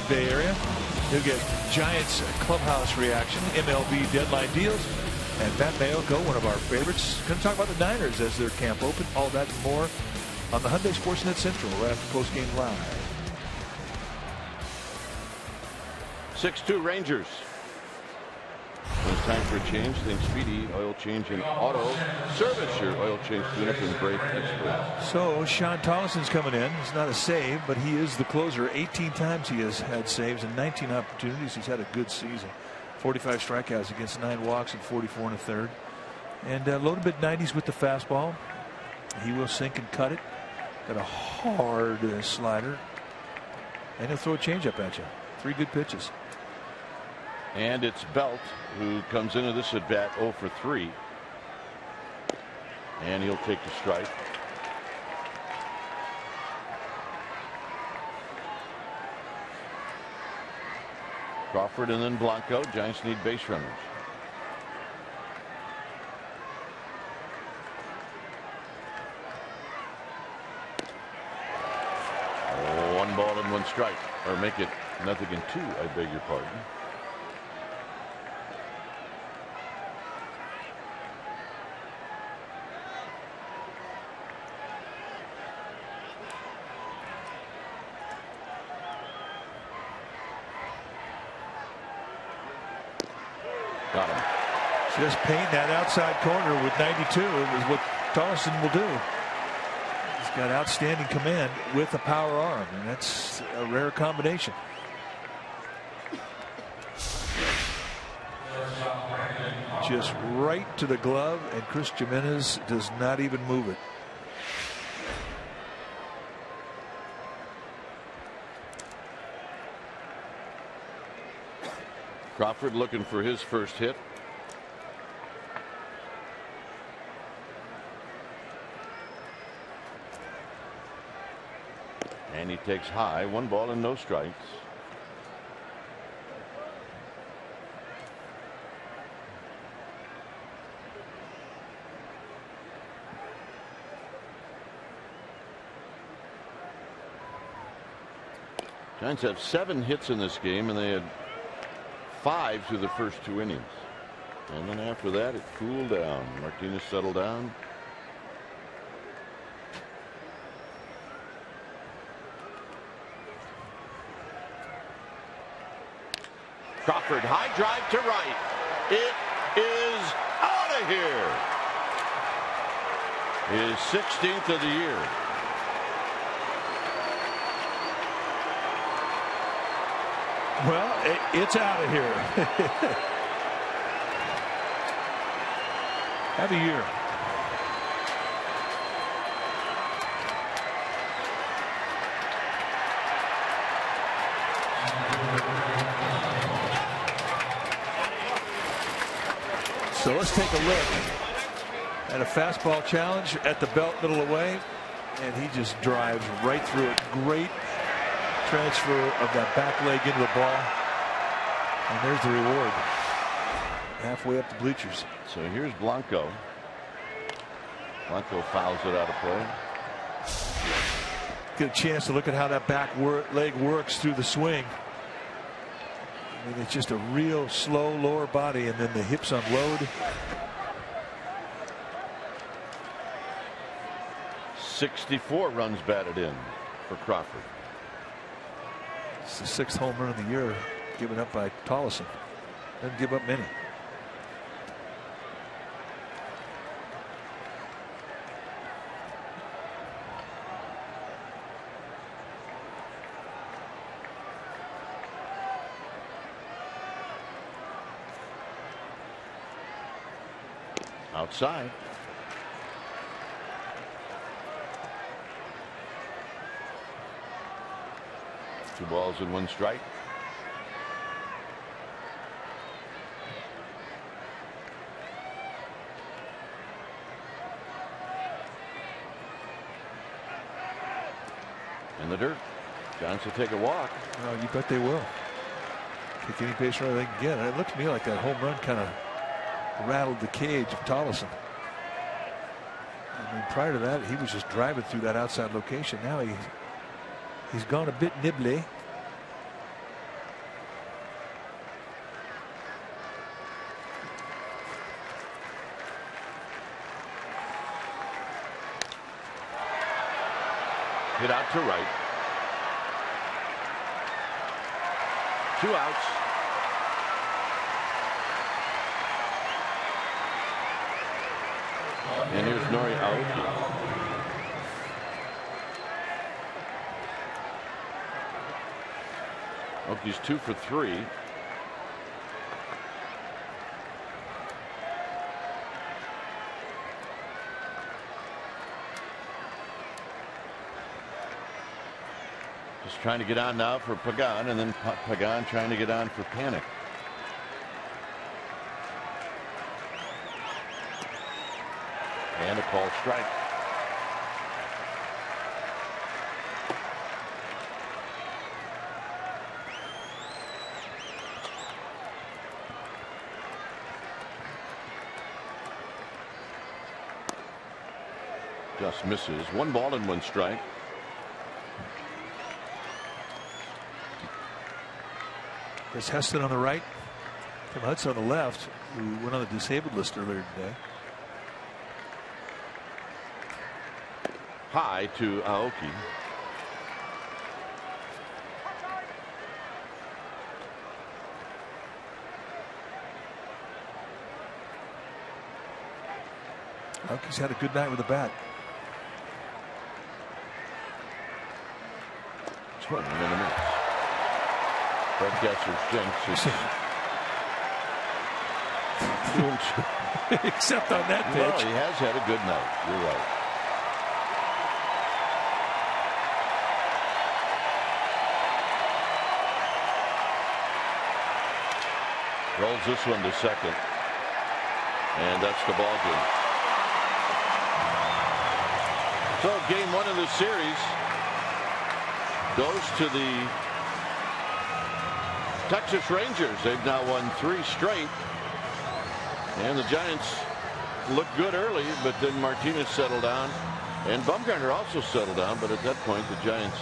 Bay Area. You'll get Giants clubhouse reaction, MLB deadline deals, and Matt Mayoko, one of our favorites, going to talk about the Niners as their camp open. All that and more on the Hyundai Sportsnet Central right after postgame live. 6-2 Rangers. When it's time for a change, think Speedy Oil Change and Auto Service. Your oil change tune-up and brake experts. So Sean Tollison's coming in. It's not a save, but he is the closer. 18 times he has had saves and 19 opportunities. He's had a good season. 45 strikeouts against 9 walks and 44 and a third. And low to mid 90s with the fastball. He will sink and cut it. Got a hard slider. And he'll throw a changeup at you. 3 good pitches. And it's Belt who comes into this at bat 0 for 3. And he'll take the strike. Crawford and then Blanco. Giants need base runners. Oh, 1 ball and 1 strike. Or make it 0-2, I beg your pardon. Got him. Just paint that outside corner with 92 is what Tollison will do. He's got outstanding command with a power arm, and that's a rare combination. Just right to the glove, and Chris Jimenez does not even move it. Crawford looking for his first hit. And he takes high. 1 ball and no strikes. Giants have 7 hits in this game, and they had 5 through the first 2 innings. And then after that, it cooled down. Martinez settled down. Crawford, high drive to right. It is out of here. His 16th of the year. Well, it's out of here. Have a year. So let's take a look at a fastball challenge at the belt, middle away, and he just drives right through it. Great transfer of that back leg into the ball, and there's the reward. Halfway up the bleachers. So here's Blanco. Blanco fouls it out of play. Get a chance to look at how that back leg works through the swing. I mean, it's just a real slow lower body, and then the hips unload. 64 runs batted in for Crawford. It's the 6th home run of the year given up by Tollison. Doesn't give up many. Outside. Two balls and 1 strike. In the dirt. Giants will take a walk. Oh, you bet they will. Take any base runner they can get. And it looked to me like that home run kind of rattled the cage of Tollison. I mean, prior to that, he was just driving through that outside location. Now he's gone a bit nibbly. Hit out to right. 2 outs. And here's Nori out. Oakie's 2 for 3. Just trying to get on now for Pagan, and then Pagan trying to get on for Panic. And a called strike. Just misses. 1 ball and 1 strike. There's Heston on the right. Tim Hudson on the left, who went on the disabled list earlier today. High to Aoki. Aoki's had a good night with the bat. Swing and a miss. Broadcaster Jinx is except on that pitch. Well, he has had a good night. You're right. Rolls this one to second, and that's the ball game. So game 1 of the series goes to the Texas Rangers. They've now won 3 straight, and the Giants looked good early, but then Martinez settled down, and Bumgarner also settled down. But at that point, the Giants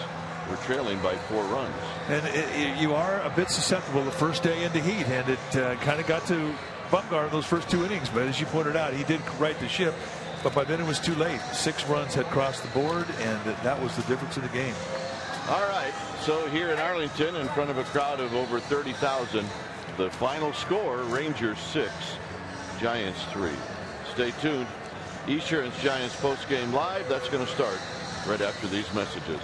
We're trailing by 4 runs. And you are a bit susceptible the first day into heat, and it kind of got to Bumgarner those first 2 innings. But as you pointed out, he did right the ship. But by then it was too late. 6 runs had crossed the board, and that was the difference in the game. All right. So here in Arlington, in front of a crowd of over 30,000, the final score: Rangers 6, Giants 3. Stay tuned. Esurance Giants postgame live. That's going to start right after these messages.